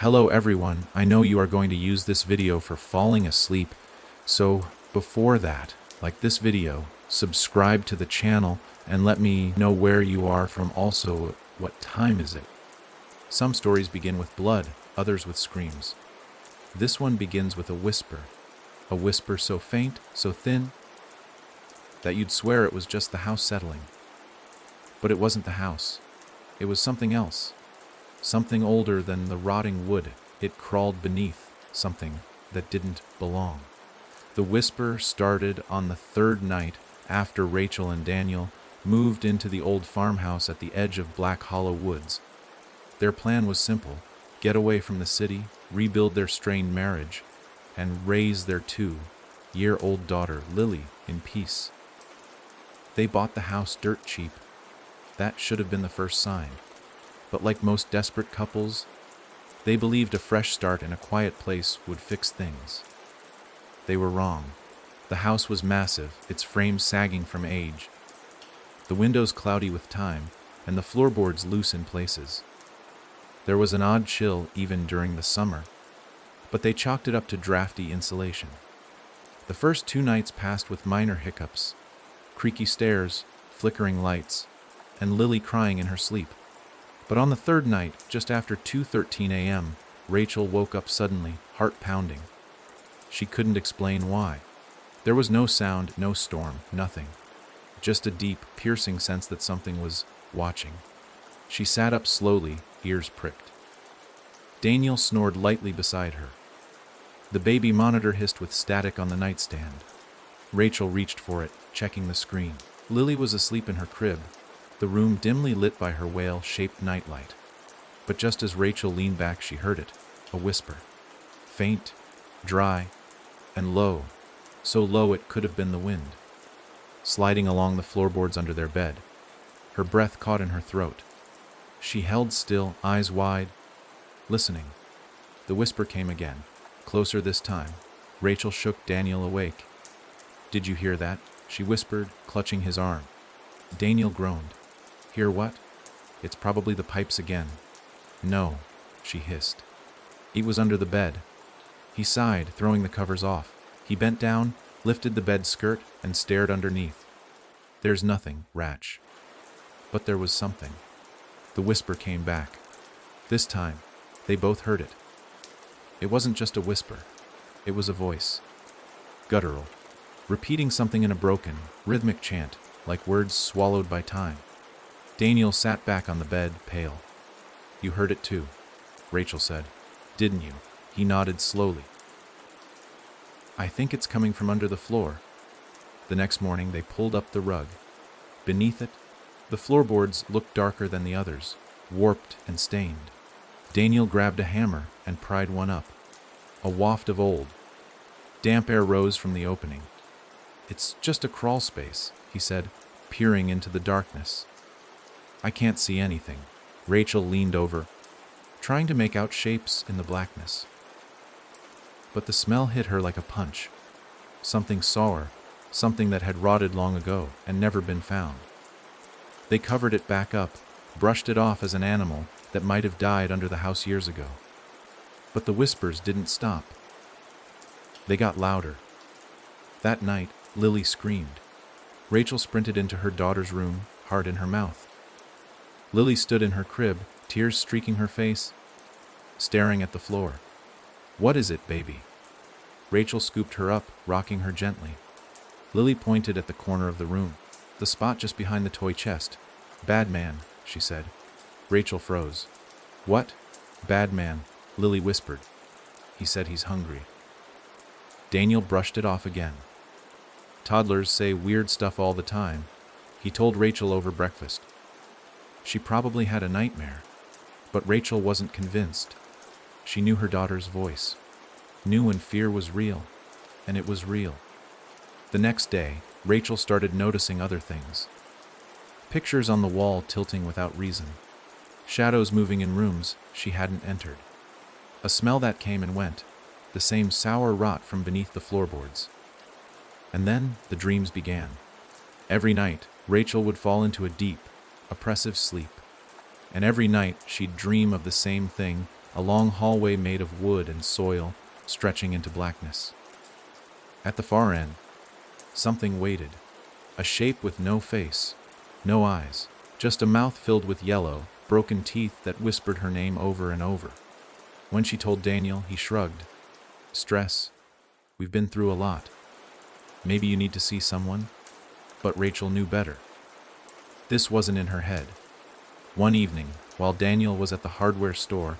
Hello everyone, I know you are going to use this video for falling asleep, so before that, like this video, subscribe to the channel and let me know where you are from, also what time is it. Some stories begin with blood, others with screams. This one begins with a whisper so faint, so thin, that you'd swear it was just the house settling. But it wasn't the house, it was something else. Something older than the rotting wood it crawled beneath, something that didn't belong. The whisper started on the third night after Rachel and Daniel moved into the old farmhouse at the edge of Black Hollow Woods. Their plan was simple: get away from the city, rebuild their strained marriage, and raise their 2-year-old daughter, Lily, in peace. They bought the house dirt cheap. That should have been the first sign. But like most desperate couples, they believed a fresh start in a quiet place would fix things. They were wrong. The house was massive, its frame sagging from age, the windows cloudy with time, and the floorboards loose in places. There was an odd chill even during the summer, but they chalked it up to drafty insulation. The first 2 nights passed with minor hiccups, creaky stairs, flickering lights, and Lily crying in her sleep. But on the third night, just after 2:13 a.m., Rachel woke up suddenly, heart pounding. She couldn't explain why. There was no sound, no storm, nothing. Just a deep, piercing sense that something was watching. She sat up slowly, ears pricked. Daniel snored lightly beside her. The baby monitor hissed with static on the nightstand. Rachel reached for it, checking the screen. Lily was asleep in her crib, the room dimly lit by her whale-shaped nightlight. But just as Rachel leaned back, she heard it, a whisper. Faint, dry, and low, so low it could have been the wind, sliding along the floorboards under their bed. Her breath caught in her throat. She held still, eyes wide, listening. The whisper came again, closer this time. Rachel shook Daniel awake. "Did you hear that?" she whispered, clutching his arm. Daniel groaned. "Hear what?" "It's probably the pipes again." "No," she hissed. "It was under the bed." He sighed, throwing the covers off. He bent down, lifted the bed skirt, and stared underneath. "There's nothing, Ratch." But there was something. The whisper came back. This time, they both heard it. It wasn't just a whisper. It was a voice. Guttural. Repeating something in a broken, rhythmic chant, like words swallowed by time. Daniel sat back on the bed, pale. "You heard it too," Rachel said. "Didn't you?" He nodded slowly. "I think it's coming from under the floor." The next morning they pulled up the rug. Beneath it, the floorboards looked darker than the others, warped and stained. Daniel grabbed a hammer and pried one up. A waft of old, damp air rose from the opening. "It's just a crawl space," he said, peering into the darkness. "I can't see anything." Rachel leaned over, trying to make out shapes in the blackness. But the smell hit her like a punch. Something sour, something that had rotted long ago and never been found. They covered it back up, brushed it off as an animal that might have died under the house years ago. But the whispers didn't stop. They got louder. That night, Lily screamed. Rachel sprinted into her daughter's room, heart in her mouth. Lily stood in her crib, tears streaking her face, staring at the floor. "What is it, baby?" Rachel scooped her up, rocking her gently. Lily pointed at the corner of the room, the spot just behind the toy chest. "Bad man," she said. Rachel froze. "What? Bad man?" Lily whispered. "He said he's hungry." Daniel brushed it off again. "Toddlers say weird stuff all the time," he told Rachel over breakfast. She probably had a nightmare, but Rachel wasn't convinced. She knew her daughter's voice, knew when fear was real, and it was real. The next day, Rachel started noticing other things. Pictures on the wall tilting without reason, shadows moving in rooms she hadn't entered, a smell that came and went, the same sour rot from beneath the floorboards. And then the dreams began. Every night, Rachel would fall into a deep, oppressive sleep, and every night she'd dream of the same thing, a long hallway made of wood and soil stretching into blackness. At the far end, something waited, a shape with no face, no eyes, just a mouth filled with yellow, broken teeth that whispered her name over and over. When she told Daniel, he shrugged. Stress. We've been through a lot. Maybe you need to see someone? But Rachel knew better. This wasn't in her head. One evening, while Daniel was at the hardware store,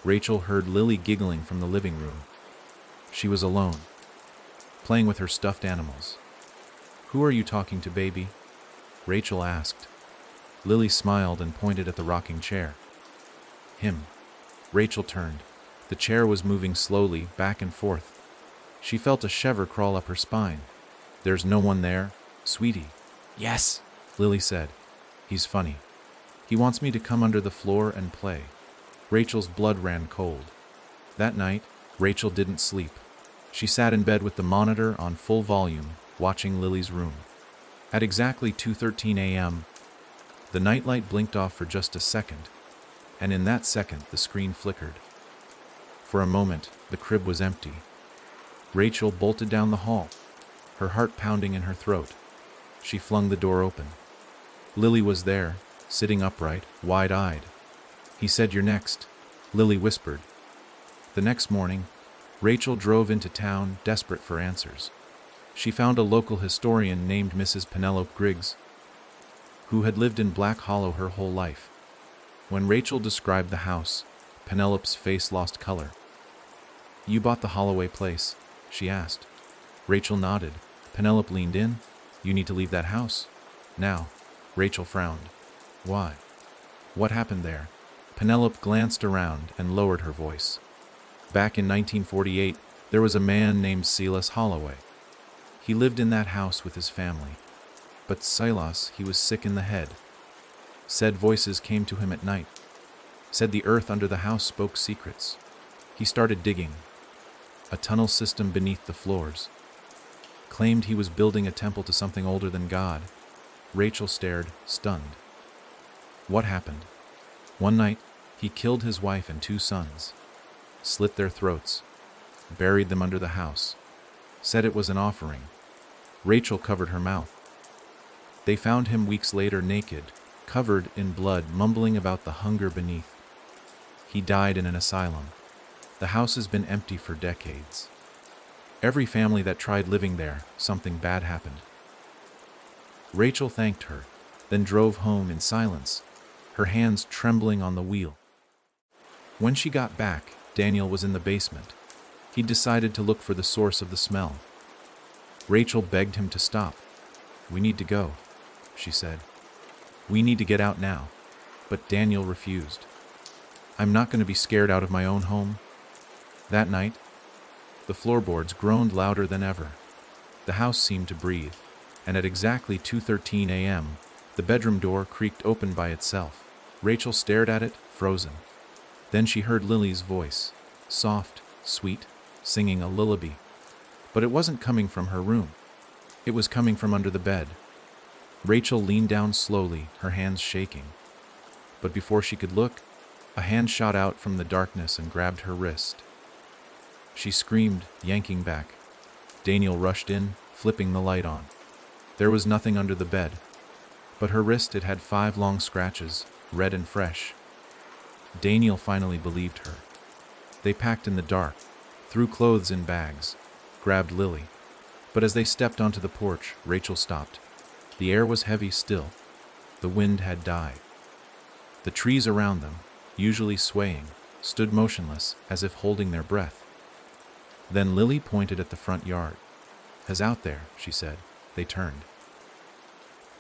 Rachel heard Lily giggling from the living room. She was alone, playing with her stuffed animals. "Who are you talking to, baby?" Rachel asked. Lily smiled and pointed at the rocking chair. "Him." Rachel turned. The chair was moving slowly, back and forth. She felt a shiver crawl up her spine. "There's no one there, sweetie." "Yes," Lily said. "He's funny. He wants me to come under the floor and play." Rachel's blood ran cold. That night, Rachel didn't sleep. She sat in bed with the monitor on full volume, watching Lily's room. At exactly 2:13 a.m., the nightlight blinked off for just a second, and in that second the screen flickered. For a moment, the crib was empty. Rachel bolted down the hall, her heart pounding in her throat. She flung the door open. Lily was there, sitting upright, wide-eyed. "He said you're next," Lily whispered. The next morning, Rachel drove into town, desperate for answers. She found a local historian named Mrs. Penelope Griggs, who had lived in Black Hollow her whole life. When Rachel described the house, Penelope's face lost color. "You bought the Holloway place?" she asked. Rachel nodded. Penelope leaned in. "You need to leave that house now." Rachel frowned. "Why? What happened there?" Penelope glanced around and lowered her voice. "Back in 1948, there was a man named Silas Holloway. He lived in that house with his family. But Silas, he was sick in the head. Said voices came to him at night. Said the earth under the house spoke secrets. He started digging. A tunnel system beneath the floors. Claimed he was building a temple to something older than God." Rachel stared, stunned. "What happened?" "One night, he killed his wife and 2 sons. Slit their throats. Buried them under the house. Said it was an offering." Rachel covered her mouth. "They found him weeks later naked, covered in blood, mumbling about the hunger beneath. He died in an asylum. The house has been empty for decades. Every family that tried living there, something bad happened." Rachel thanked her, then drove home in silence, her hands trembling on the wheel. When she got back, Daniel was in the basement. He'd decided to look for the source of the smell. Rachel begged him to stop. "We need to go," she said. "We need to get out now." But Daniel refused. "I'm not going to be scared out of my own home." That night, the floorboards groaned louder than ever. The house seemed to breathe, and at exactly 2:13 a.m., the bedroom door creaked open by itself. Rachel stared at it, frozen. Then she heard Lily's voice, soft, sweet, singing a lullaby. But it wasn't coming from her room. It was coming from under the bed. Rachel leaned down slowly, her hands shaking. But before she could look, a hand shot out from the darkness and grabbed her wrist. She screamed, yanking back. Daniel rushed in, flipping the light on. There was nothing under the bed, but her wrist it had 5 long scratches, red and fresh. Daniel finally believed her. They packed in the dark, threw clothes in bags, grabbed Lily. But as they stepped onto the porch, Rachel stopped. The air was heavy still. The wind had died. The trees around them, usually swaying, stood motionless, as if holding their breath. Then Lily pointed at the front yard. "He's out there," she said. They turned.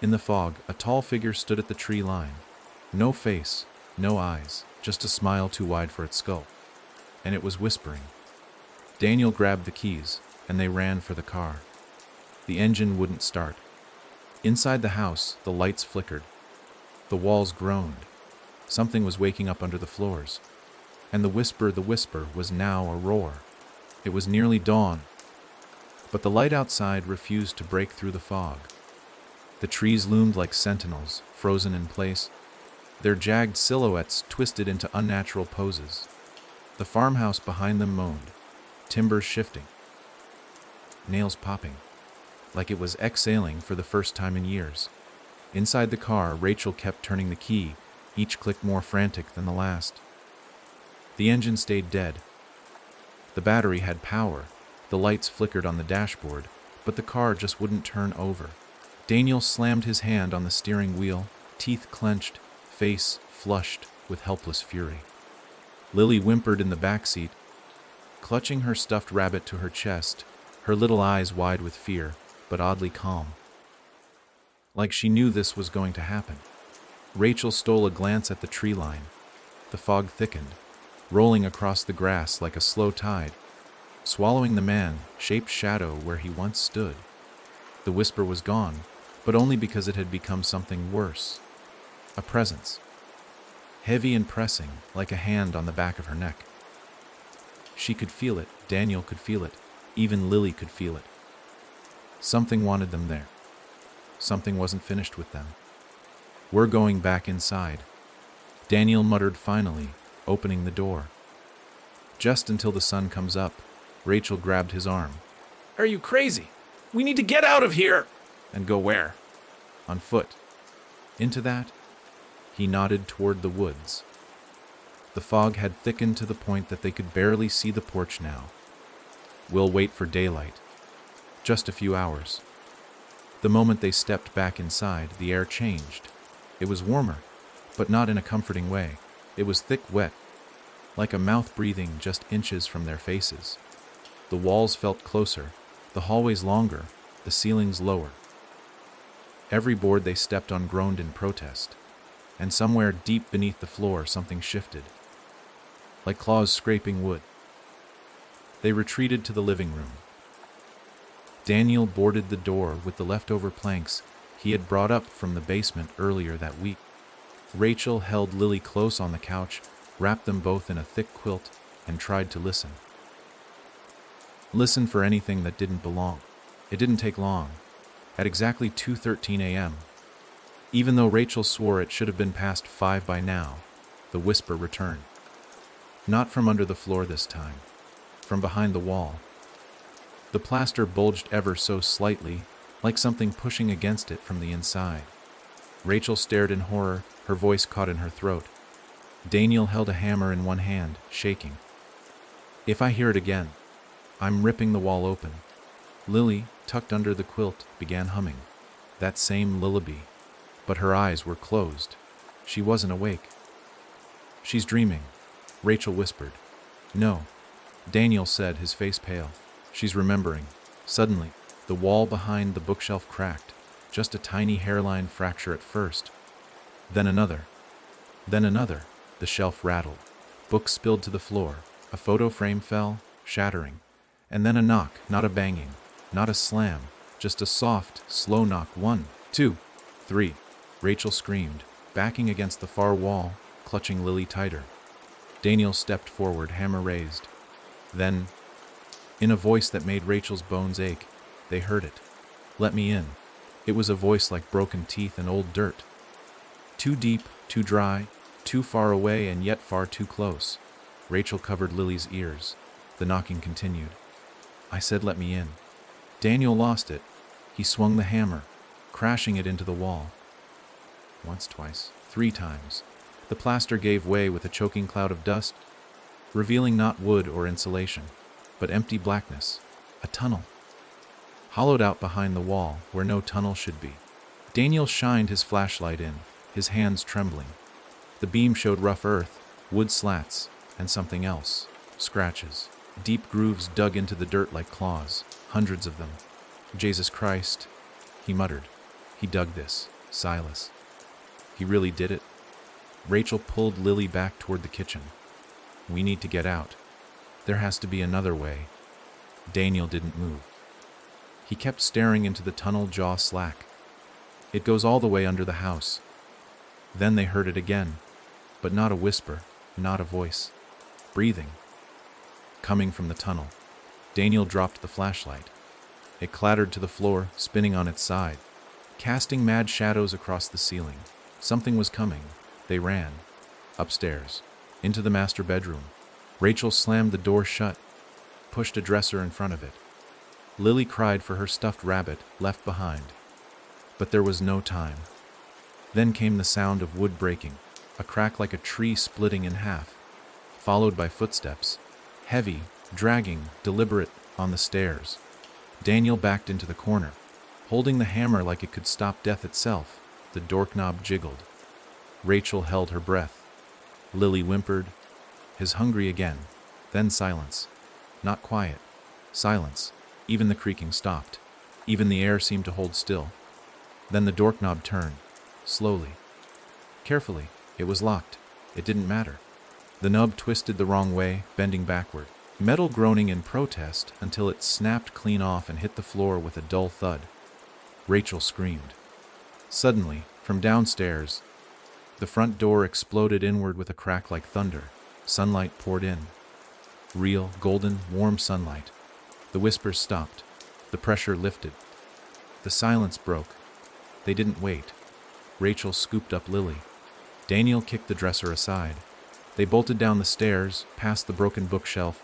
In the fog, a tall figure stood at the tree line. No face, no eyes, just a smile too wide for its skull. And it was whispering. Daniel grabbed the keys, and they ran for the car. The engine wouldn't start. Inside the house, the lights flickered. The walls groaned. Something was waking up under the floors. And the whisper, was now a roar. It was nearly dawn. But the light outside refused to break through the fog. The trees loomed like sentinels, frozen in place, their jagged silhouettes twisted into unnatural poses. The farmhouse behind them moaned, timbers shifting, nails popping, like it was exhaling for the first time in years. Inside the car, Rachel kept turning the key, each click more frantic than the last. The engine stayed dead. The battery had power, the lights flickered on the dashboard, but the car just wouldn't turn over. Daniel slammed his hand on the steering wheel, teeth clenched, face flushed with helpless fury. Lily whimpered in the back seat, clutching her stuffed rabbit to her chest, her little eyes wide with fear, but oddly calm. Like she knew this was going to happen. Rachel stole a glance at the tree line. The fog thickened, rolling across the grass like a slow tide, swallowing the man-shaped shadow where he once stood. The whisper was gone, but only because it had become something worse. A presence. Heavy and pressing, like a hand on the back of her neck. She could feel it, Daniel could feel it, even Lily could feel it. Something wanted them there. Something wasn't finished with them. "We're going back inside," Daniel muttered finally, opening the door. Just until the sun comes up, Rachel grabbed his arm. "Are you crazy? We need to get out of here!" "And go where?" "On foot." "Into that?" He nodded toward the woods. The fog had thickened to the point that they could barely see the porch now. "We'll wait for daylight. Just a few hours." The moment they stepped back inside, the air changed. It was warmer, but not in a comforting way. It was thick wet, like a mouth breathing just inches from their faces. The walls felt closer, the hallways longer, the ceilings lower. Every board they stepped on groaned in protest, and somewhere deep beneath the floor something shifted, like claws scraping wood. They retreated to the living room. Daniel boarded the door with the leftover planks he had brought up from the basement earlier that week. Rachel held Lily close on the couch, wrapped them both in a thick quilt, and tried to listen. Listen for anything that didn't belong. It didn't take long. At exactly 2:13 a.m., even though Rachel swore it should have been past 5 by now, the whisper returned. Not from under the floor this time, from behind the wall. The plaster bulged ever so slightly, like something pushing against it from the inside. Rachel stared in horror, her voice caught in her throat. Daniel held a hammer in one hand, shaking. "If I hear it again, I'm ripping the wall open." Lily, tucked under the quilt, began humming. That same lullaby, but her eyes were closed. She wasn't awake. "She's dreaming," Rachel whispered. "No," Daniel said, his face pale. "She's remembering." Suddenly, the wall behind the bookshelf cracked, just a tiny hairline fracture at first. Then another. Then another. The shelf rattled. Books spilled to the floor. A photo frame fell, shattering. And then a knock, not a banging, not a slam, just a soft, slow knock. 1, 2, 3. Rachel screamed, backing against the far wall, clutching Lily tighter. Daniel stepped forward, hammer raised. Then, in a voice that made Rachel's bones ache, they heard it. "Let me in." It was a voice like broken teeth and old dirt. Too deep, too dry, too far away, and yet far too close. Rachel covered Lily's ears. The knocking continued. "I said let me in." Daniel lost it. He swung the hammer, crashing it into the wall. Once, twice, 3 times. The plaster gave way with a choking cloud of dust, revealing not wood or insulation, but empty blackness. A tunnel. Hollowed out behind the wall, where no tunnel should be. Daniel shined his flashlight in, his hands trembling. The beam showed rough earth, wood slats, and something else. Scratches. Deep grooves dug into the dirt like claws, hundreds of them. "Jesus Christ," he muttered. "He dug this. Silas. He really did it." Rachel pulled Lily back toward the kitchen. "We need to get out. There has to be another way." Daniel didn't move. He kept staring into the tunnel, jaw slack. "It goes all the way under the house." Then they heard it again, but not a whisper, not a voice. Breathing. Coming from the tunnel. Daniel dropped the flashlight. It clattered to the floor, spinning on its side, casting mad shadows across the ceiling. Something was coming. They ran. Upstairs. Into the master bedroom. Rachel slammed the door shut, pushed a dresser in front of it. Lily cried for her stuffed rabbit left behind. But there was no time. Then came the sound of wood breaking, a crack like a tree splitting in half, followed by footsteps, heavy, dragging, deliberate, on the stairs. Daniel backed into the corner, holding the hammer like it could stop death itself. The doorknob jiggled. Rachel held her breath. Lily whimpered. His hungry again. Then silence. Not quiet. Silence. Even the creaking stopped. Even the air seemed to hold still. Then the doorknob turned. Slowly. Carefully. It was locked. It didn't matter. The nub twisted the wrong way, bending backward. Metal groaning in protest until it snapped clean off and hit the floor with a dull thud. Rachel screamed. Suddenly, from downstairs, the front door exploded inward with a crack like thunder. Sunlight poured in. Real, golden, warm sunlight. The whispers stopped. The pressure lifted. The silence broke. They didn't wait. Rachel scooped up Lily. Daniel kicked the dresser aside. They bolted down the stairs, past the broken bookshelf,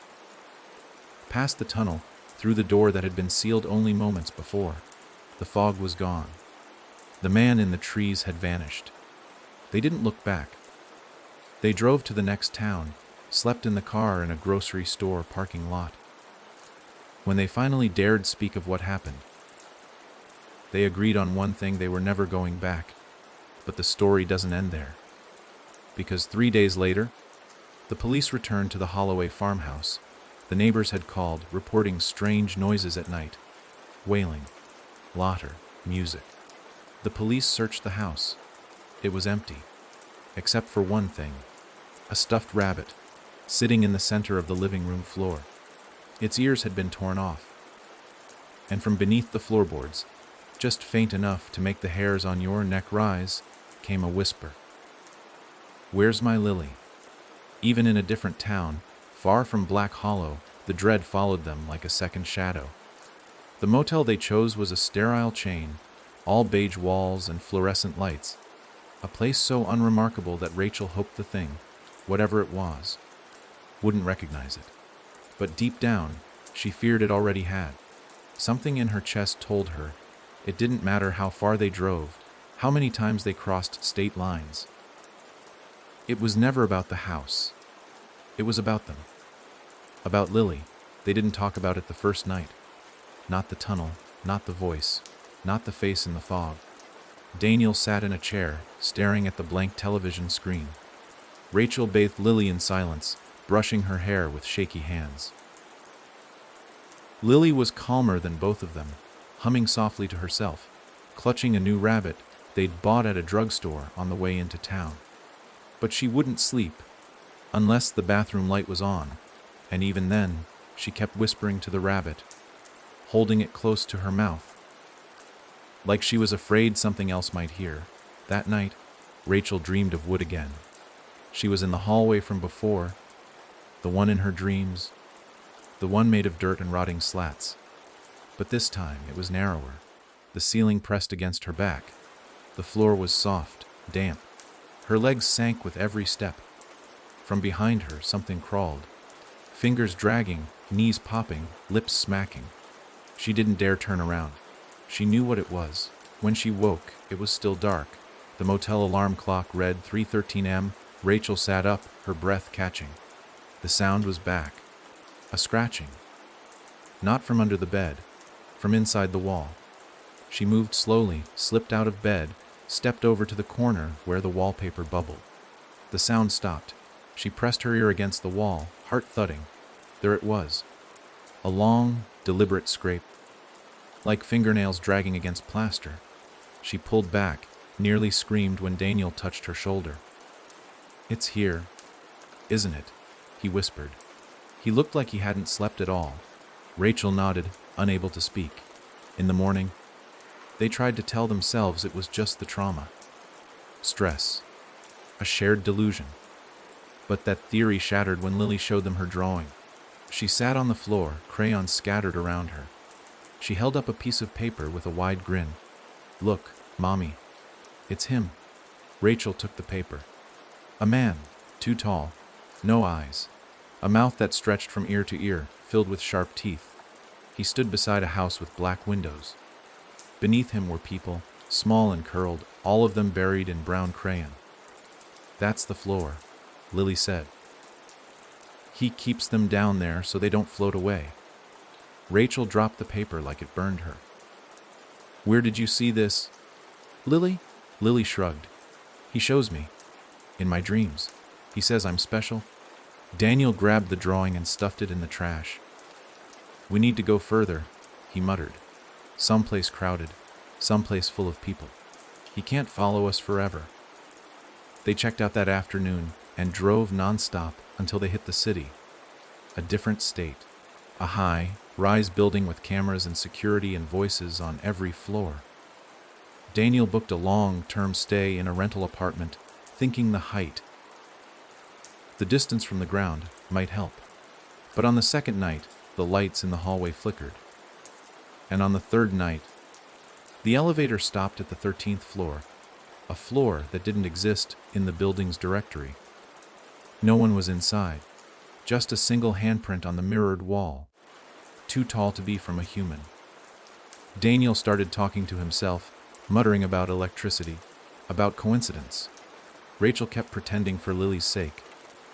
past the tunnel, through the door that had been sealed only moments before. The fog was gone. The man in the trees had vanished. They didn't look back. They drove to the next town, slept in the car in a grocery store parking lot. When they finally dared speak of what happened, they agreed on one thing: they were never going back. But the story doesn't end there. Because 3 days later, the police returned to the Holloway farmhouse. The neighbors had called, reporting strange noises at night. Wailing, laughter, music. The police searched the house. It was empty, except for one thing: a stuffed rabbit, sitting in the center of the living room floor. Its ears had been torn off. And from beneath the floorboards, just faint enough to make the hairs on your neck rise, came a whisper. "Where's my Lily?" Even in a different town, far from Black Hollow, the dread followed them like a second shadow. The motel they chose was a sterile chain, all beige walls and fluorescent lights. A place so unremarkable that Rachel hoped the thing, whatever it was, wouldn't recognize it. But deep down, she feared it already had. Something in her chest told her it didn't matter how far they drove, how many times they crossed state lines. It was never about the house. It was about them. About Lily. They didn't talk about it the first night. Not the tunnel, not the voice, not the face in the fog. Daniel sat in a chair, staring at the blank television screen. Rachel bathed Lily in silence, brushing her hair with shaky hands. Lily was calmer than both of them, humming softly to herself, clutching a new rabbit they'd bought at a drugstore on the way into town. But she wouldn't sleep, unless the bathroom light was on, and even then, she kept whispering to the rabbit, holding it close to her mouth, like she was afraid something else might hear. That night, Rachel dreamed of wood again. She was in the hallway from before, the one in her dreams, the one made of dirt and rotting slats. But this time, it was narrower. The ceiling pressed against her back. The floor was soft, damp. Her legs sank with every step. From behind her, something crawled. Fingers dragging, knees popping, lips smacking. She didn't dare turn around. She knew what it was. When she woke, it was still dark. The motel alarm clock read 3:13 a.m. Rachel sat up, her breath catching. The sound was back. A scratching. Not from under the bed, from inside the wall. She moved slowly, slipped out of bed, stepped over to the corner where the wallpaper bubbled. The sound stopped. She pressed her ear against the wall, heart thudding. There it was. A long, deliberate scrape, like fingernails dragging against plaster. She pulled back, nearly screamed when Daniel touched her shoulder. "It's here, isn't it?" he whispered. He looked like he hadn't slept at all. Rachel nodded, unable to speak. In the morning, they tried to tell themselves it was just the trauma. Stress. A shared delusion. But that theory shattered when Lily showed them her drawing. She sat on the floor, crayons scattered around her. She held up a piece of paper with a wide grin. "Look, Mommy. It's him." Rachel took the paper. A man, too tall, no eyes, a mouth that stretched from ear to ear, filled with sharp teeth. He stood beside a house with black windows. Beneath him were people, small and curled, all of them buried in brown crayon. "That's the floor," Lily said. "He keeps them down there so they don't float away." Rachel dropped the paper like it burned her. "Where did you see this, Lily?" Lily shrugged. "He shows me. In my dreams. He says I'm special." Daniel grabbed the drawing and stuffed it in the trash. "We need to go further," he muttered. "Someplace crowded, someplace full of people. He can't follow us forever." They checked out that afternoon and drove nonstop until they hit the city. A different state. A high-rise building with cameras and security and voices on every floor. Daniel booked a long-term stay in a rental apartment, thinking the height. The distance from the ground might help. But on the second night, the lights in the hallway flickered. And on the third night, the elevator stopped at the 13th floor, a floor that didn't exist in the building's directory. No one was inside, just a single handprint on the mirrored wall, too tall to be from a human. Daniel started talking to himself, muttering about electricity, about coincidence. Rachel kept pretending for Lily's sake,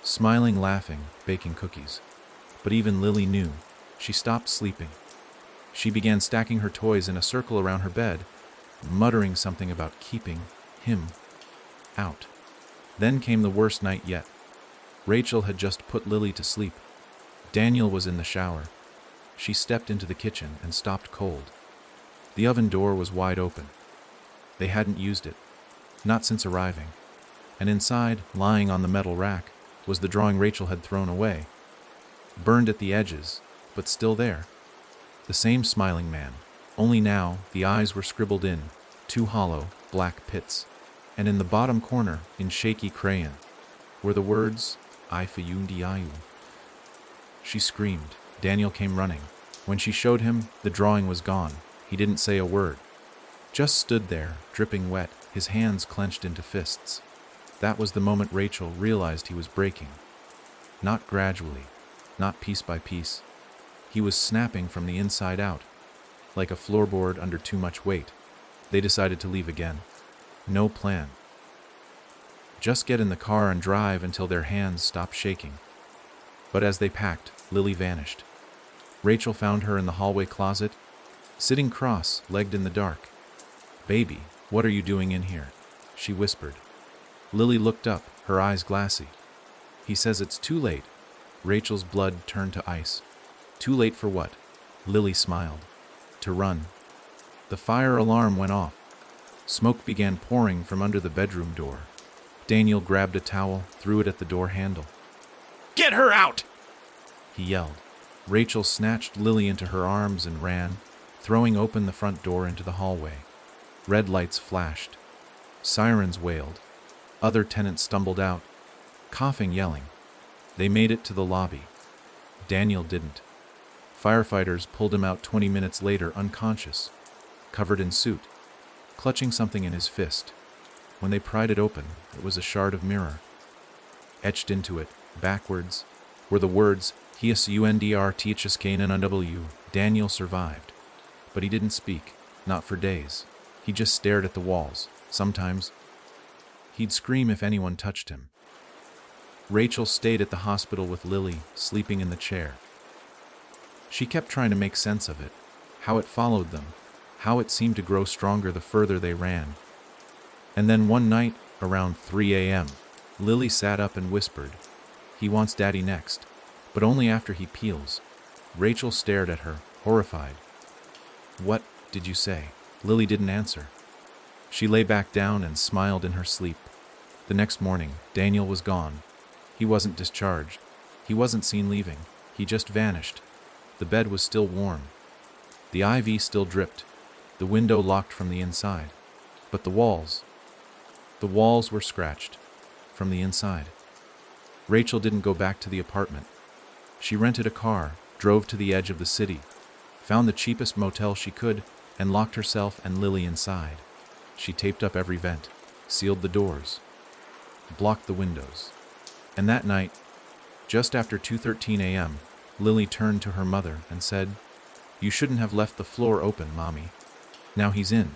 smiling, laughing, baking cookies. But even Lily knew. She stopped sleeping. She began stacking her toys in a circle around her bed, muttering something about keeping him out. Then came the worst night yet. Rachel had just put Lily to sleep. Daniel was in the shower. She stepped into the kitchen and stopped cold. The oven door was wide open. They hadn't used it, not since arriving. And inside, lying on the metal rack, was the drawing Rachel had thrown away. Burned at the edges, but still there. The same smiling man, only now the eyes were scribbled in, two hollow, black pits. And in the bottom corner, in shaky crayon, were the words, "I fayundi ayu." She screamed. Daniel came running. When she showed him, the drawing was gone. He didn't say a word. Just stood there, dripping wet, his hands clenched into fists. That was the moment Rachel realized he was breaking. Not gradually, not piece by piece. He was snapping from the inside out, like a floorboard under too much weight. They decided to leave again. No plan. Just get in the car and drive until their hands stopped shaking. But as they packed, Lily vanished. Rachel found her in the hallway closet, sitting cross-legged in the dark. "Baby, what are you doing in here?" she whispered. Lily looked up, her eyes glassy. "He says it's too late." Rachel's blood turned to ice. "Too late for what?" Lily smiled. "To run." The fire alarm went off. Smoke began pouring from under the bedroom door. Daniel grabbed a towel, threw it at the door handle. "Get her out!" he yelled. Rachel snatched Lily into her arms and ran, throwing open the front door into the hallway. Red lights flashed. Sirens wailed. Other tenants stumbled out, coughing, yelling. They made it to the lobby. Daniel didn't. Firefighters pulled him out 20 minutes later, unconscious, covered in soot, clutching something in his fist. When they pried it open, it was a shard of mirror. Etched into it, backwards, were the words, "Hiasundr THSKNNW." Daniel survived. But he didn't speak, not for days. He just stared at the walls. Sometimes he'd scream if anyone touched him. Rachel stayed at the hospital with Lily, sleeping in the chair. She kept trying to make sense of it, how it followed them, how it seemed to grow stronger the further they ran. And then one night, around 3 a.m., Lily sat up and whispered, "He wants Daddy next, but only after he peels." Rachel stared at her, horrified. "What did you say?" Lily didn't answer. She lay back down and smiled in her sleep. The next morning, Daniel was gone. He wasn't discharged. He wasn't seen leaving. He just vanished. The bed was still warm. The IV still dripped. The window locked from the inside. But the walls were scratched from the inside. Rachel didn't go back to the apartment. She rented a car, drove to the edge of the city, found the cheapest motel she could, and locked herself and Lily inside. She taped up every vent, sealed the doors, blocked the windows. And that night, Just after 2:13 a.m., Lily turned to her mother and said, "You shouldn't have left the floor open, Mommy. Now he's in."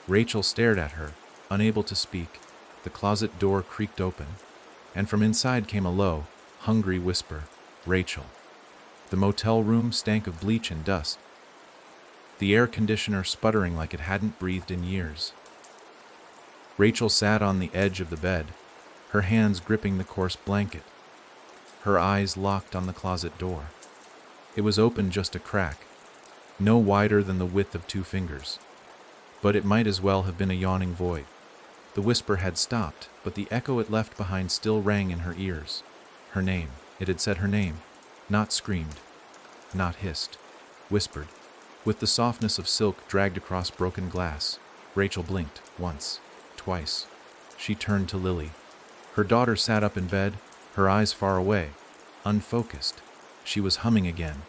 Rachel stared at her, unable to speak. The closet door creaked open, and from inside came a low, hungry whisper, "Rachel." The motel room stank of bleach and dust, the air conditioner sputtering like it hadn't breathed in years. Rachel sat on the edge of the bed, her hands gripping the coarse blanket, her eyes locked on the closet door. It was open just a crack, no wider than the width of 2 fingers. But it might as well have been a yawning void. The whisper had stopped, but the echo it left behind still rang in her ears. Her name. It had said her name. Not screamed, not hissed, whispered. With the softness of silk dragged across broken glass, Rachel blinked, once, twice. She turned to Lily. Her daughter sat up in bed, her eyes far away, unfocused. She was humming again.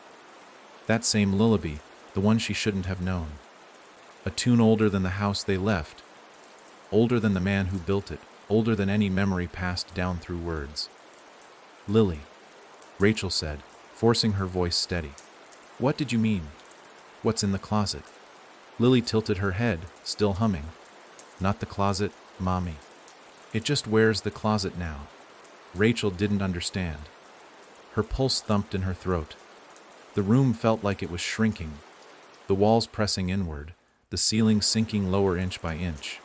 That same lullaby, the one she shouldn't have known. A tune older than the house they left, older than the man who built it, older than any memory passed down through words. "Lily," Rachel said, forcing her voice steady. "What did you mean? What's in the closet?" Lily tilted her head, still humming. "Not the closet, Mommy. It just wears the closet now." Rachel didn't understand. Her pulse thumped in her throat. The room felt like it was shrinking, the walls pressing inward, the ceiling sinking lower inch by inch.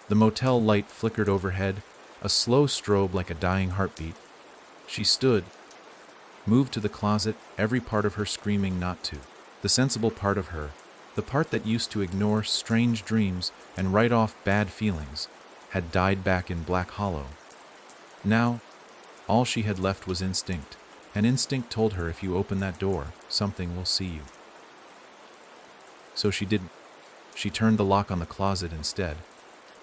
The motel light flickered overhead, a slow strobe like a dying heartbeat. She stood, moved to the closet, every part of her screaming not to. The sensible part of her, the part that used to ignore strange dreams and write off bad feelings, had died back in Black Hollow. Now, all she had left was instinct, and instinct told her if you open that door, something will see you. So she didn't. She turned the lock on the closet instead,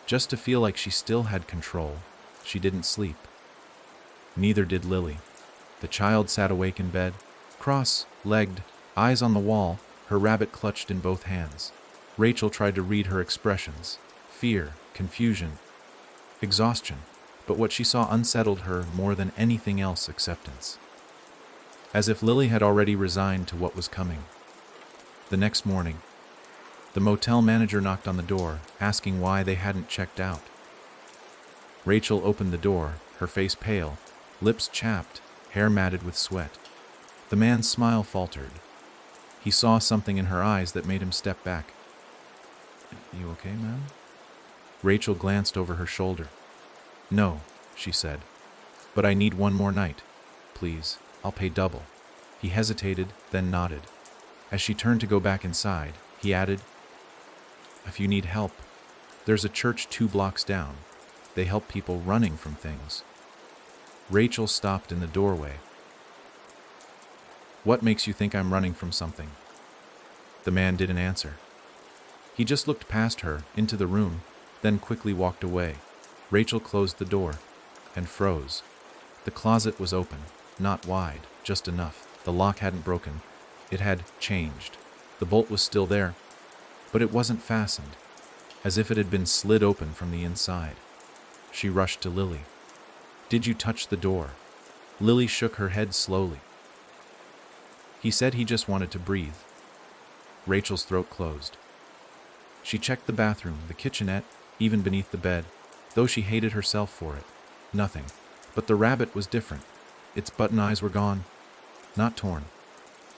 just to feel like she still had control. She didn't sleep. Neither did Lily. The child sat awake in bed, cross-legged, eyes on the wall, her rabbit clutched in both hands. Rachel tried to read her expressions: fear, confusion, exhaustion, but what she saw unsettled her more than anything else: acceptance. As if Lily had already resigned to what was coming. The next morning, the motel manager knocked on the door, asking why they hadn't checked out. Rachel opened the door, her face pale, lips chapped, hair matted with sweat. The man's smile faltered. He saw something in her eyes that made him step back. "You okay, ma'am?" Rachel glanced over her shoulder. "No," she said, "but I need one more night. Please, I'll pay double." He hesitated, then nodded. As she turned to go back inside, he added, "If you need help, there's a church 2 blocks down. They help people running from things." Rachel stopped in the doorway. "What makes you think I'm running from something?" The man didn't answer. He just looked past her, into the room, then quickly walked away. Rachel closed the door and froze. The closet was open, not wide, just enough. The lock hadn't broken. It had changed. The bolt was still there, but it wasn't fastened, as if it had been slid open from the inside. She rushed to Lily. "Did you touch the door?" Lily shook her head slowly. "He said he just wanted to breathe." Rachel's throat closed. She checked the bathroom, the kitchenette, even beneath the bed, though she hated herself for it. Nothing. But the rabbit was different. Its button eyes were gone. Not torn.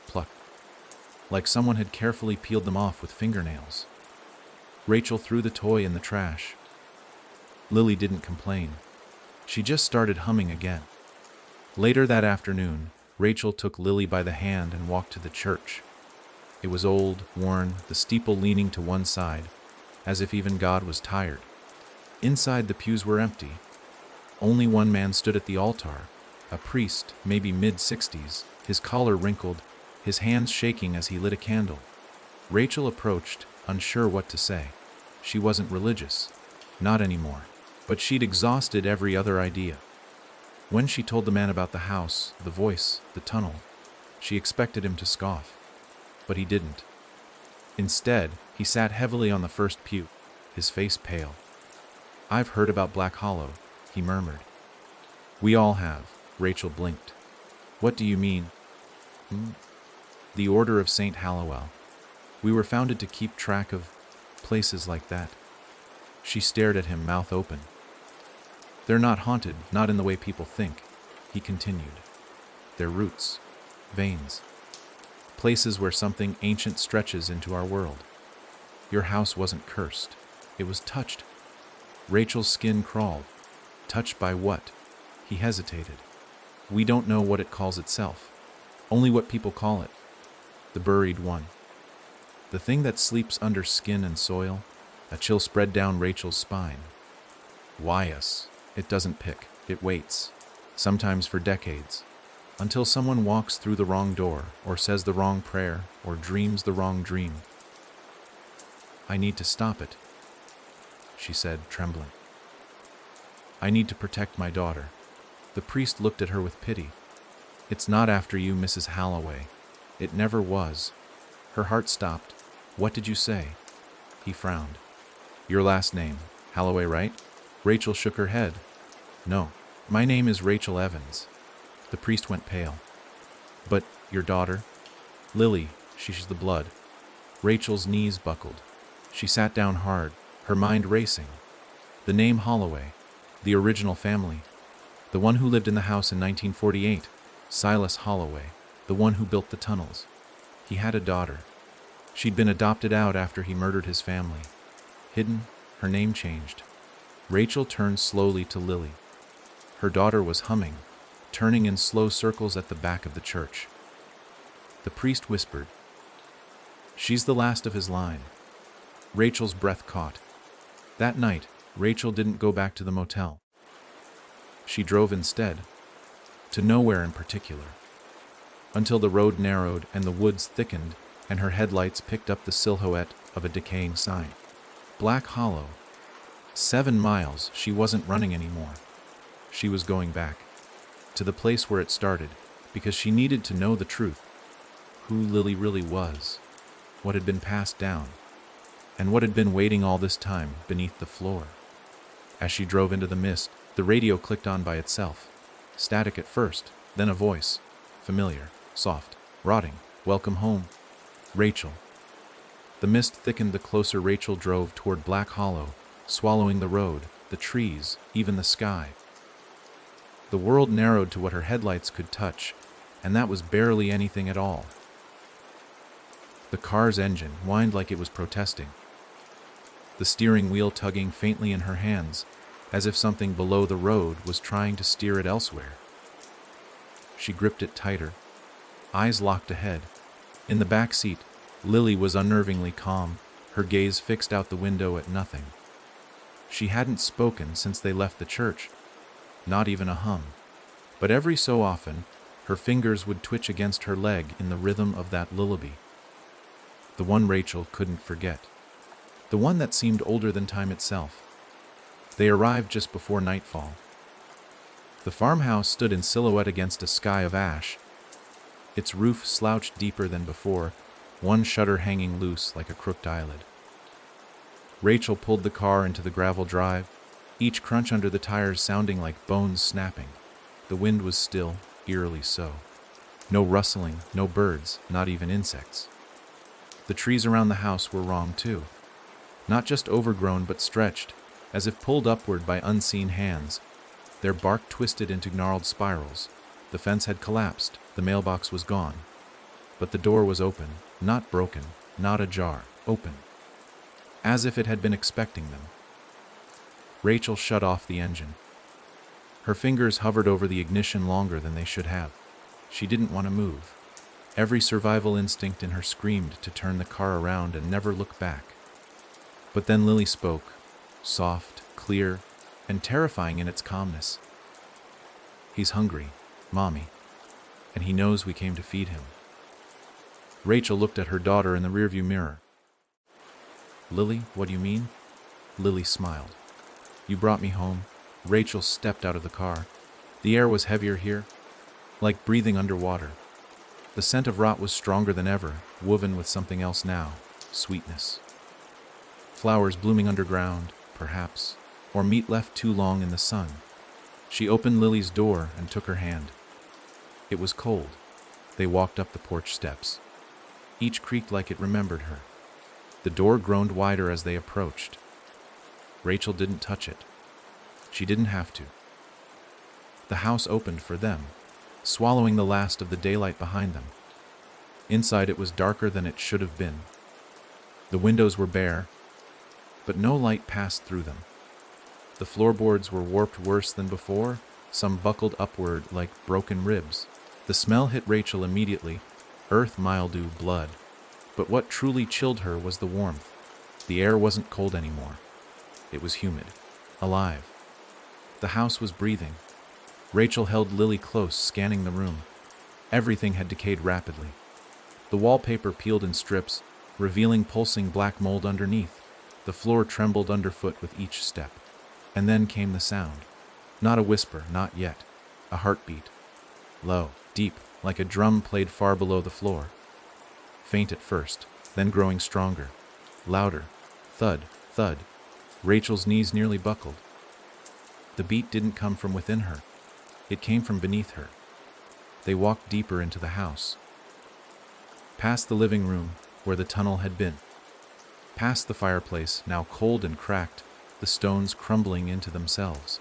Plucked. Like someone had carefully peeled them off with fingernails. Rachel threw the toy in the trash. Lily didn't complain. She just started humming again. Later that afternoon, Rachel took Lily by the hand and walked to the church. It was old, worn, the steeple leaning to one side, as if even God was tired. Inside, the pews were empty. Only one man stood at the altar, a priest, maybe mid-60s, his collar wrinkled, his hands shaking as he lit a candle. Rachel approached, unsure what to say. She wasn't religious. Not anymore. But she'd exhausted every other idea. When she told the man about the house, the voice, the tunnel, she expected him to scoff. But he didn't. Instead, he sat heavily on the first pew, his face pale. "I've heard about Black Hollow," he murmured. "We all have," Rachel blinked. What do you mean? "Hmm, The Order of St. Hallowell. We were founded to keep track of places like that." She stared at him, mouth open. "They're not haunted, not in the way people think," he continued. "They're roots, veins, places where something ancient stretches into our world. Your house wasn't cursed. It was touched." Rachel's skin crawled. Touched by what? He hesitated. "We don't know what it calls itself. Only what people call it. The buried one. The thing that sleeps under skin and soil." A chill spread down Rachel's spine. "Why us? It doesn't pick. It waits. Sometimes for decades. Until someone walks through the wrong door, or says the wrong prayer, or dreams the wrong dream." "I need to stop it," she said, trembling. "I need to protect my daughter." The priest looked at her with pity. "It's not after you, Mrs. Halloway. It never was." Her heart stopped. "What did you say?" He frowned. "Your last name, Halloway, right?" Rachel shook her head. "No, my name is Rachel Evans." The priest went pale. "But your daughter?" "Lily, she's the blood." Rachel's knees buckled. She sat down hard, her mind racing. The name Holloway, the original family, the one who lived in the house in 1948, Silas Holloway, the one who built the tunnels. He had a daughter. She'd been adopted out after he murdered his family. Hidden, her name changed. Rachel turned slowly to Lily. Her daughter was humming, turning in slow circles at the back of the church. The priest whispered, "She's the last of his line." Rachel's breath caught. That night, Rachel didn't go back to the motel. She drove instead, to nowhere in particular, until the road narrowed and the woods thickened and her headlights picked up the silhouette of a decaying sign. Black Hollow. 7 miles. She wasn't running anymore. She was going back, to the place where it started, because she needed to know the truth. Who Lily really was, what had been passed down, and what had been waiting all this time beneath the floor. As she drove into the mist, the radio clicked on by itself. Static at first, then a voice. Familiar, soft, rotting. "Welcome home, Rachel." The mist thickened the closer Rachel drove toward Black Hollow, swallowing the road, the trees, even the sky. The world narrowed to what her headlights could touch, and that was barely anything at all. The car's engine whined like it was protesting, the steering wheel tugging faintly in her hands, as if something below the road was trying to steer it elsewhere. She gripped it tighter, eyes locked ahead. In the back seat, Lily was unnervingly calm, her gaze fixed out the window at nothing. She hadn't spoken since they left the church, not even a hum. But every so often, her fingers would twitch against her leg in the rhythm of that lullaby. The one Rachel couldn't forget. The one that seemed older than time itself. They arrived just before nightfall. The farmhouse stood in silhouette against a sky of ash, its roof slouched deeper than before, one shutter hanging loose like a crooked eyelid. Rachel pulled the car into the gravel drive, each crunch under the tires sounding like bones snapping. The wind was still, eerily so. No rustling, no birds, not even insects. The trees around the house were wrong too. Not just overgrown but stretched, as if pulled upward by unseen hands. Their bark twisted into gnarled spirals. The fence had collapsed, the mailbox was gone. But the door was open, not broken, not ajar, open. As if it had been expecting them. Rachel shut off the engine. Her fingers hovered over the ignition longer than they should have. She didn't want to move. Every survival instinct in her screamed to turn the car around and never look back. But then Lily spoke, soft, clear, and terrifying in its calmness. "He's hungry, Mommy, and he knows we came to feed him." Rachel looked at her daughter in the rearview mirror. "Lily, what do you mean?" Lily smiled. "You brought me home." Rachel stepped out of the car. The air was heavier here, like breathing underwater. The scent of rot was stronger than ever, woven with something else now, sweetness. Flowers blooming underground, perhaps, or meat left too long in the sun. She opened Lily's door and took her hand. It was cold. They walked up the porch steps. Each creaked like it remembered her. The door groaned wider as they approached. Rachel didn't touch it. She didn't have to. The house opened for them, swallowing the last of the daylight behind them. Inside it was darker than it should have been. The windows were bare, but no light passed through them. The floorboards were warped worse than before, some buckled upward like broken ribs. The smell hit Rachel immediately, earth, mildew, blood. But what truly chilled her was the warmth. The air wasn't cold anymore. It was humid, alive. The house was breathing. Rachel held Lily close, scanning the room. Everything had decayed rapidly. The wallpaper peeled in strips, revealing pulsing black mold underneath. The floor trembled underfoot with each step. And then came the sound. Not a whisper, not yet. A heartbeat. Low, deep, like a drum played far below the floor. Faint at first, then growing stronger. Louder. Thud, thud. Rachel's knees nearly buckled. The beat didn't come from within her. It came from beneath her. They walked deeper into the house. Past the living room, where the tunnel had been. Past the fireplace, now cold and cracked, the stones crumbling into themselves.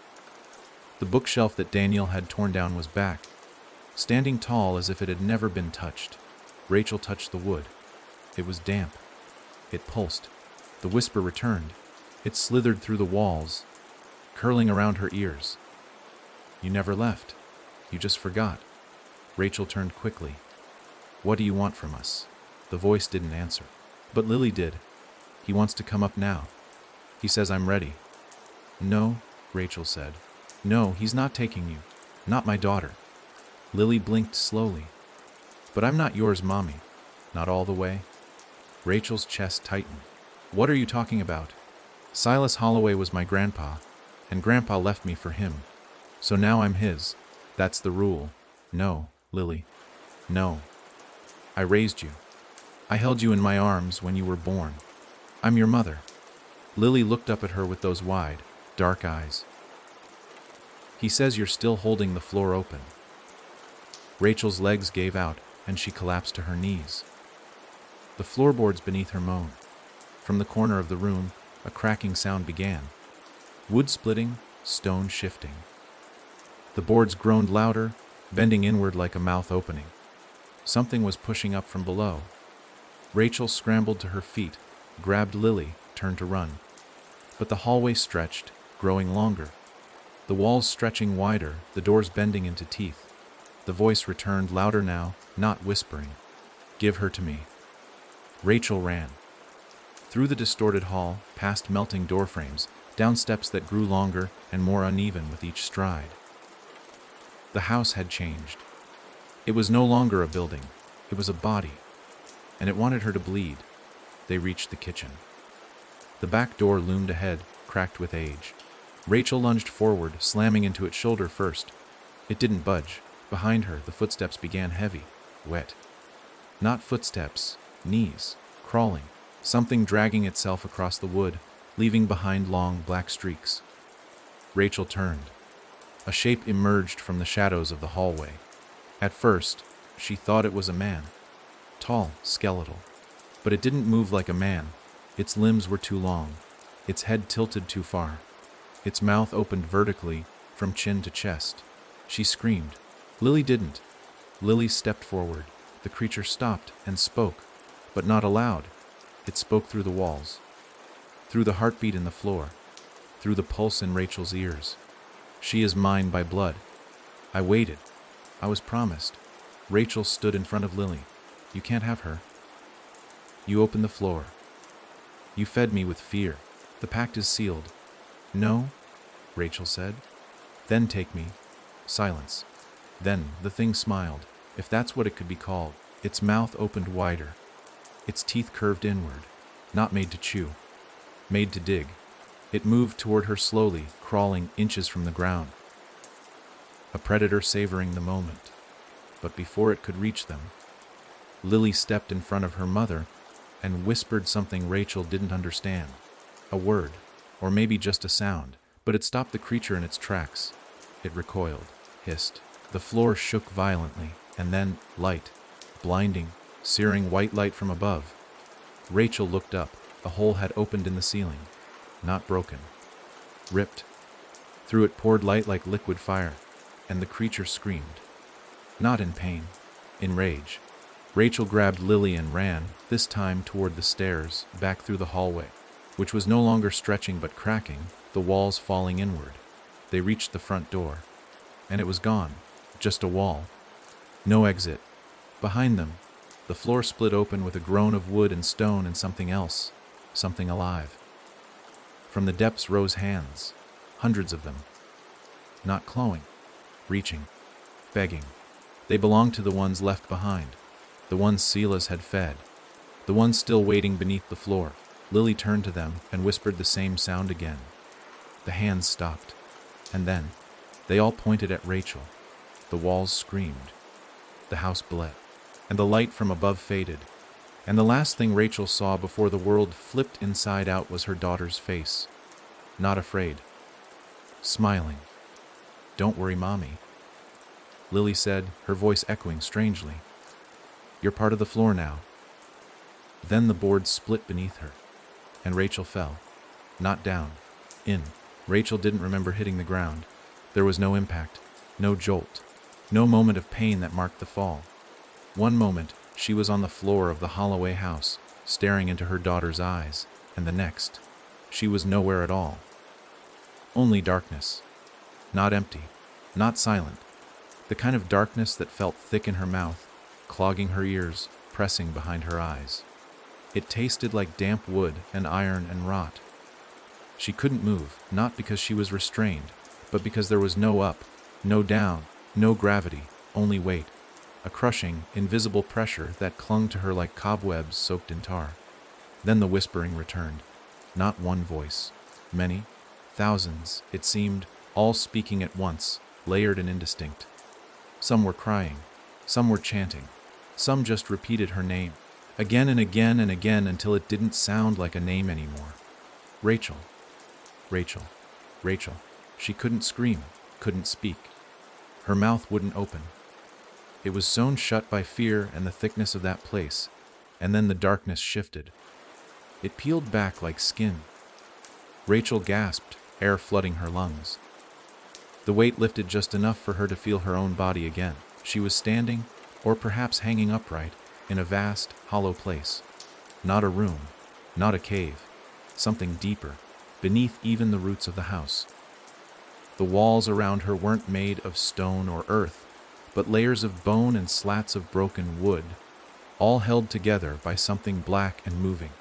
The bookshelf that Daniel had torn down was back, standing tall as if it had never been touched. Rachel touched the wood. It was damp. It pulsed. The whisper returned. It slithered through the walls, curling around her ears. You never left. You just forgot. Rachel turned quickly. What do you want from us? The voice didn't answer. But Lily did. He wants to come up now. He says I'm ready. No, Rachel said. No, he's not taking you. Not my daughter. Lily blinked slowly. But I'm not yours, Mommy. Not all the way. Rachel's chest tightened. What are you talking about? Silas Holloway was my grandpa, and Grandpa left me for him. So now I'm his. That's the rule. No, Lily. No. I raised you. I held you in my arms when you were born. I'm your mother. Lily looked up at her with those wide, dark eyes. He says you're still holding the floor open. Rachel's legs gave out, and she collapsed to her knees. The floorboards beneath her moaned. From the corner of the room, a cracking sound began. Wood splitting, stone shifting. The boards groaned louder, bending inward like a mouth opening. Something was pushing up from below. Rachel scrambled to her feet, grabbed Lily, turned to run. But the hallway stretched, growing longer. The walls stretching wider, the doors bending into teeth. The voice returned louder now, not whispering. Give her to me. Rachel ran. Through the distorted hall, past melting doorframes, down steps that grew longer and more uneven with each stride. The house had changed. It was no longer a building. It was a body. And it wanted her to bleed. They reached the kitchen. The back door loomed ahead, cracked with age. Rachel lunged forward, slamming into its shoulder first. It didn't budge. Behind her, the footsteps began heavy, wet. Not footsteps, knees, crawling. Something dragging itself across the wood, leaving behind long black streaks. Rachel turned. A shape emerged from the shadows of the hallway. At first, she thought it was a man. Tall, skeletal. But it didn't move like a man. Its limbs were too long. Its head tilted too far. Its mouth opened vertically, from chin to chest. She screamed. Lily didn't. Lily stepped forward. The creature stopped and spoke, but not aloud. It spoke through the walls, through the heartbeat in the floor, through the pulse in Rachel's ears. She is mine by blood. I waited. I was promised. Rachel stood in front of Lily. You can't have her. You opened the floor. You fed me with fear. The pact is sealed. No, Rachel said. Then take me. Silence. Then the thing smiled, if that's what it could be called. Its mouth opened wider. Its teeth curved inward, not made to chew, made to dig. It moved toward her slowly, crawling inches from the ground. A predator savoring the moment. But before it could reach them, Lily stepped in front of her mother and whispered something Rachel didn't understand. A word, or maybe just a sound, but it stopped the creature in its tracks. It recoiled, hissed, The floor shook violently, and then light, blinding, searing white light from above. Rachel looked up. A hole had opened in the ceiling, not broken, ripped. Through it poured light like liquid fire, and the creature screamed. Not in pain, in rage. Rachel grabbed Lily and ran, this time toward the stairs, back through the hallway, which was no longer stretching but cracking, the walls falling inward. They reached the front door, and it was gone, just a wall. No exit. Behind them, the floor split open with a groan of wood and stone and something else, something alive. From the depths rose hands, hundreds of them. Not clawing, reaching, begging. They belonged to the ones left behind, the ones Silas had fed, the ones still waiting beneath the floor. Lily turned to them and whispered the same sound again. The hands stopped, and then they all pointed at Rachel. The walls screamed. The house bled, and the light from above faded, and the last thing Rachel saw before the world flipped inside out was her daughter's face. Not afraid. Smiling. "Don't worry, Mommy," Lily said, her voice echoing strangely. "You're part of the floor now." Then the boards split beneath her, and Rachel fell. Not down. In. Rachel didn't remember hitting the ground. There was no impact, no jolt, no moment of pain that marked the fall. One moment, she was on the floor of the Holloway house, staring into her daughter's eyes, and the next, she was nowhere at all. Only darkness. Not empty, not silent. The kind of darkness that felt thick in her mouth, clogging her ears, pressing behind her eyes. It tasted like damp wood and iron and rot. She couldn't move, not because she was restrained, but because there was no up, no down, no gravity, only weight. A crushing, invisible pressure that clung to her like cobwebs soaked in tar. Then the whispering returned. Not one voice. Many, thousands, it seemed, all speaking at once, layered and indistinct. Some were crying, some were chanting, some just repeated her name, again and again and again until it didn't sound like a name anymore. Rachel. Rachel. Rachel. She couldn't scream, couldn't speak. Her mouth wouldn't open. It was sewn shut by fear and the thickness of that place, and then the darkness shifted. It peeled back like skin. Rachel gasped, air flooding her lungs. The weight lifted just enough for her to feel her own body again. She was standing, or perhaps hanging upright, in a vast, hollow place. Not a room, not a cave, something deeper, beneath even the roots of the house. The walls around her weren't made of stone or earth, but layers of bone and slats of broken wood, all held together by something black and moving,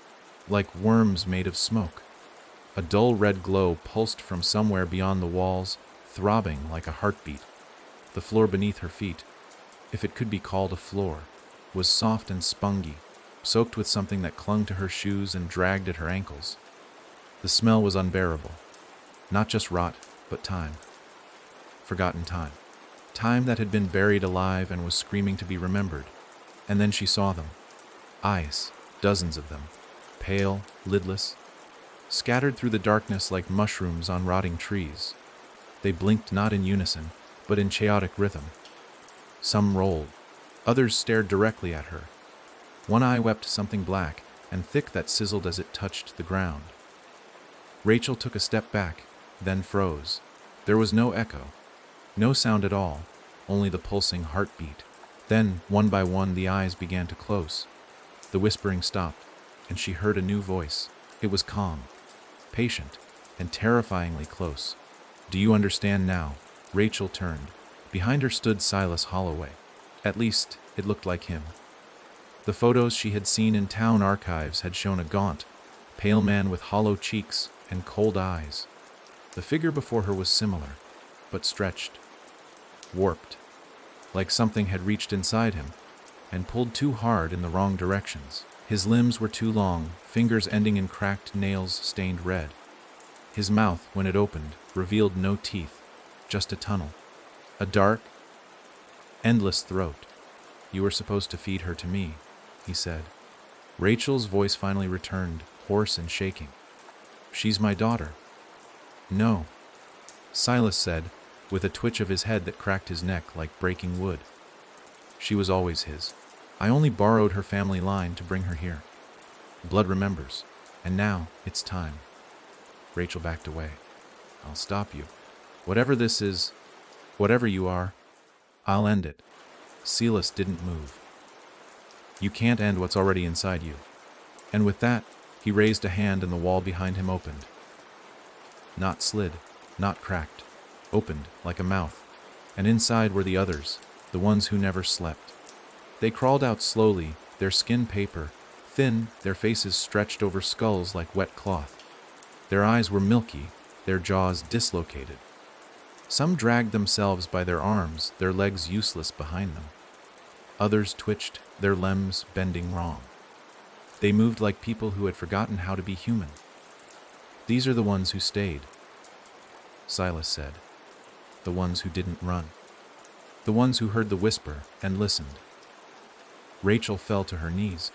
like worms made of smoke. A dull red glow pulsed from somewhere beyond the walls, throbbing like a heartbeat. The floor beneath her feet, if it could be called a floor, was soft and spongy, soaked with something that clung to her shoes and dragged at her ankles. The smell was unbearable. Not just rot, but time. Forgotten time. Time that had been buried alive and was screaming to be remembered. And then she saw them. Eyes, dozens of them, pale, lidless, scattered through the darkness like mushrooms on rotting trees. They blinked not in unison, but in chaotic rhythm. Some rolled. Others stared directly at her. One eye wept something black and thick that sizzled as it touched the ground. Rachel took a step back, then froze. There was no echo, no sound at all, only the pulsing heartbeat. Then, one by one, the eyes began to close. The whispering stopped, and she heard a new voice. It was calm, patient, and terrifyingly close. "Do you understand now?" Rachel turned. Behind her stood Silas Holloway. At least, it looked like him. The photos she had seen in town archives had shown a gaunt, pale man with hollow cheeks and cold eyes. The figure before her was similar, but stretched, warped, like something had reached inside him and pulled too hard in the wrong directions. His limbs were too long, fingers ending in cracked nails stained red. His mouth, when it opened, revealed no teeth, just a tunnel. A dark, endless throat. "You were supposed to feed her to me," he said. Rachel's voice finally returned, hoarse and shaking. "She's my daughter." "No," Silas said, with a twitch of his head that cracked his neck like breaking wood. She was always his. I only borrowed her family line to bring her here. Blood remembers, and now it's time. Rachel backed away. I'll stop you. Whatever this is, whatever you are, I'll end it. Silas didn't move. You can't end what's already inside you. And with that, he raised a hand and the wall behind him opened. Not slid, not cracked, opened like a mouth. And inside were the others, the ones who never slept. They crawled out slowly, their skin paper, thin, their faces stretched over skulls like wet cloth. Their eyes were milky, their jaws dislocated. Some dragged themselves by their arms, their legs useless behind them. Others twitched, their limbs bending wrong. They moved like people who had forgotten how to be human. These are the ones who stayed, Silas said. The ones who didn't run. The ones who heard the whisper and listened. Rachel fell to her knees.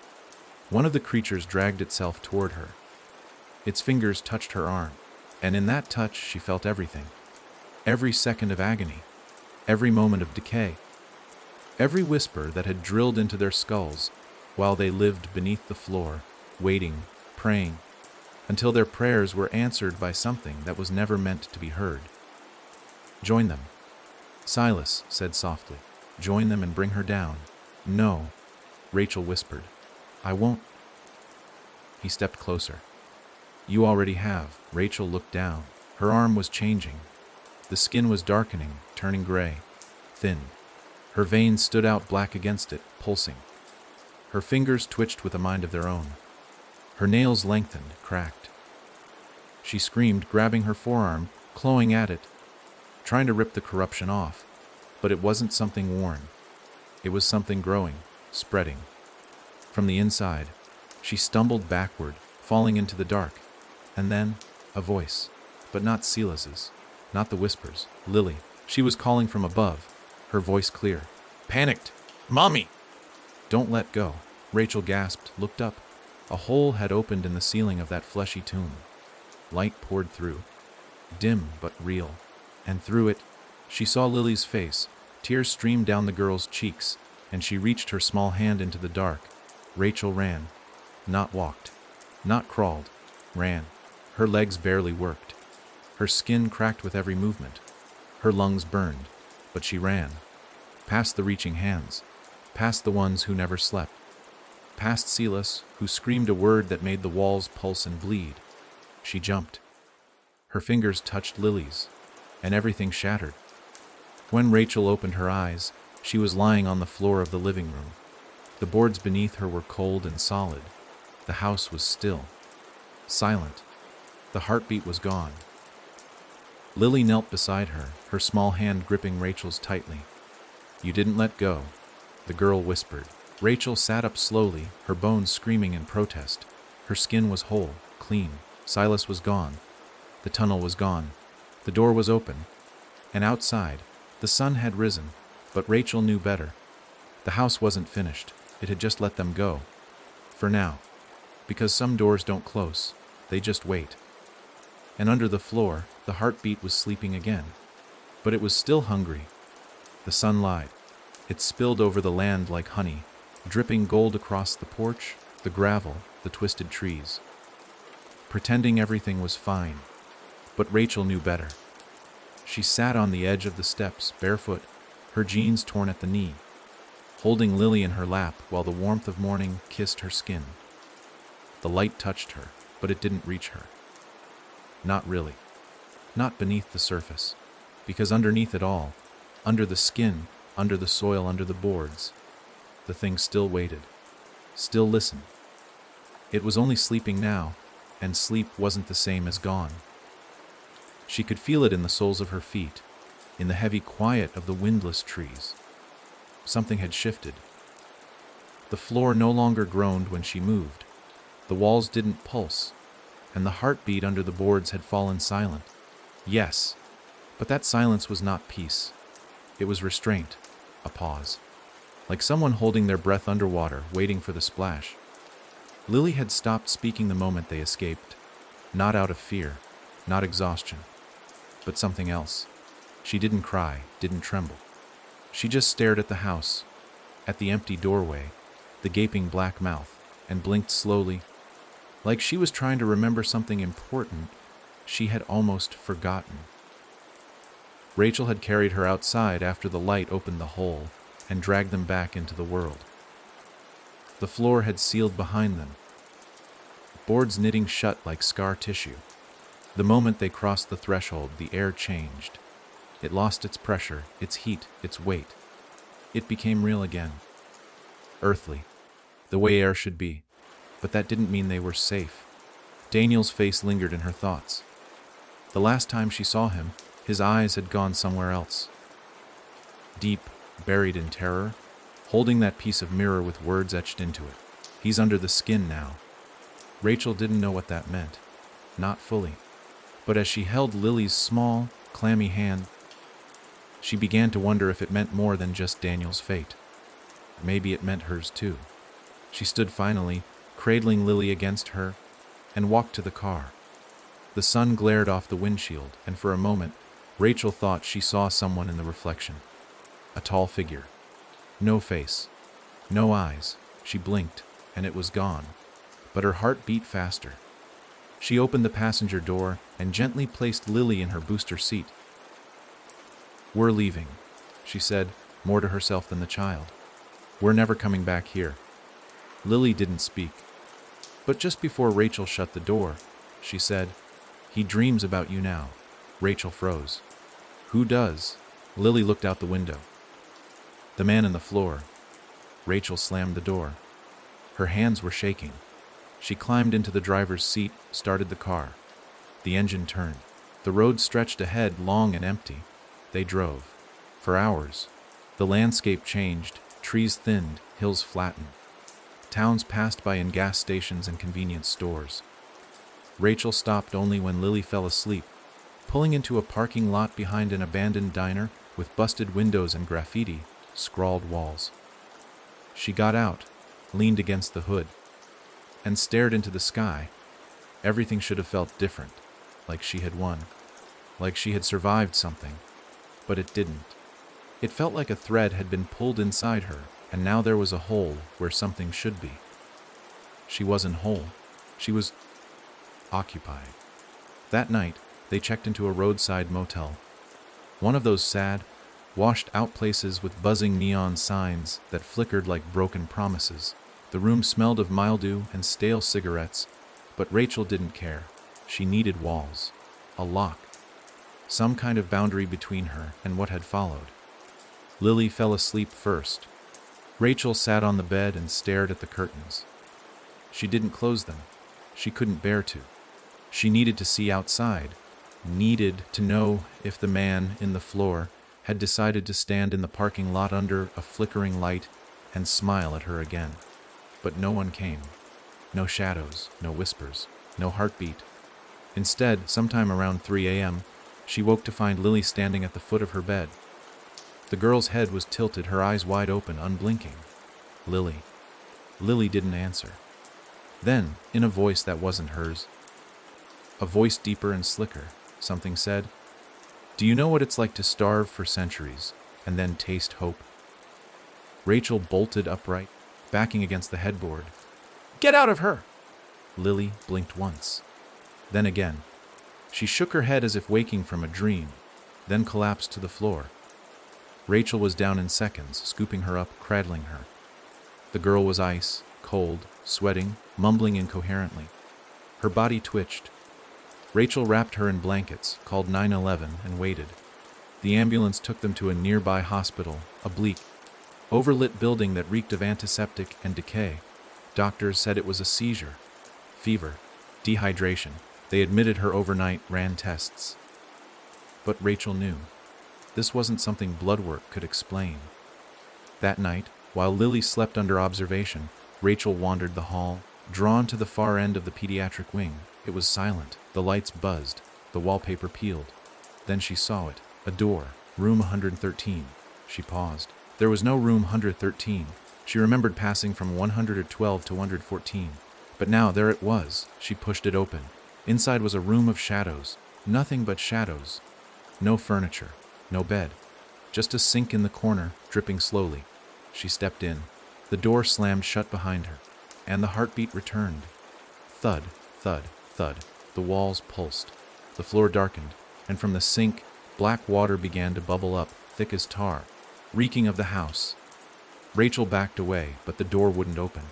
One of the creatures dragged itself toward her. Its fingers touched her arm, and in that touch she felt everything. Every second of agony, every moment of decay, every whisper that had drilled into their skulls while they lived beneath the floor, waiting, praying, until their prayers were answered by something that was never meant to be heard. Join them, Silas said softly. Join them and bring her down. No, Rachel whispered. I won't. He stepped closer. You already have. Rachel looked down. Her arm was changing. The skin was darkening, turning gray, thin. Her veins stood out black against it, pulsing. Her fingers twitched with a mind of their own. Her nails lengthened, cracked. She screamed, grabbing her forearm, clawing at it, trying to rip the corruption off. But it wasn't something worn. It was something growing, spreading. From the inside, she stumbled backward, falling into the dark. And then, a voice. But not Silas's. Not the whispers. Lily. She was calling from above, her voice clear. Panicked. Mommy! Don't let go. Rachel gasped, looked up. A hole had opened in the ceiling of that fleshy tomb. Light poured through. Dim but real. And through it, she saw Lily's face. Tears streamed down the girl's cheeks, and she reached her small hand into the dark. Rachel ran. Not walked. Not crawled. Ran. Her legs barely worked. Her skin cracked with every movement. Her lungs burned, but she ran. Past the reaching hands. Past the ones who never slept. Past Silas, who screamed a word that made the walls pulse and bleed. She jumped. Her fingers touched Lily's, and everything shattered. When Rachel opened her eyes, she was lying on the floor of the living room. The boards beneath her were cold and solid. The house was still. Silent. The heartbeat was gone. Lily knelt beside her, her small hand gripping Rachel's tightly. You didn't let go, the girl whispered. Rachel sat up slowly, her bones screaming in protest. Her skin was whole, clean. Silas was gone. The tunnel was gone. The door was open. And outside, the sun had risen, but Rachel knew better. The house wasn't finished. It had just let them go. For now. Because some doors don't close. They just wait. And under the floor, the heartbeat was sleeping again. But it was still hungry. The sun lied. It spilled over the land like honey, dripping gold across the porch, the gravel, the twisted trees. Pretending everything was fine. But Rachel knew better. She sat on the edge of the steps, barefoot, her jeans torn at the knee, holding Lily in her lap while the warmth of morning kissed her skin. The light touched her, but it didn't reach her. Not really. Not beneath the surface. Because underneath it all, under the skin, under the soil, under the boards, the thing still waited, still listened. It was only sleeping now, and sleep wasn't the same as gone. She could feel it in the soles of her feet, in the heavy quiet of the windless trees. Something had shifted. The floor no longer groaned when she moved. The walls didn't pulse, and the heartbeat under the boards had fallen silent. Yes, but that silence was not peace. It was restraint, a pause, like someone holding their breath underwater, waiting for the splash. Lily had stopped speaking the moment they escaped, not out of fear, not exhaustion, but something else. She didn't cry, didn't tremble. She just stared at the house, at the empty doorway, the gaping black mouth, and blinked slowly, like she was trying to remember something important she had almost forgotten. Rachel had carried her outside after the light opened the hole and dragged them back into the world. The floor had sealed behind them, boards knitting shut like scar tissue. The moment they crossed the threshold, the air changed. It lost its pressure, its heat, its weight. It became real again. Earthly, the way air should be. But that didn't mean they were safe. Daniel's face lingered in her thoughts. The last time she saw him, his eyes had gone somewhere else. Deep, buried in terror, holding that piece of mirror with words etched into it. He's under the skin now. Rachel didn't know what that meant. Not fully. But as she held Lily's small, clammy hand, she began to wonder if it meant more than just Daniel's fate. Maybe it meant hers too. She stood finally, cradling Lily against her, and walked to the car. The sun glared off the windshield, and for a moment, Rachel thought she saw someone in the reflection. A tall figure. No face. No eyes. She blinked, and it was gone. But her heart beat faster. She opened the passenger door and gently placed Lily in her booster seat. "We're leaving," she said, more to herself than the child. "We're never coming back here." Lily didn't speak. But just before Rachel shut the door, she said, "He dreams about you now." Rachel froze. "Who does?" Lily looked out the window. "The man on the floor." Rachel slammed the door. Her hands were shaking. She climbed into the driver's seat, started the car. The engine turned. The road stretched ahead, long and empty. They drove. For hours. The landscape changed, trees thinned, hills flattened. Towns passed by in gas stations and convenience stores. Rachel stopped only when Lily fell asleep, pulling into a parking lot behind an abandoned diner with busted windows and graffiti, scrawled walls. She got out, leaned against the hood, and stared into the sky. Everything should have felt different, like she had won, like she had survived something, but it didn't. It felt like a thread had been pulled inside her, and now there was a hole where something should be. She wasn't whole. She was occupied. That night, they checked into a roadside motel. One of those sad, washed-out places with buzzing neon signs that flickered like broken promises. The room smelled of mildew and stale cigarettes, but Rachel didn't care. She needed walls, a lock, some kind of boundary between her and what had followed. Lily fell asleep first. Rachel sat on the bed and stared at the curtains. She didn't close them. She couldn't bear to. She needed to see outside, needed to know if the man in the floor had decided to stand in the parking lot under a flickering light and smile at her again. But no one came. No shadows, no whispers, no heartbeat. Instead, sometime around 3 a.m., she woke to find Lily standing at the foot of her bed. The girl's head was tilted, her eyes wide open, unblinking. Lily. Lily didn't answer. Then, in a voice that wasn't hers, a voice deeper and slicker, something said, "Do you know what it's like to starve for centuries and then taste hope?" Rachel bolted upright, backing against the headboard. "Get out of her!" Lily blinked once. Then again. She shook her head as if waking from a dream, then collapsed to the floor. Rachel was down in seconds, scooping her up, cradling her. The girl was ice, cold, sweating, mumbling incoherently. Her body twitched. Rachel wrapped her in blankets, called 911, and waited. The ambulance took them to a nearby hospital, a bleak, overlit building that reeked of antiseptic and decay. Doctors said it was a seizure, fever, dehydration. They admitted her overnight, ran tests. But Rachel knew. This wasn't something blood work could explain. That night, while Lily slept under observation, Rachel wandered the hall, drawn to the far end of the pediatric wing. It was silent. The lights buzzed. The wallpaper peeled. Then she saw it. A door. Room 113. She paused. There was no room 113. She remembered passing from 112 to 114. But now there it was. She pushed it open. Inside was a room of shadows. Nothing but shadows. No furniture. No bed. Just a sink in the corner, dripping slowly. She stepped in. The door slammed shut behind her, and the heartbeat returned. Thud, thud, thud. The walls pulsed. The floor darkened, and from the sink, black water began to bubble up, thick as tar, reeking of the house. Rachel backed away, but the door wouldn't open.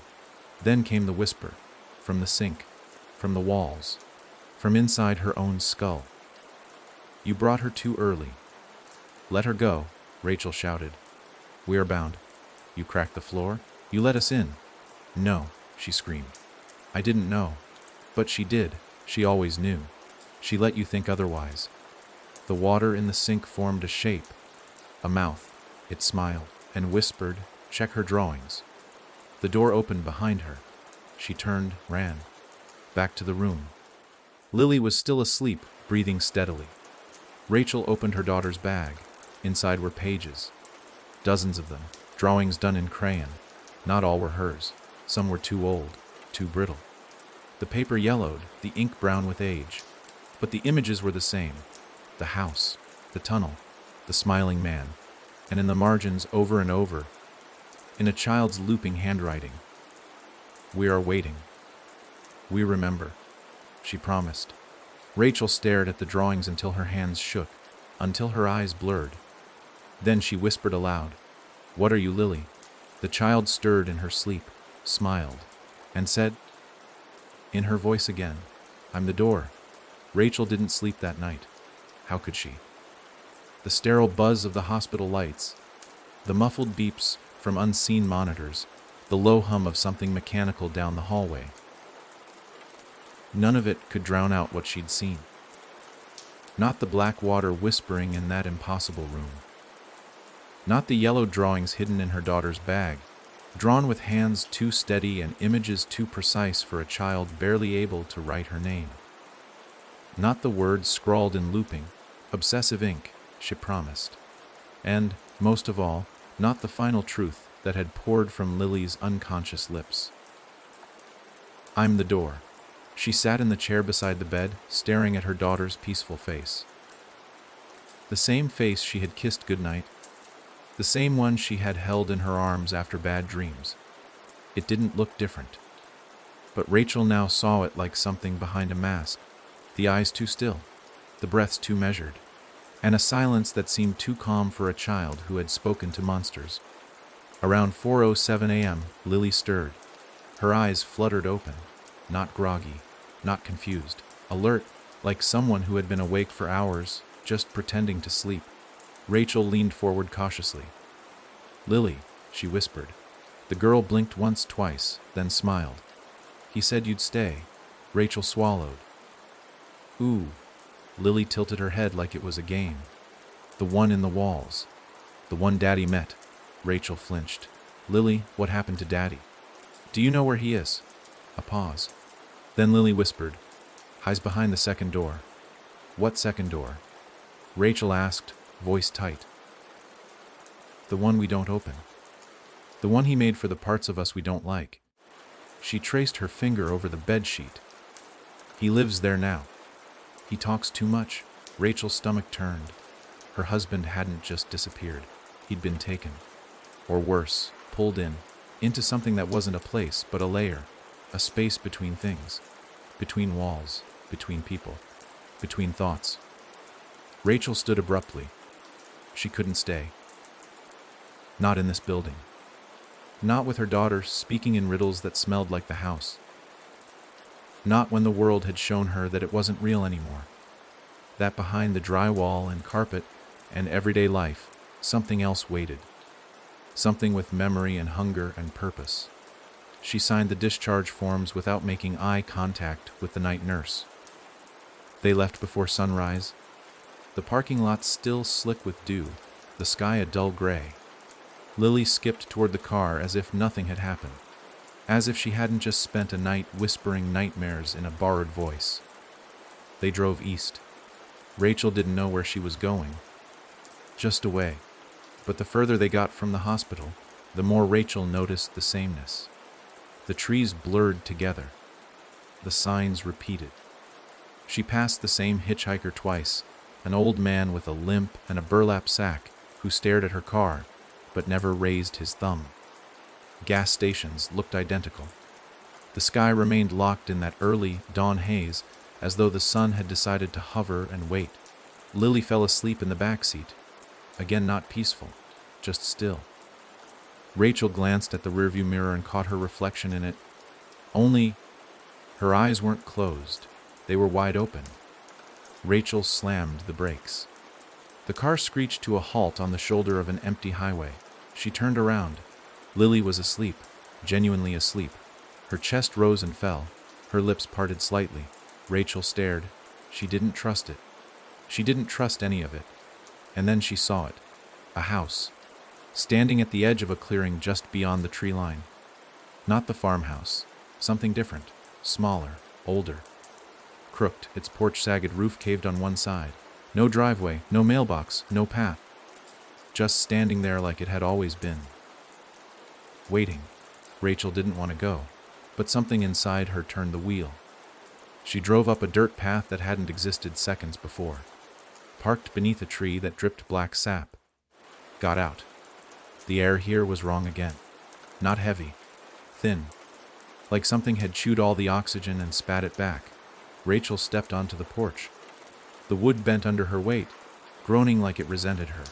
Then came the whisper, from the sink, from the walls, from inside her own skull. "You brought her too early." "Let her go," Rachel shouted. "We are bound." "You cracked the floor? You let us in." "No," she screamed. "I didn't know." "But she did. She always knew. She let you think otherwise." The water in the sink formed a shape, a mouth. It smiled and whispered, "Check her drawings." The door opened behind her. She turned, ran, back to the room. Lily was still asleep, breathing steadily. Rachel opened her daughter's bag. Inside were pages, dozens of them, drawings done in crayon. Not all were hers. Some were too old, too brittle. The paper yellowed, the ink brown with age. But the images were the same. The house, the tunnel, the smiling man, and in the margins over and over, in a child's looping handwriting, "We are waiting. We remember," she promised. Rachel stared at the drawings until her hands shook, until her eyes blurred. Then she whispered aloud, "What are you, Lily?" The child stirred in her sleep, smiled, and said, in her voice again, "I'm the door." Rachel didn't sleep that night. How could she? The sterile buzz of the hospital lights, the muffled beeps from unseen monitors, the low hum of something mechanical down the hallway. None of it could drown out what she'd seen. Not the black water whispering in that impossible room. Not the yellow drawings hidden in her daughter's bag, drawn with hands too steady and images too precise for a child barely able to write her name. Not the words scrawled in looping, obsessive ink, she promised. And, most of all, not the final truth that had poured from Lily's unconscious lips. "I'm the door." She sat in the chair beside the bed, staring at her daughter's peaceful face. The same face she had kissed goodnight, the same one she had held in her arms after bad dreams. It didn't look different. But Rachel now saw it like something behind a mask, the eyes too still, the breaths too measured, and a silence that seemed too calm for a child who had spoken to monsters. Around 4:07 a.m., Lily stirred. Her eyes fluttered open, not groggy, not confused, alert, like someone who had been awake for hours, just pretending to sleep. Rachel leaned forward cautiously. "Lily," she whispered. The girl blinked once, twice, then smiled. "He said you'd stay." Rachel swallowed. "Ooh." Lily tilted her head like it was a game. "The one in the walls. The one Daddy met." Rachel flinched. "Lily, what happened to Daddy? Do you know where he is?" A pause. Then Lily whispered, "Hi's behind the second door." "What second door?" Rachel asked, voice tight. "The one we don't open. The one he made for the parts of us we don't like." She traced her finger over the bedsheet. "He lives there now. He talks too much." Rachel's stomach turned. Her husband hadn't just disappeared. He'd been taken. Or worse, pulled in, into something that wasn't a place, but a layer, a space between things, between walls, between people, between thoughts. Rachel stood abruptly. She couldn't stay. Not in this building. Not with her daughter speaking in riddles that smelled like the house. Not when the world had shown her that it wasn't real anymore. That behind the drywall and carpet and everyday life, something else waited. Something with memory and hunger and purpose. She signed the discharge forms without making eye contact with the night nurse. They left before sunrise. The parking lot still slick with dew, the sky a dull gray. Lily skipped toward the car as if nothing had happened, as if she hadn't just spent a night whispering nightmares in a borrowed voice. They drove east. Rachel didn't know where she was going. Just away. But the further they got from the hospital, the more Rachel noticed the sameness. The trees blurred together. The signs repeated. She passed the same hitchhiker twice, an old man with a limp and a burlap sack who stared at her car but never raised his thumb. Gas stations looked identical. The sky remained locked in that early dawn haze, as though the sun had decided to hover and wait. Lily fell asleep in the back seat. Again, not peaceful, just still. Rachel glanced at the rearview mirror and caught her reflection in it. Only her eyes weren't closed. They were wide open. Rachel slammed the brakes. The car screeched to a halt on the shoulder of an empty highway. She turned around. Lily was asleep, genuinely asleep. Her chest rose and fell. Her lips parted slightly. Rachel stared. She didn't trust it. She didn't trust any of it. And then she saw it. A house. Standing at the edge of a clearing just beyond the tree line. Not the farmhouse. Something different. Smaller. Older. Crooked, its porch-sagged roof caved on one side. No driveway, no mailbox, no path. Just standing there like it had always been. Waiting. Rachel didn't want to go, but something inside her turned the wheel. She drove up a dirt path that hadn't existed seconds before. Parked beneath a tree that dripped black sap. Got out. The air here was wrong again. Not heavy. Thin. Like something had chewed all the oxygen and spat it back. Rachel stepped onto the porch. The wood bent under her weight, groaning like it resented her.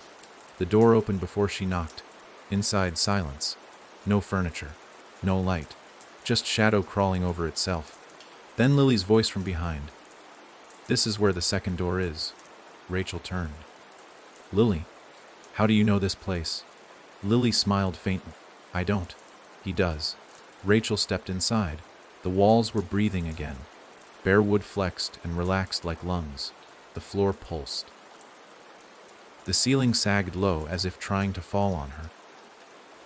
The door opened before she knocked. Inside, silence. No furniture. No light. Just shadow crawling over itself. Then Lily's voice from behind. "This is where the second door is." Rachel turned. "Lily, how do you know this place?" Lily smiled faintly. "I don't." "He does." Rachel stepped inside. The walls were breathing again. Bare wood flexed and relaxed like lungs. The floor pulsed. The ceiling sagged low as if trying to fall on her.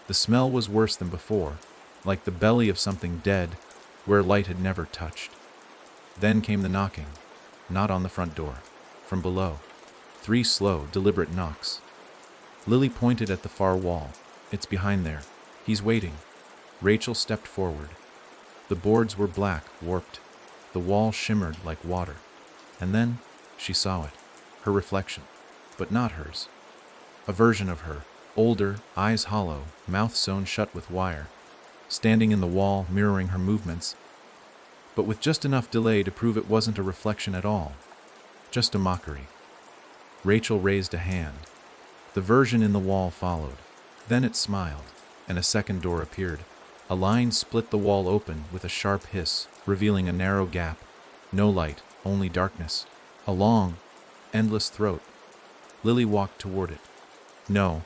The smell was worse than before, like the belly of something dead where light had never touched. Then came the knocking, not on the front door, from below. 3 slow, deliberate knocks. Lily pointed at the far wall. "It's behind there. He's waiting." Rachel stepped forward. The boards were black, warped. The wall shimmered like water. And then she saw it. Her reflection. But not hers. A version of her, older, eyes hollow, mouth sewn shut with wire, standing in the wall, mirroring her movements, but with just enough delay to prove it wasn't a reflection at all. Just a mockery. Rachel raised a hand. The version in the wall followed. Then it smiled, and a second door appeared. A line split the wall open with a sharp hiss, revealing a narrow gap. No light, only darkness. A long, endless throat. Lily walked toward it. "No."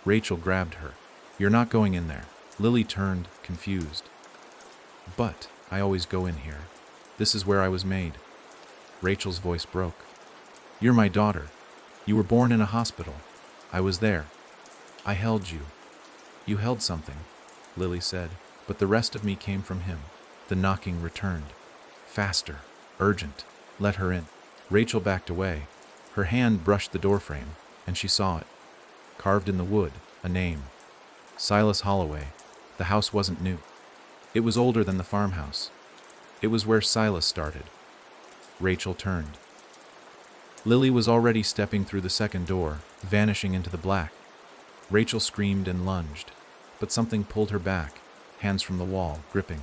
Rachel grabbed her. "You're not going in there." Lily turned, confused. "But I always go in here. This is where I was made." Rachel's voice broke. "You're my daughter. You were born in a hospital. I was there. I held you." "You held something," Lily said, "but the rest of me came from him." The knocking returned. Faster, urgent. "Let her in." Rachel backed away. Her hand brushed the doorframe, and she saw it. Carved in the wood, a name. Silas Holloway. The house wasn't new. It was older than the farmhouse. It was where Silas started. Rachel turned. Lily was already stepping through the second door, vanishing into the black. Rachel screamed and lunged, but something pulled her back, hands from the wall, gripping,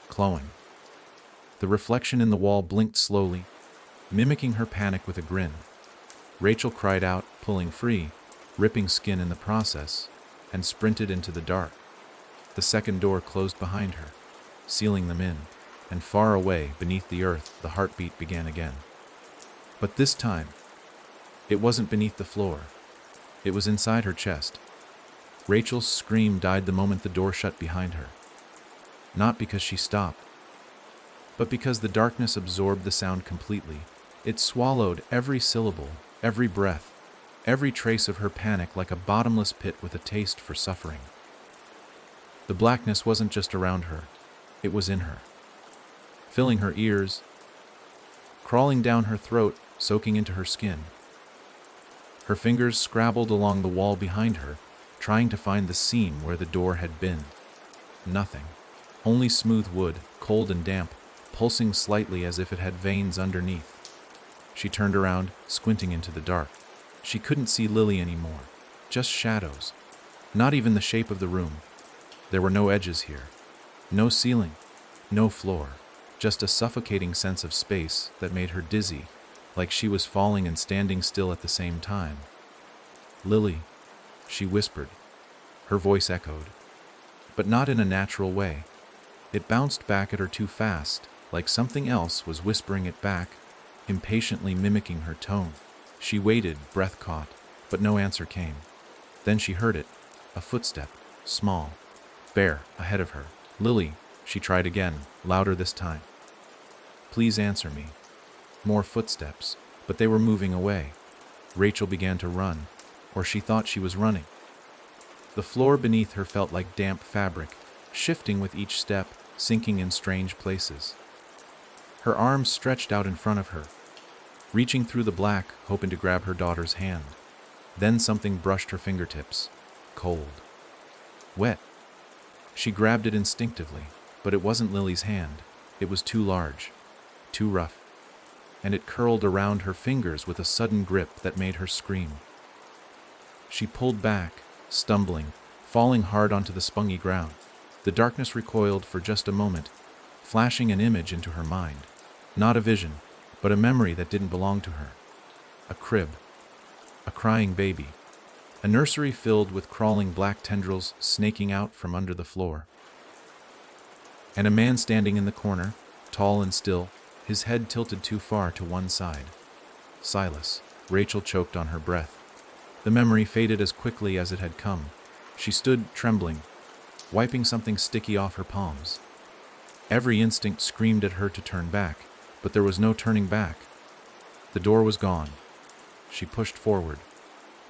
clawing. The reflection in the wall blinked slowly, mimicking her panic with a grin. Rachel cried out, pulling free, ripping skin in the process, and sprinted into the dark. The second door closed behind her, sealing them in, and far away, beneath the earth, the heartbeat began again. But this time, it wasn't beneath the floor. It was inside her chest. Rachel's scream died the moment the door shut behind her. Not because she stopped, but because the darkness absorbed the sound completely. It swallowed every syllable, every breath, every trace of her panic like a bottomless pit with a taste for suffering. The blackness wasn't just around her, it was in her, filling her ears, crawling down her throat, soaking into her skin. Her fingers scrabbled along the wall behind her, trying to find the seam where the door had been. Nothing. Only smooth wood, cold and damp, pulsing slightly as if it had veins underneath. She turned around, squinting into the dark. She couldn't see Lily anymore. Just shadows. Not even the shape of the room. There were no edges here. No ceiling. No floor. Just a suffocating sense of space that made her dizzy, like she was falling and standing still at the same time. "Lily," she whispered. Her voice echoed, but not in a natural way. It bounced back at her too fast, like something else was whispering it back, impatiently mimicking her tone. She waited, breath caught, but no answer came. Then she heard it, a footstep, small, bare, ahead of her. "Lily," she tried again, louder this time. "Please answer me." More footsteps, but they were moving away. Rachel began to run, or she thought she was running. The floor beneath her felt like damp fabric, shifting with each step, sinking in strange places. Her arms stretched out in front of her, reaching through the black, hoping to grab her daughter's hand. Then something brushed her fingertips. Cold. Wet. She grabbed it instinctively, but it wasn't Lily's hand. It was too large, too rough, and it curled around her fingers with a sudden grip that made her scream. She pulled back, stumbling, falling hard onto the spongy ground. The darkness recoiled for just a moment, flashing an image into her mind. Not a vision, but a memory that didn't belong to her. A crib. A crying baby. A nursery filled with crawling black tendrils snaking out from under the floor. And a man standing in the corner, tall and still, his head tilted too far to one side. Silas. Rachel choked on her breath. The memory faded as quickly as it had come. She stood, trembling, wiping something sticky off her palms. Every instinct screamed at her to turn back, but there was no turning back. The door was gone. She pushed forward.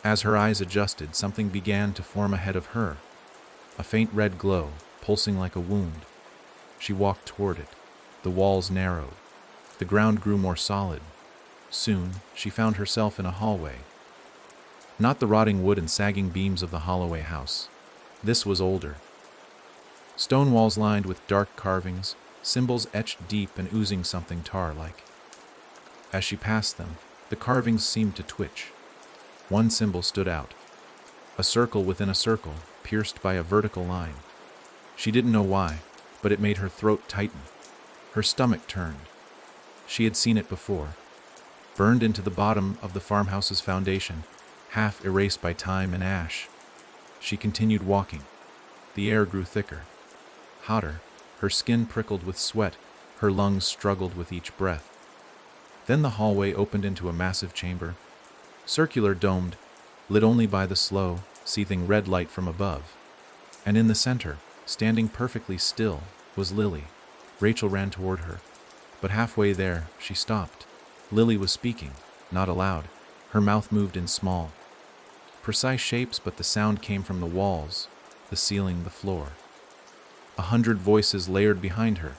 As her eyes adjusted, something began to form ahead of her. A faint red glow, pulsing like a wound. She walked toward it. The walls narrowed. The ground grew more solid. Soon, she found herself in a hallway. Not the rotting wood and sagging beams of the Holloway house. This was older. Stone walls lined with dark carvings, symbols etched deep and oozing something tar-like. As she passed them, the carvings seemed to twitch. One symbol stood out. A circle within a circle, pierced by a vertical line. She didn't know why, but it made her throat tighten. Her stomach turned. She had seen it before. Burned into the bottom of the farmhouse's foundation, half erased by time and ash. She continued walking. The air grew thicker, hotter. Her skin prickled with sweat. Her lungs struggled with each breath. Then the hallway opened into a massive chamber, circular, domed, lit only by the slow, seething red light from above. And in the center, standing perfectly still, was Lily. Rachel ran toward her, but halfway there, she stopped. Lily was speaking, not aloud. Her mouth moved in small, precise shapes, but the sound came from the walls, the ceiling, the floor. 100 voices layered behind her,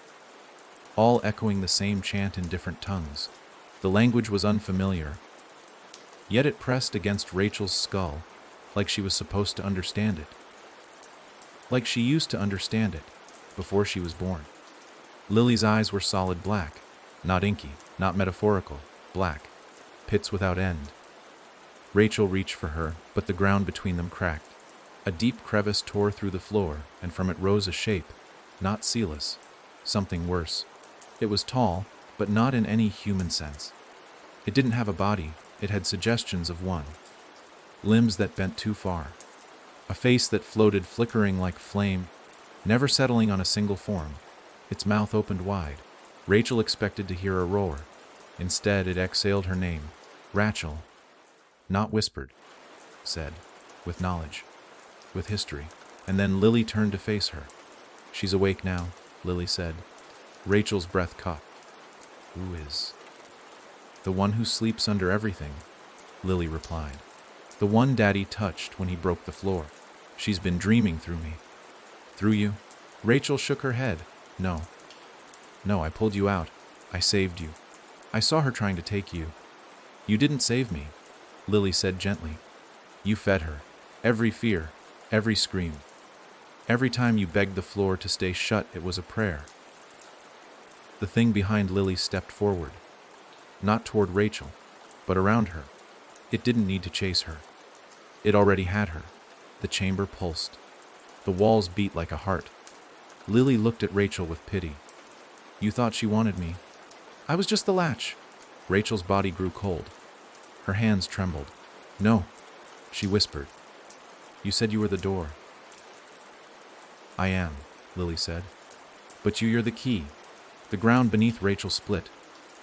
all echoing the same chant in different tongues. The language was unfamiliar, yet it pressed against Rachel's skull, like she was supposed to understand it. Like she used to understand it, before she was born. Lily's eyes were solid black, not inky, not metaphorical, black, pits without end. Rachel reached for her, but the ground between them cracked. A deep crevice tore through the floor, and from it rose a shape, not Silas, something worse. It was tall, but not in any human sense. It didn't have a body, it had suggestions of one. Limbs that bent too far. A face that floated, flickering like flame, never settling on a single form. Its mouth opened wide. Rachel expected to hear a roar. Instead, it exhaled her name, Rachel. Not whispered, said, with knowledge, with history. And then Lily turned to face her. "She's awake now," Lily said. Rachel's breath caught. "Who is?" "The one who sleeps under everything," Lily replied. "The one Daddy touched when he broke the floor. She's been dreaming through me." "Through you?" Rachel shook her head. No, I pulled you out. I saved you. I saw her trying to take you." "You didn't save me," Lily said gently. "You fed her. Every fear, every scream. Every time you begged the floor to stay shut, it was a prayer." The thing behind Lily stepped forward. not toward Rachel, but around her. It didn't need to chase her. It already had her. The chamber pulsed. The walls beat like a heart. Lily looked at Rachel with pity. "You thought she wanted me. I was just the latch." Rachel's body grew cold. Her hands trembled. "No," she whispered. "You said you were the door." "I am," Lily said. "But you're the key." The ground beneath Rachel split.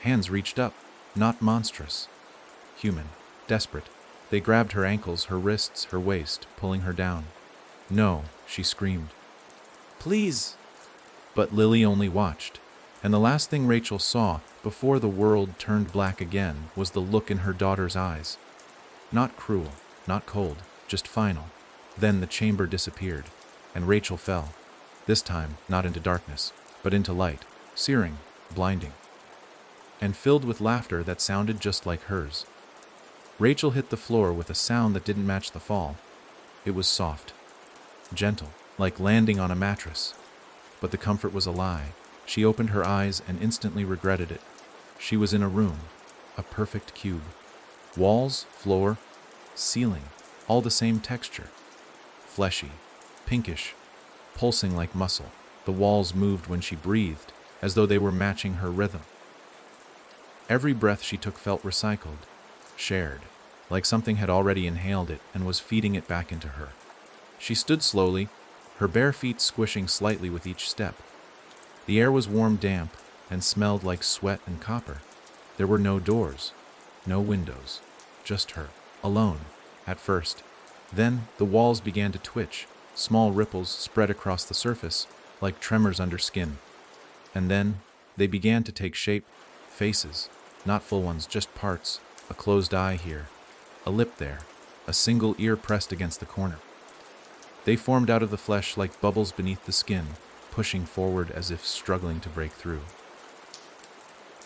Hands reached up, not monstrous. Human, desperate. They grabbed her ankles, her wrists, her waist, pulling her down. "No," she screamed. "Please." But Lily only watched, and the last thing Rachel saw before the world turned black again was the look in her daughter's eyes. Not cruel, not cold, just final. Then the chamber disappeared, and Rachel fell. This time, not into darkness, but into light, searing, blinding, and filled with laughter that sounded just like hers. Rachel hit the floor with a sound that didn't match the fall. It was soft, gentle, like landing on a mattress. But the comfort was a lie. She opened her eyes and instantly regretted it. She was in a room, a perfect cube. Walls, floor, ceiling, all the same texture. Fleshy, pinkish, pulsing like muscle. The walls moved when she breathed, as though they were matching her rhythm. Every breath she took felt recycled, shared, like something had already inhaled it and was feeding it back into her. She stood slowly, her bare feet squishing slightly with each step. The air was warm, damp, and smelled like sweat and copper. There were no doors, no windows, just her, alone, at first. Then the walls began to twitch. Small ripples spread across the surface, like tremors under skin. And then they began to take shape, faces, not full ones, just parts, a closed eye here, a lip there, a single ear pressed against the corner. They formed out of the flesh like bubbles beneath the skin, pushing forward as if struggling to break through.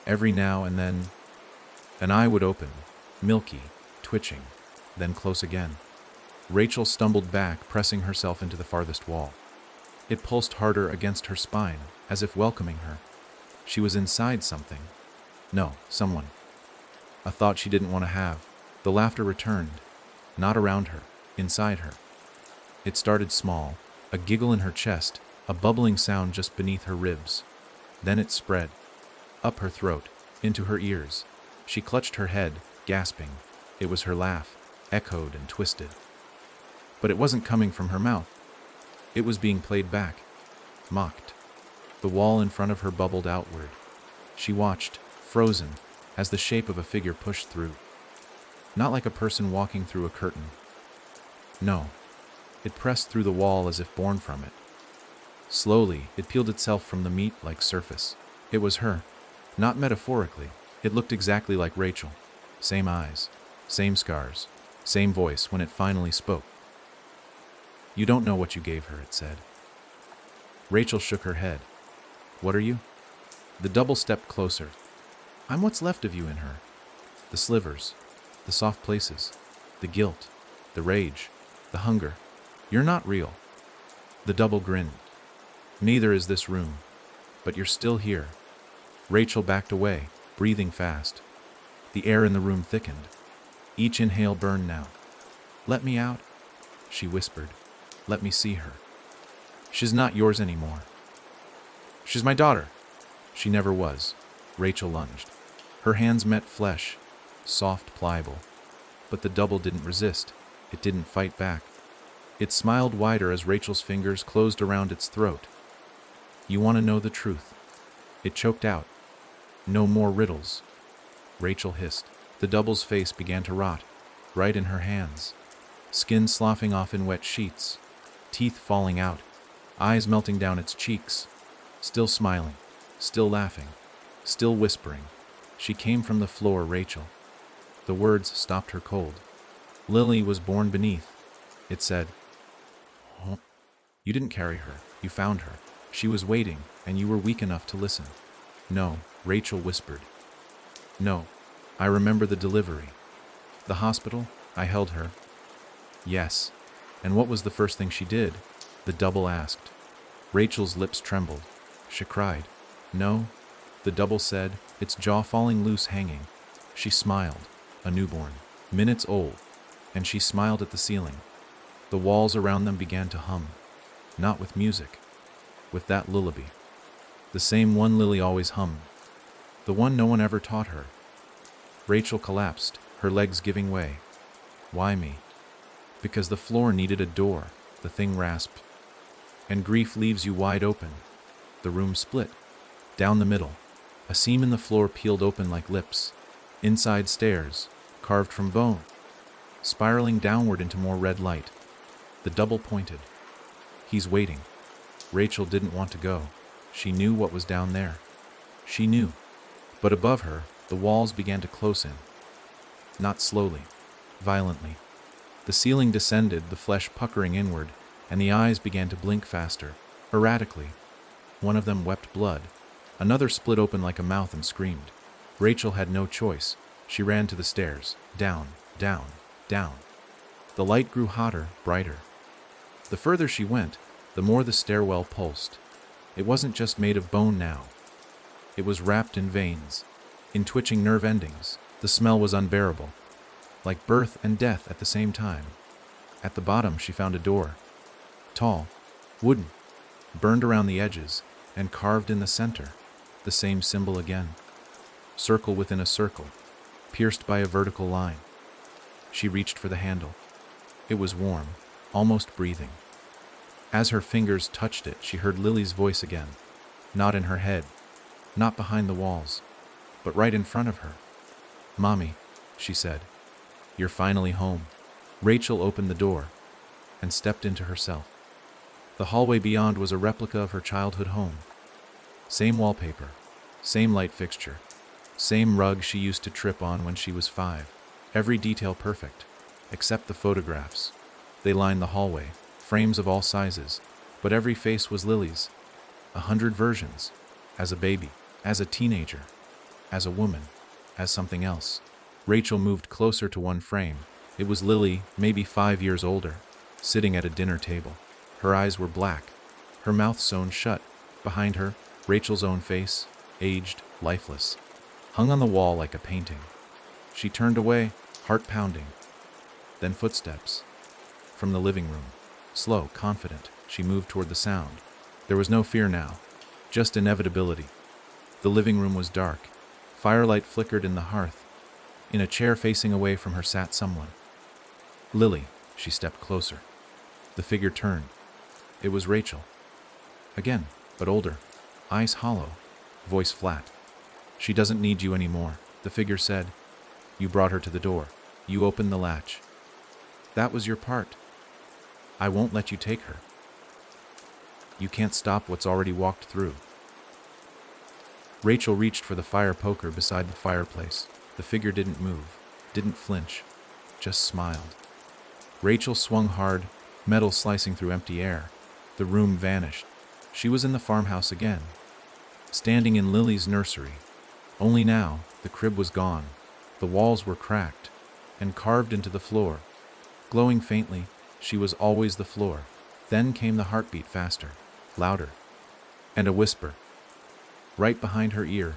Every now and then, an eye would open, milky, twitching, then close again. Rachel stumbled back, pressing herself into the farthest wall. It pulsed harder against her spine, as if welcoming her. She was inside something. No, someone. A thought she didn't want to have. The laughter returned, not around her, inside her. It started small, a giggle in her chest, a bubbling sound just beneath her ribs. Then it spread, up her throat, into her ears. She clutched her head, gasping. It was her laugh, echoed and twisted. But it wasn't coming from her mouth. It was being played back, mocked. The wall in front of her bubbled outward. She watched, frozen, as the shape of a figure pushed through. Not like a person walking through a curtain. No, it pressed through the wall as if born from it. Slowly, it peeled itself from the meat-like surface. It was her, not metaphorically. It looked exactly like Rachel. Same eyes, same scars, same voice when it finally spoke. "You don't know what you gave her," it said. Rachel shook her head. "What are you?" The double stepped closer. "I'm what's left of you in her. The slivers, the soft places, the guilt, the rage, the hunger. You're not real." The double grinned. "Neither is this room, but you're still here." Rachel backed away, breathing fast. The air in the room thickened. Each inhale burned now. "Let me out," she whispered. "Let me see her. She's not yours anymore." "She's my daughter." "She never was." Rachel lunged. Her hands met flesh, soft, pliable. But the double didn't resist. It didn't fight back. It smiled wider as Rachel's fingers closed around its throat. "You want to know the truth?" It choked out. "No more riddles." Rachel hissed. The double's face began to rot, right in her hands. Skin sloughing off in wet sheets. Teeth falling out. Eyes melting down its cheeks. Still smiling. Still laughing. Still whispering. She came from the floor, Rachel. The words stopped her cold. "Lily was born beneath," it said. "Oh. You didn't carry her. You found her. She was waiting, and you were weak enough to listen." "No," Rachel whispered. "No. I remember the delivery. The hospital, I held her." "Yes. And what was the first thing she did?" the double asked. Rachel's lips trembled. She cried. "No," the double said, its jaw falling loose, hanging. She smiled, a newborn, minutes old, and she smiled at the ceiling. The walls around them began to hum, not with music, with that lullaby. The same one Lily always hummed, the one no one ever taught her. Rachel collapsed, her legs giving way. Why me? Because the floor needed a door, the thing rasped. And grief leaves you wide open. The room split, down the middle. A seam in the floor peeled open like lips. Inside stairs, carved from bone, spiraling downward into more red light. The double pointed. He's waiting. Rachel didn't want to go. She knew what was down there. She knew. But above her, the walls began to close in. Not slowly, violently. The ceiling descended, the flesh puckering inward, and the eyes began to blink faster, erratically. One of them wept blood. Another split open like a mouth and screamed. Rachel had no choice. She ran to the stairs. Down, down, down. The light grew hotter, brighter. The further she went, the more the stairwell pulsed. It wasn't just made of bone now. It was wrapped in veins, in twitching nerve endings. The smell was unbearable, like birth and death at the same time. At the bottom she found a door. Tall, wooden, burned around the edges, and carved in the center. The same symbol again. Circle within a circle, pierced by a vertical line. She reached for the handle. It was warm, almost breathing. As her fingers touched it, she heard Lily's voice again. Not in her head, not behind the walls, but right in front of her. "Mommy," she said, "you're finally home." Rachel opened the door and stepped into herself. The hallway beyond was a replica of her childhood home. Same wallpaper, same light fixture, same rug she used to trip on when she was 5. Every detail perfect, except the photographs. They lined the hallway, frames of all sizes, but every face was Lily's. 100 versions, as a baby, as a teenager, as a woman, as something else. Rachel moved closer to one frame. It was Lily, maybe 5 years older, sitting at a dinner table. Her eyes were black, her mouth sewn shut. Behind her, Rachel's own face, aged, lifeless, hung on the wall like a painting. She turned away, heart pounding. Then footsteps. From the living room. Slow, confident, she moved toward the sound. There was no fear now, just inevitability. The living room was dark. Firelight flickered in the hearth. In a chair facing away from her sat someone. Lily. She stepped closer. The figure turned. It was Rachel. Again, but older. Eyes hollow. Voice flat. "She doesn't need you anymore," the figure said. "You brought her to the door. You opened the latch. That was your part. I won't let you take her. You can't stop what's already walked through." Rachel reached for the fire poker beside the fireplace. The figure didn't move, didn't flinch, just smiled. Rachel swung hard, metal slicing through empty air. The room vanished. She was in the farmhouse again, standing in Lily's nursery. Only now, the crib was gone. The walls were cracked and carved into the floor. Glowing faintly, she was always the floor. Then came the heartbeat faster, louder, and a whisper. Right behind her ear.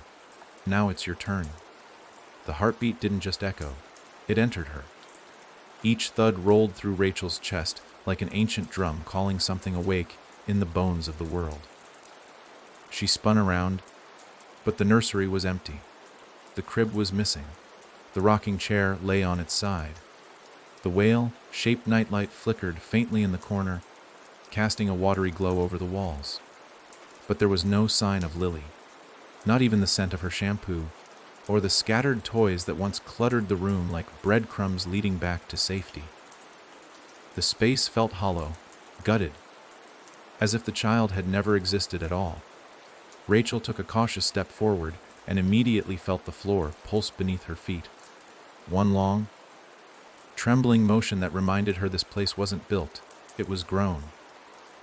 "Now it's your turn." The heartbeat didn't just echo, it entered her. Each thud rolled through Rachel's chest like an ancient drum calling something awake in the bones of the world. She spun around, but the nursery was empty. The crib was missing. The rocking chair lay on its side. The whale-shaped nightlight flickered faintly in the corner, casting a watery glow over the walls. But there was no sign of Lily, not even the scent of her shampoo, or the scattered toys that once cluttered the room like breadcrumbs leading back to safety. The space felt hollow, gutted, as if the child had never existed at all. Rachel took a cautious step forward and immediately felt the floor pulse beneath her feet. One long, trembling motion that reminded her this place wasn't built, it was grown.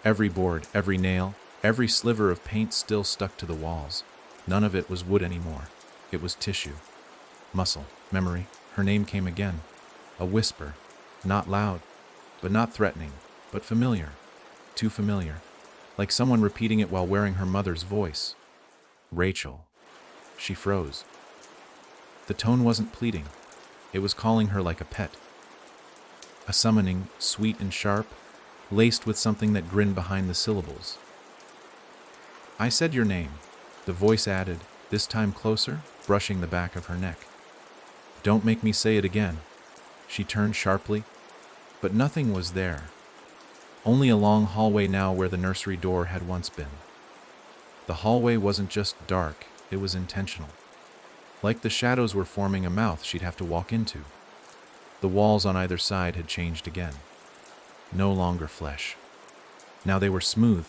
Every board, every nail, every sliver of paint still stuck to the walls. None of it was wood anymore. It was tissue, muscle, memory. Her name came again. A whisper, not loud, but not threatening, but familiar. Too familiar. Like someone repeating it while wearing her mother's voice. Rachel. She froze. The tone wasn't pleading. It was calling her like a pet. A summoning, sweet and sharp, laced with something that grinned behind the syllables. I said your name, the voice added, this time closer, brushing the back of her neck. Don't make me say it again. She turned sharply, but nothing was there. Only a long hallway now where the nursery door had once been. The hallway wasn't just dark, it was intentional. Like the shadows were forming a mouth she'd have to walk into. The walls on either side had changed again. No longer flesh. Now they were smooth,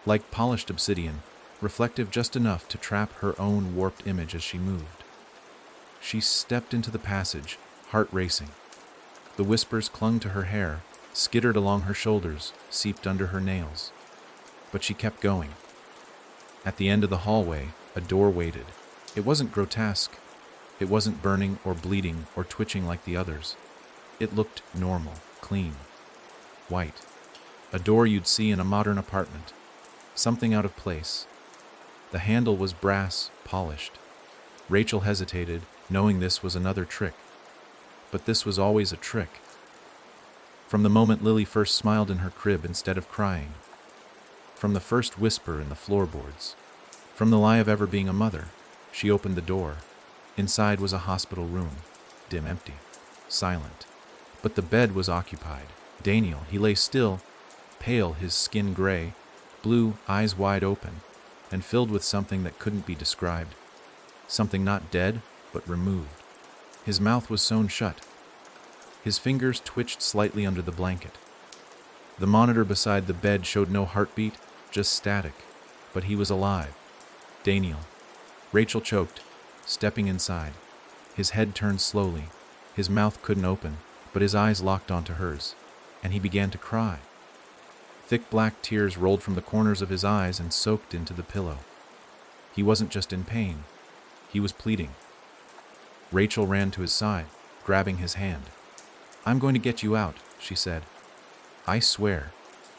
like polished obsidian, reflective just enough to trap her own warped image as she moved. She stepped into the passage, heart racing. The whispers clung to her hair, skittered along her shoulders, seeped under her nails. But she kept going. At the end of the hallway, a door waited. It wasn't grotesque. It wasn't burning or bleeding or twitching like the others. It looked normal, clean, white. A door you'd see in a modern apartment. Something out of place. The handle was brass, polished. Rachel hesitated, knowing this was another trick. But this was always a trick. From the moment Lily first smiled in her crib instead of crying. From the first whisper in the floorboards. From the lie of ever being a mother, she opened the door. Inside was a hospital room, dim, empty, silent. But the bed was occupied. Daniel, he lay still, pale, his skin gray, blue, eyes wide open, and filled with something that couldn't be described. Something not dead, but removed. His mouth was sewn shut. His fingers twitched slightly under the blanket. The monitor beside the bed showed no heartbeat, just static, but he was alive. Daniel. Rachel choked, stepping inside. His head turned slowly. His mouth couldn't open, but his eyes locked onto hers, and he began to cry. Thick black tears rolled from the corners of his eyes and soaked into the pillow. He wasn't just in pain. He was pleading. Rachel ran to his side, grabbing his hand. I'm going to get you out, she said. I swear.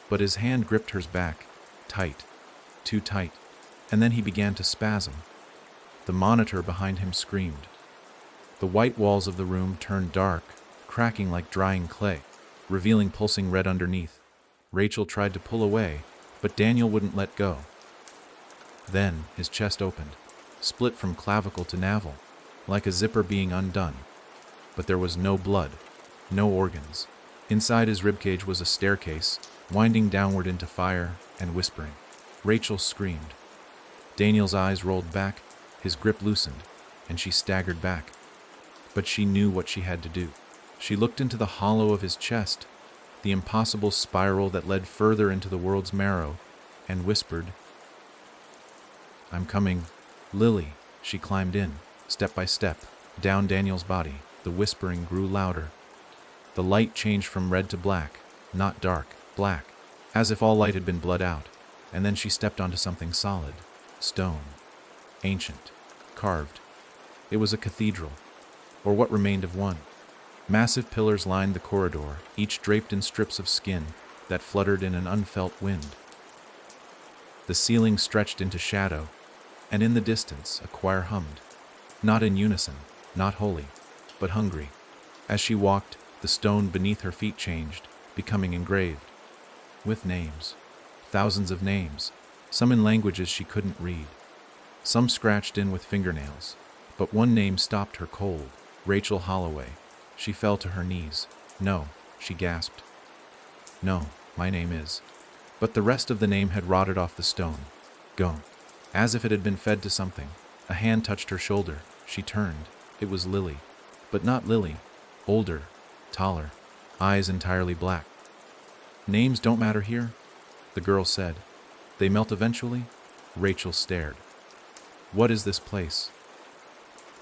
But his hand gripped hers back, tight, too tight, and then he began to spasm. The monitor behind him screamed. The white walls of the room turned dark, cracking like drying clay, revealing pulsing red underneath. Rachel tried to pull away, but Daniel wouldn't let go. Then his chest opened, split from clavicle to navel, like a zipper being undone. But there was no blood, no organs. Inside his ribcage was a staircase, winding downward into fire and whispering. Rachel screamed. Daniel's eyes rolled back, his grip loosened, and she staggered back. But she knew what she had to do. She looked into the hollow of his chest, the impossible spiral that led further into the world's marrow, and whispered, I'm coming, Lily. She climbed in, step by step, down Daniel's body. The whispering grew louder. The light changed from red to black, not dark, black, as if all light had been bled out, and then she stepped onto something solid, stone, ancient, carved. It was a cathedral, or what remained of one. Massive pillars lined the corridor, each draped in strips of skin that fluttered in an unfelt wind. The ceiling stretched into shadow, and in the distance a choir hummed, not in unison, not holy, but hungry. As she walked, the stone beneath her feet changed, becoming engraved, with names, thousands of names, some in languages she couldn't read, some scratched in with fingernails, but one name stopped her cold, Rachel Holloway. She fell to her knees. No, she gasped. No, my name is. But the rest of the name had rotted off the stone. Gone. As if it had been fed to something. A hand touched her shoulder. She turned. It was Lily. But not Lily. Older. Taller. Eyes entirely black. Names don't matter here, the girl said. They melt eventually. Rachel stared. What is this place?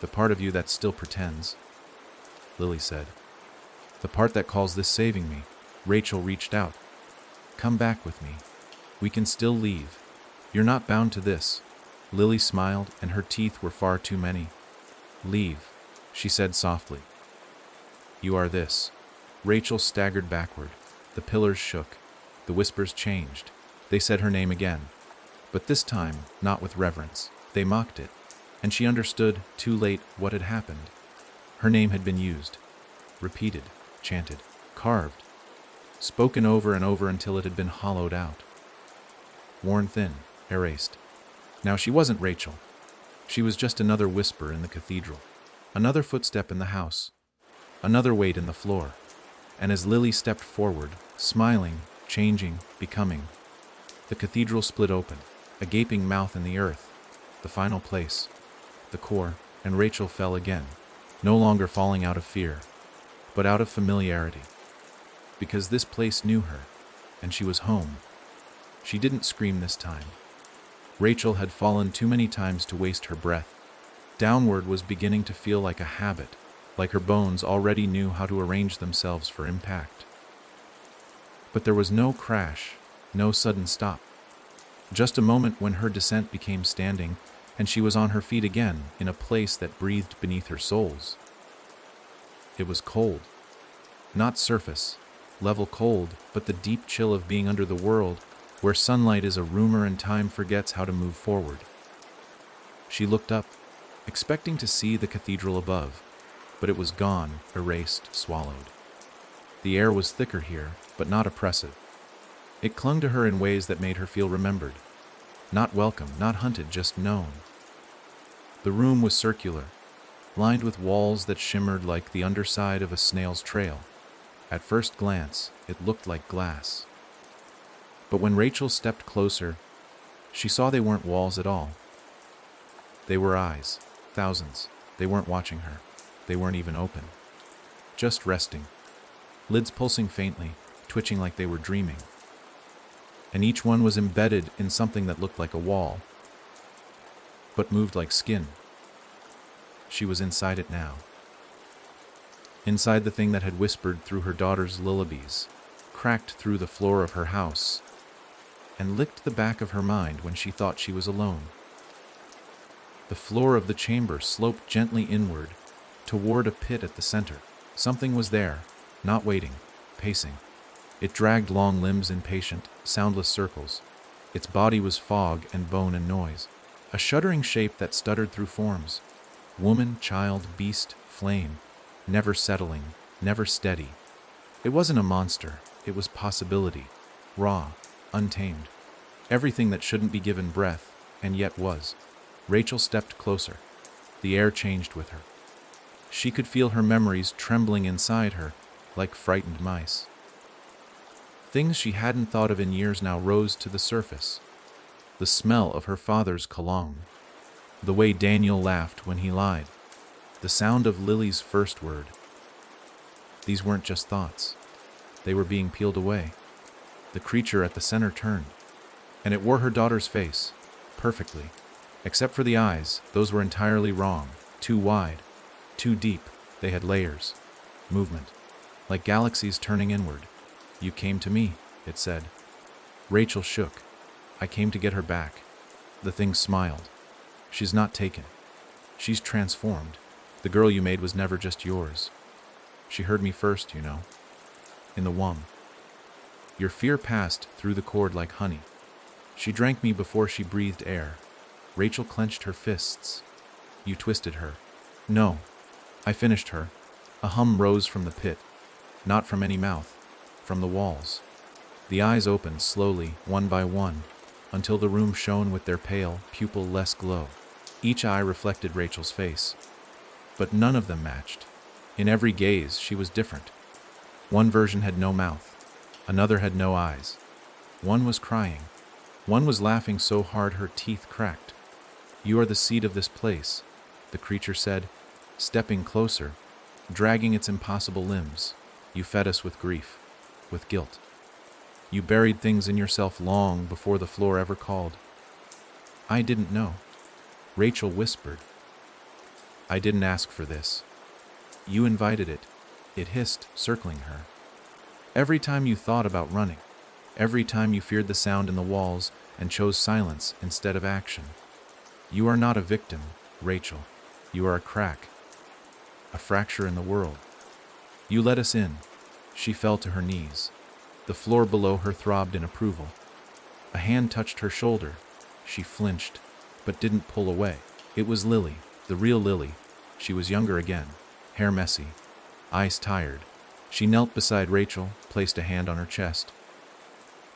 The part of you that still pretends. Lily said. The part that calls this saving me. Rachel reached out. Come back with me. We can still leave. You're not bound to this. Lily smiled, and her teeth were far too many. Leave, she said softly. You are this. Rachel staggered backward. The pillars shook. The whispers changed. They said her name again. But this time, not with reverence. They mocked it. And she understood, too late, what had happened. Her name had been used, repeated, chanted, carved, spoken over and over until it had been hollowed out. Worn thin, erased. Now she wasn't Rachel. She was just another whisper in the cathedral, another footstep in the house, another weight in the floor. And as Lily stepped forward, smiling, changing, becoming, the cathedral split open, a gaping mouth in the earth, the final place, the core, and Rachel fell again, no longer falling out of fear, but out of familiarity. Because this place knew her, and she was home. She didn't scream this time. Rachel had fallen too many times to waste her breath. Downward was beginning to feel like a habit, like her bones already knew how to arrange themselves for impact. But there was no crash, no sudden stop. Just a moment when her descent became standing, and she was on her feet again, in a place that breathed beneath her soles. It was cold. Not surface, level cold, but the deep chill of being under the world, where sunlight is a rumor and time forgets how to move forward. She looked up, expecting to see the cathedral above, but it was gone, erased, swallowed. The air was thicker here, but not oppressive. It clung to her in ways that made her feel remembered. Not welcome, not hunted, just known. The room was circular, lined with walls that shimmered like the underside of a snail's trail. At first glance, it looked like glass. But when Rachel stepped closer, she saw they weren't walls at all. They were eyes, thousands. They weren't watching her. They weren't even open. Just resting, lids pulsing faintly, twitching like they were dreaming. And each one was embedded in something that looked like a wall, but moved like skin. She was inside it now. Inside the thing that had whispered through her daughter's lullabies, cracked through the floor of her house, and licked the back of her mind when she thought she was alone. The floor of the chamber sloped gently inward, toward a pit at the center. Something was there, not waiting, pacing. It dragged long limbs in patient, soundless circles. Its body was fog and bone and noise. A shuddering shape that stuttered through forms. Woman, child, beast, flame. Never settling, never steady. It wasn't a monster. It was possibility. Raw, untamed. Everything that shouldn't be given breath, and yet was. Rachel stepped closer. The air changed with her. She could feel her memories trembling inside her, like frightened mice. Things she hadn't thought of in years now rose to the surface. The smell of her father's cologne. The way Daniel laughed when he lied. The sound of Lily's first word. These weren't just thoughts. They were being peeled away. The creature at the center turned, and it wore her daughter's face, perfectly. Except for the eyes, those were entirely wrong, too wide, too deep. They had layers, movement, like galaxies turning inward. You came to me, it said. Rachel shook. I came to get her back. The thing smiled. She's not taken. She's transformed. The girl you made was never just yours. She heard me first, you know. In the womb. Your fear passed through the cord like honey. She drank me before she breathed air. Rachel clenched her fists. You twisted her. No. I finished her. A hum rose from the pit. Not from any mouth. From the walls. The eyes opened slowly, one by one, until the room shone with their pale, pupil-less glow. Each eye reflected Rachel's face. But none of them matched. In every gaze, she was different. One version had no mouth. Another had no eyes. One was crying. One was laughing so hard her teeth cracked. You are the seed of this place, the creature said, stepping closer, dragging its impossible limbs. You fed us with grief, with guilt. You buried things in yourself long before the floor ever called. I didn't know. Rachel whispered. I didn't ask for this. You invited it. It hissed, circling her. Every time you thought about running, every time you feared the sound in the walls and chose silence instead of action. You are not a victim, Rachel. You are a crack, a fracture in the world. You let us in. She fell to her knees. The floor below her throbbed in approval. A hand touched her shoulder. She flinched, but didn't pull away. It was Lily, the real Lily. She was younger again, hair messy, eyes tired. She knelt beside Rachel, placed a hand on her chest.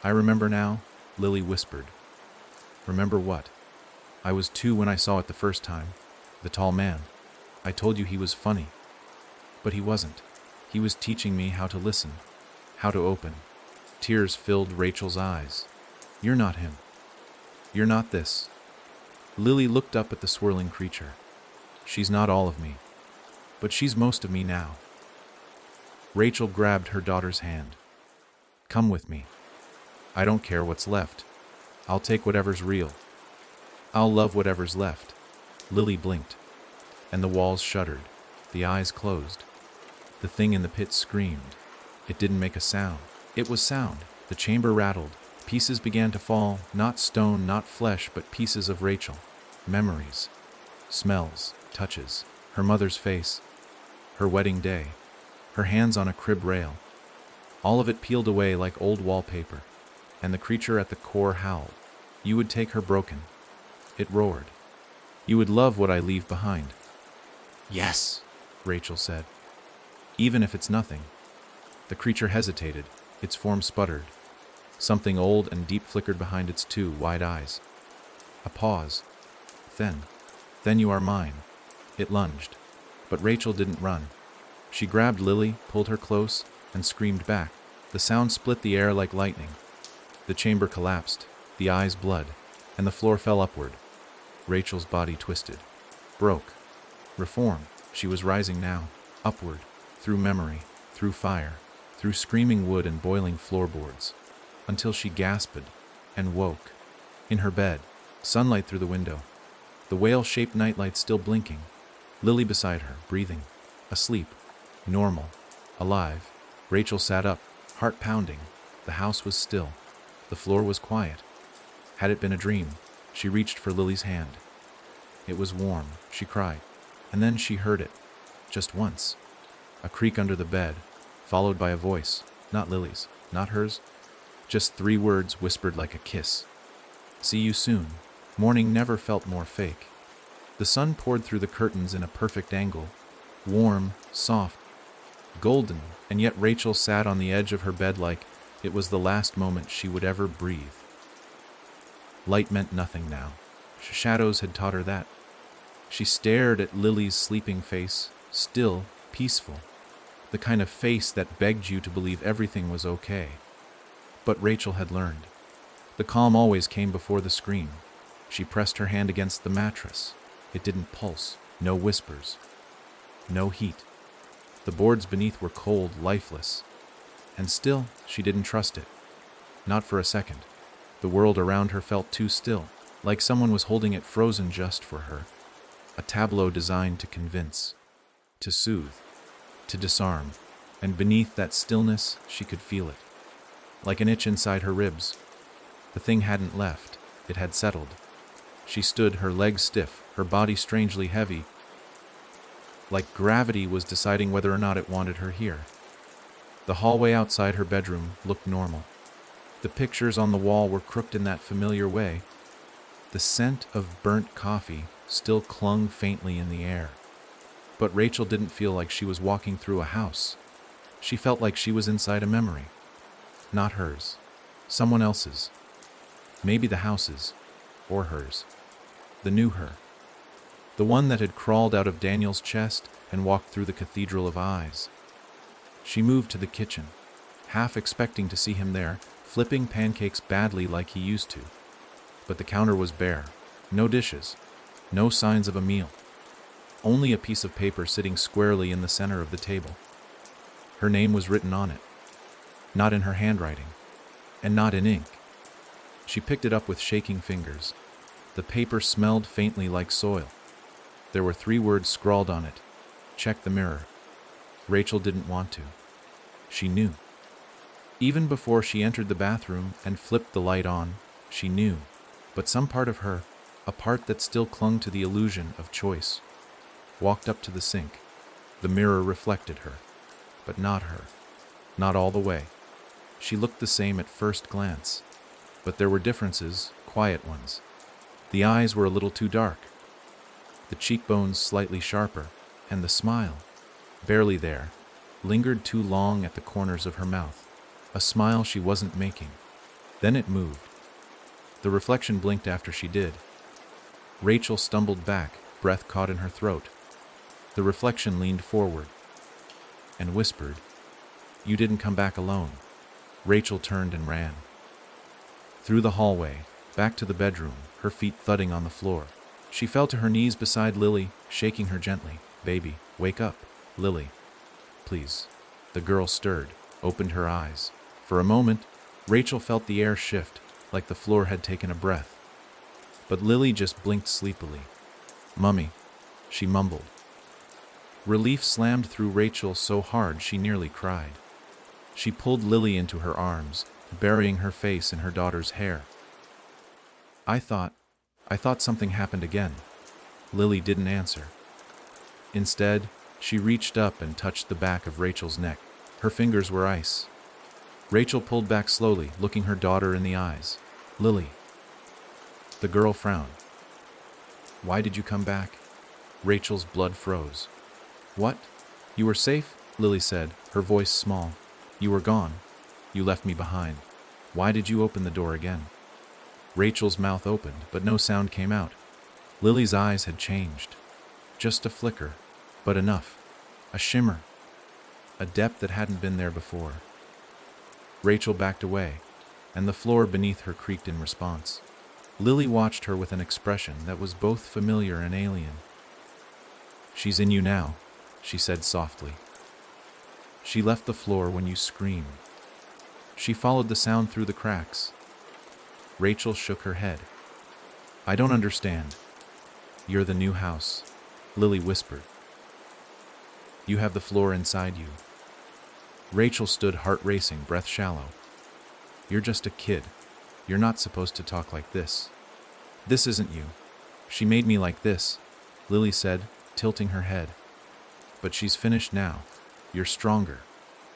"I remember now," Lily whispered. "Remember what?" "I was 2 when I saw it the first time. The tall man. I told you he was funny. But he wasn't. He was teaching me how to listen, how to open." Tears filled Rachel's eyes. "You're not him. You're not this." Lily looked up at the swirling creature. "She's not all of me, but she's most of me now." Rachel grabbed her daughter's hand. "Come with me. I don't care what's left. I'll take whatever's real. I'll love whatever's left." Lily blinked, and the walls shuddered, the eyes closed. The thing in the pit screamed. It didn't make a sound. It was sound. The chamber rattled. Pieces began to fall, not stone, not flesh, but pieces of Rachel. Memories, smells, touches, her mother's face, her wedding day, her hands on a crib rail. All of it peeled away like old wallpaper, and the creature at the core howled. "You would take her broken," it roared. "You would love what I leave behind." "Yes," Rachel said. "Even if it's nothing." The creature hesitated, its form sputtered. Something old and deep flickered behind its 2 wide eyes. A pause. Then "You are mine." It lunged. But Rachel didn't run. She grabbed Lily, pulled her close, and screamed back. The sound split the air like lightning. The chamber collapsed, the eyes blood, and the floor fell upward. Rachel's body twisted. Broke. Reform. She was rising now, upward, through memory, through fire, through screaming wood and boiling floorboards, until she gasped and woke. In her bed, sunlight through the window, the whale-shaped nightlight still blinking, Lily beside her, breathing, asleep, normal, alive. Rachel sat up, heart pounding. The house was still. The floor was quiet. Had it been a dream? She reached for Lily's hand. It was warm, she cried, and then she heard it, just once. A creak under the bed, followed by a voice, not Lily's, not hers, just 3 words whispered like a kiss. "See you soon." Morning never felt more fake. The sun poured through the curtains in a perfect angle, warm, soft, golden, and yet Rachel sat on the edge of her bed like it was the last moment she would ever breathe. Light meant nothing now. Shadows had taught her that. She stared at Lily's sleeping face, still, peaceful, the kind of face that begged you to believe everything was okay. But Rachel had learned. The calm always came before the scream. She pressed her hand against the mattress. It didn't pulse, no whispers, no heat. The boards beneath were cold, lifeless. And still, she didn't trust it. Not for a second. The world around her felt too still, like someone was holding it frozen just for her. A tableau designed to convince, to soothe, to disarm. And beneath that stillness, she could feel it. Like an itch inside her ribs. The thing hadn't left. It had settled. She stood, her legs stiff, her body strangely heavy, like gravity was deciding whether or not it wanted her here. The hallway outside her bedroom looked normal. The pictures on the wall were crooked in that familiar way. The scent of burnt coffee still clung faintly in the air. But Rachel didn't feel like she was walking through a house. She felt like she was inside a memory. Not hers. Someone else's. Maybe the house's. Or hers. The new her. The one that had crawled out of Daniel's chest and walked through the cathedral of eyes. She moved to the kitchen, half expecting to see him there, flipping pancakes badly like he used to. But the counter was bare. No dishes. No signs of a meal. Only a piece of paper sitting squarely in the center of the table. Her name was written on it. Not in her handwriting. And not in ink. She picked it up with shaking fingers. The paper smelled faintly like soil. There were 3 words scrawled on it. Check the mirror. Rachel didn't want to. She knew. Even before she entered the bathroom and flipped the light on, she knew. But some part of her, a part that still clung to the illusion of choice, walked up to the sink. The mirror reflected her. But not her. Not all the way. She looked the same at first glance. But there were differences, quiet ones. The eyes were a little too dark. the cheekbones slightly sharper, and the smile, barely there, lingered too long at the corners of her mouth. A smile she wasn't making. Then it moved. The reflection blinked after she did. Rachel stumbled back, breath caught in her throat. The reflection leaned forward and whispered, "You didn't come back alone." Rachel turned and ran. Through the hallway, back to the bedroom, her feet thudding on the floor. She fell to her knees beside Lily, shaking her gently. "Baby, wake up, Lily. Please." The girl stirred, opened her eyes. For a moment, Rachel felt the air shift, like the floor had taken a breath. But Lily just blinked sleepily. "Mummy," she mumbled. Relief slammed through Rachel so hard she nearly cried. She pulled Lily into her arms, burying her face in her daughter's hair. I thought something happened again." Lily didn't answer. Instead, she reached up and touched the back of Rachel's neck. Her fingers were ice. Rachel pulled back slowly, looking her daughter in the eyes. "Lily." The girl frowned. "Why did you come back?" Rachel's blood froze. "What? You were safe?" Lily said, her voice small. "You were gone. You left me behind. Why did you open the door again?" Rachel's mouth opened, but no sound came out. Lily's eyes had changed. Just a flicker, but enough. A shimmer. A depth that hadn't been there before. Rachel backed away, and the floor beneath her creaked in response. Lily watched her with an expression that was both familiar and alien. "She's in you now," she said softly. "She left the floor when you screamed. She followed the sound through the cracks." Rachel shook her head. "I don't understand." "You're the new house," Lily whispered. "You have the floor inside you." Rachel stood, heart racing, breath shallow. "You're just a kid. You're not supposed to talk like this. This isn't you. She made me like this," Lily said, tilting her head. "But she's finished now. You're stronger,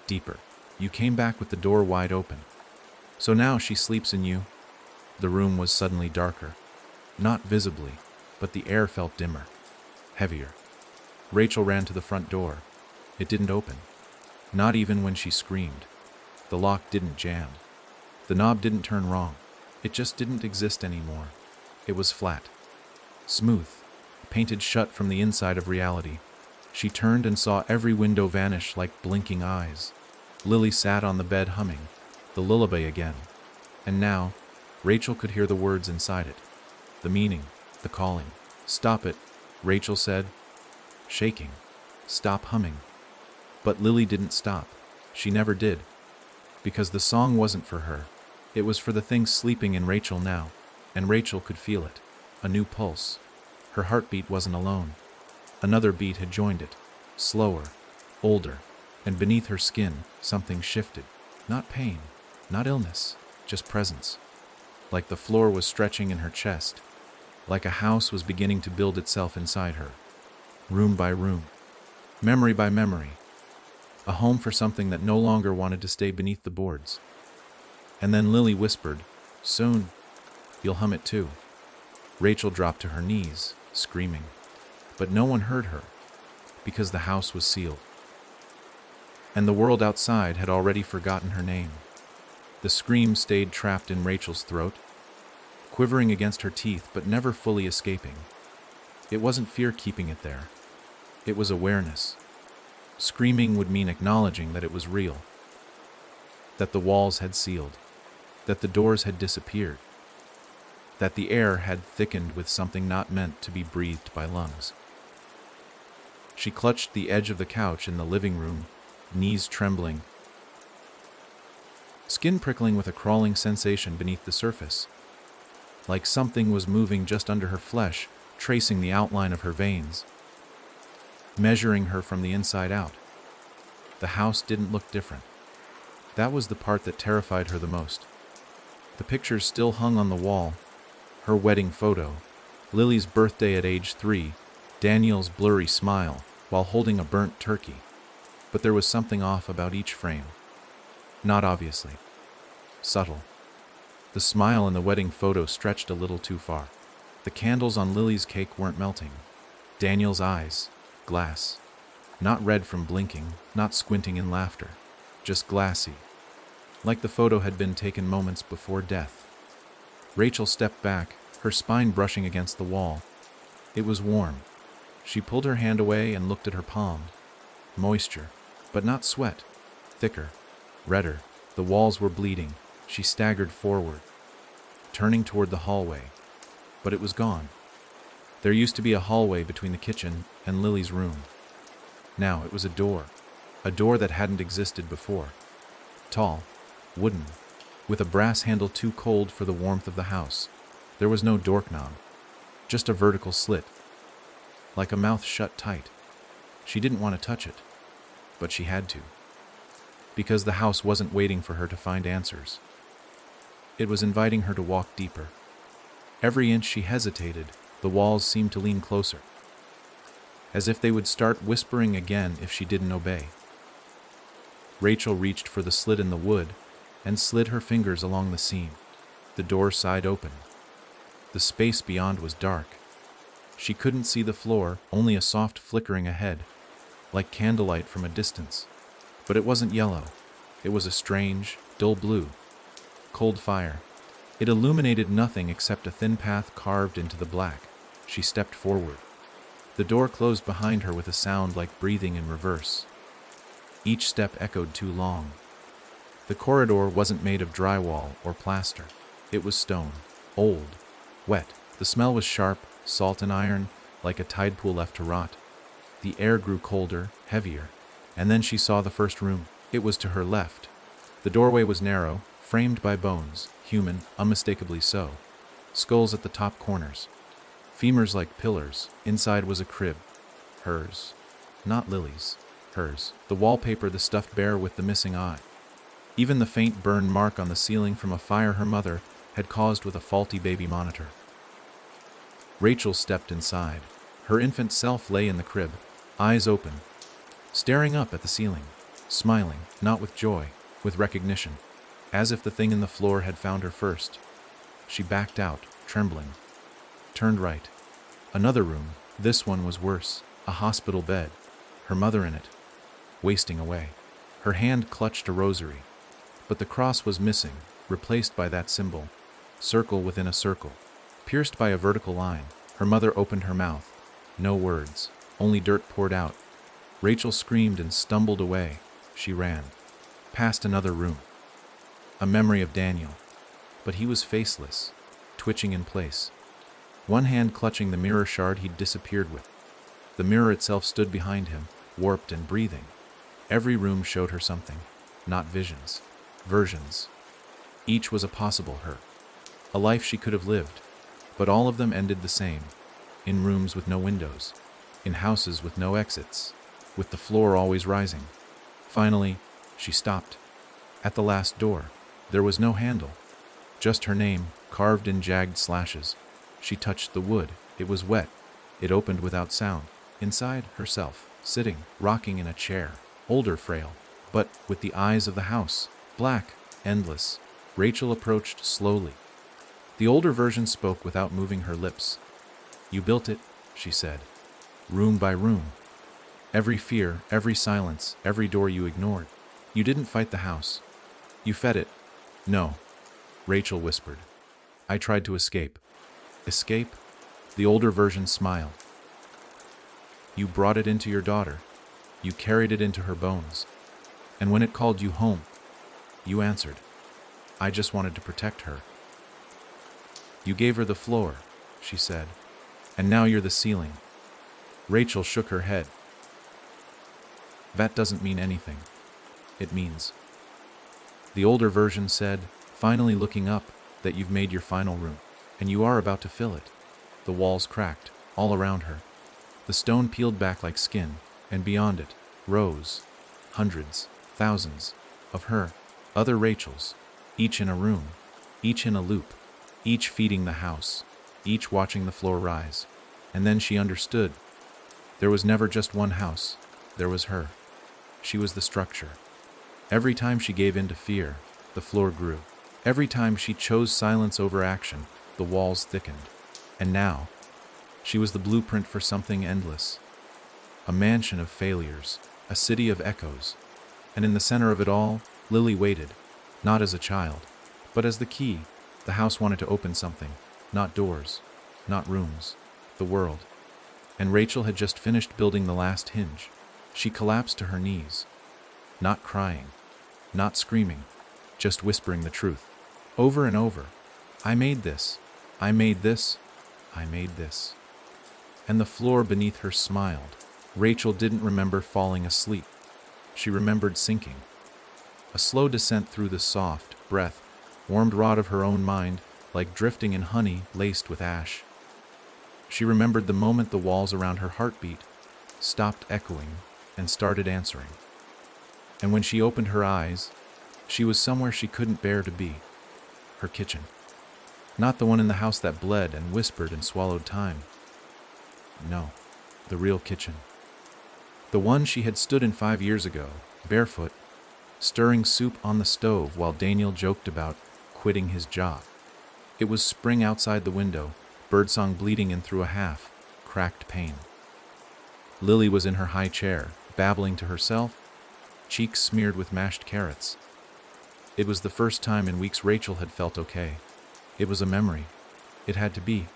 deeper. You came back with the door wide open. So now she sleeps in you." The room was suddenly darker. Not visibly, but the air felt dimmer, heavier. Rachel ran to the front door. It didn't open. Not even when she screamed. The lock didn't jam. The knob didn't turn wrong. It just didn't exist anymore. It was flat. Smooth. Painted shut from the inside of reality. She turned and saw every window vanish like blinking eyes. Lily sat on the bed humming, the lullaby again. And now, Rachel could hear the words inside it. The meaning, the calling. "Stop it," Rachel said, shaking. "Stop humming." But Lily didn't stop. She never did. Because the song wasn't for her. It was for the thing sleeping in Rachel now. And Rachel could feel it. A new pulse. Her heartbeat wasn't alone. Another beat had joined it. Slower. Older. And beneath her skin, something shifted. Not pain. Not illness. Just presence. Like the floor was stretching in her chest. Like a house was beginning to build itself inside her. Room by room. Memory by memory. A home for something that no longer wanted to stay beneath the boards. And then Lily whispered, "Soon, you'll hum it too." Rachel dropped to her knees, screaming. But no one heard her, because the house was sealed. And the world outside had already forgotten her name. The scream stayed trapped in Rachel's throat, quivering against her teeth but never fully escaping. It wasn't fear keeping it there. It was awareness. Screaming would mean acknowledging that it was real. That the walls had sealed. That the doors had disappeared. That the air had thickened with something not meant to be breathed by lungs. She clutched the edge of the couch in the living room, knees trembling, skin prickling with a crawling sensation beneath the surface. Like something was moving just under her flesh, tracing the outline of her veins, measuring her from the inside out. The house didn't look different. That was the part that terrified her the most. The pictures still hung on the wall. Her wedding photo, Lily's birthday at age 3, Daniel's blurry smile while holding a burnt turkey. But there was something off about each frame. Not obviously. Subtle. The smile in the wedding photo stretched a little too far. The candles on Lily's cake weren't melting. Daniel's eyes, glass. Not red from blinking, not squinting in laughter, just glassy, like the photo had been taken moments before death. Rachel stepped back, her spine brushing against the wall. It was warm. She pulled her hand away and looked at her palm. Moisture, but not sweat. Thicker, redder. The walls were bleeding. She staggered forward, turning toward the hallway. But it was gone. There used to be a hallway between the kitchen and Lily's room. Now it was a door that hadn't existed before. Tall, wooden, with a brass handle too cold for the warmth of the house. There was no doorknob, just a vertical slit, like a mouth shut tight. She didn't want to touch it, but she had to, because the house wasn't waiting for her to find answers. It was inviting her to walk deeper. Every inch she hesitated, the walls seemed to lean closer, as if they would start whispering again if she didn't obey. Rachel reached for the slit in the wood and slid her fingers along the seam. The door side open. The space beyond was dark. She couldn't see the floor, only a soft flickering ahead, like candlelight from a distance. But it wasn't yellow. It was a strange, dull blue. Cold fire. It illuminated nothing except a thin path carved into the black. She stepped forward. The door closed behind her with a sound like breathing in reverse. Each step echoed too long. The corridor wasn't made of drywall or plaster. It was stone, old, wet. The smell was sharp, salt and iron, like a tide pool left to rot. The air grew colder, heavier, and then she saw the first room. It was to her left. The doorway was narrow, framed by bones, human, unmistakably so. Skulls at the top corners. Femurs like pillars. Inside was a crib. Hers. Not Lily's. Hers. The wallpaper, the stuffed bear with the missing eye. Even the faint burn mark on the ceiling from a fire her mother had caused with a faulty baby monitor. Rachel stepped inside. Her infant self lay in the crib, eyes open, staring up at the ceiling, smiling, not with joy, with recognition, as if the thing in the floor had found her first. She backed out, trembling, turned right. Another room. This one was worse. A hospital bed. Her mother in it, wasting away. Her hand clutched a rosary, but the cross was missing, replaced by that symbol, circle within a circle, pierced by a vertical line. Her mother opened her mouth. No words, only dirt poured out. Rachel screamed and stumbled away. She ran, past another room. A memory of Daniel, but he was faceless, twitching in place. One hand clutching the mirror shard he'd disappeared with. The mirror itself stood behind him, warped and breathing. Every room showed her something, not visions, versions. Each was a possible her, a life she could have lived, but all of them ended the same, in rooms with no windows, in houses with no exits, with the floor always rising. Finally, she stopped. At the last door, there was no handle, just her name, carved in jagged slashes. She touched the wood. It was wet. It opened without sound. Inside, herself, sitting, rocking in a chair, older, frail, but with the eyes of the house, black, endless. Rachel approached slowly. The older version spoke without moving her lips. "You built it," she said, "room by room. Every fear, every silence, every door you ignored. You didn't fight the house. You fed it." "No," Rachel whispered. "I tried to escape." "Escape?" The older version smiled. "You brought it into your daughter. You carried it into her bones. And when it called you home, you answered. I just wanted to protect her. You gave her the floor," she said, "and now you're the ceiling." Rachel shook her head. "That doesn't mean anything. It means," the older version said, finally looking up, "that you've made your final room, and you are about to fill it." The walls cracked, all around her. The stone peeled back like skin, and beyond it, rows, hundreds, thousands, of her, other Rachels, each in a room, each in a loop, each feeding the house, each watching the floor rise. And then she understood. There was never just one house, there was her. She was the structure. Every time she gave in to fear, the floor grew. Every time she chose silence over action, the walls thickened. And now, She was the blueprint for something endless. A mansion of failures, a city of echoes. And in the center of it all, Lily waited, not as a child, but as the key. The house wanted to open something, not doors, not rooms, the world. And Rachel had just finished building the last hinge. She collapsed to her knees, not crying, not screaming, just whispering the truth, over and over. I made this, I made this, I made this. And the floor beneath her smiled. Rachel didn't remember falling asleep. She remembered sinking. A slow descent through the soft, breath, warmed rod of her own mind, like drifting in honey laced with ash. She remembered the moment the walls around her heartbeat stopped echoing and started answering. And when she opened her eyes, she was somewhere she couldn't bear to be. Her kitchen. Not the one in the house that bled and whispered and swallowed time. No, the real kitchen. The one she had stood in 5 years ago, barefoot, stirring soup on the stove while Daniel joked about quitting his job. It was spring outside the window, birdsong bleeding in through a half-cracked pane. Lily was in her high chair, babbling to herself, cheeks smeared with mashed carrots. It was the first time in weeks Rachel had felt okay. It was a memory. It had to be.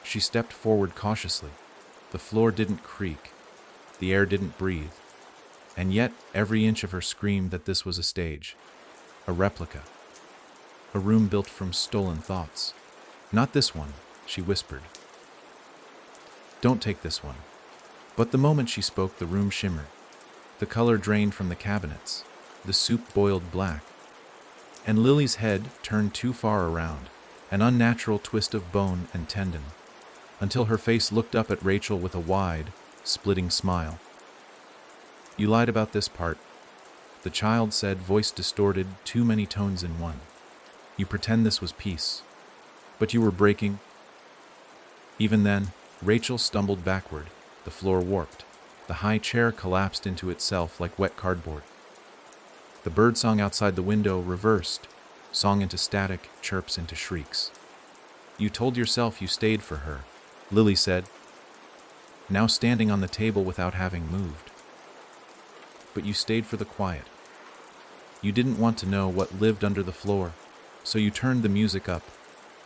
She stepped forward cautiously. The floor didn't creak. The air didn't breathe. And yet, every inch of her screamed that this was a stage. A replica. A room built from stolen thoughts. Not this one, she whispered. Don't take this one. But the moment she spoke, the room shimmered. The color drained from the cabinets. The soup boiled black. And Lily's head turned too far around, an unnatural twist of bone and tendon, until her face looked up at Rachel with a wide, splitting smile. You lied about this part, the child said, voice distorted, too many tones in one. You pretend this was peace, but you were breaking. Even then, Rachel stumbled backward, the floor warped. The high chair collapsed into itself like wet cardboard. The birdsong outside the window reversed, song into static, chirps into shrieks. You told yourself you stayed for her, Lily said, now standing on the table without having moved. But you stayed for the quiet. You didn't want to know what lived under the floor, so you turned the music up.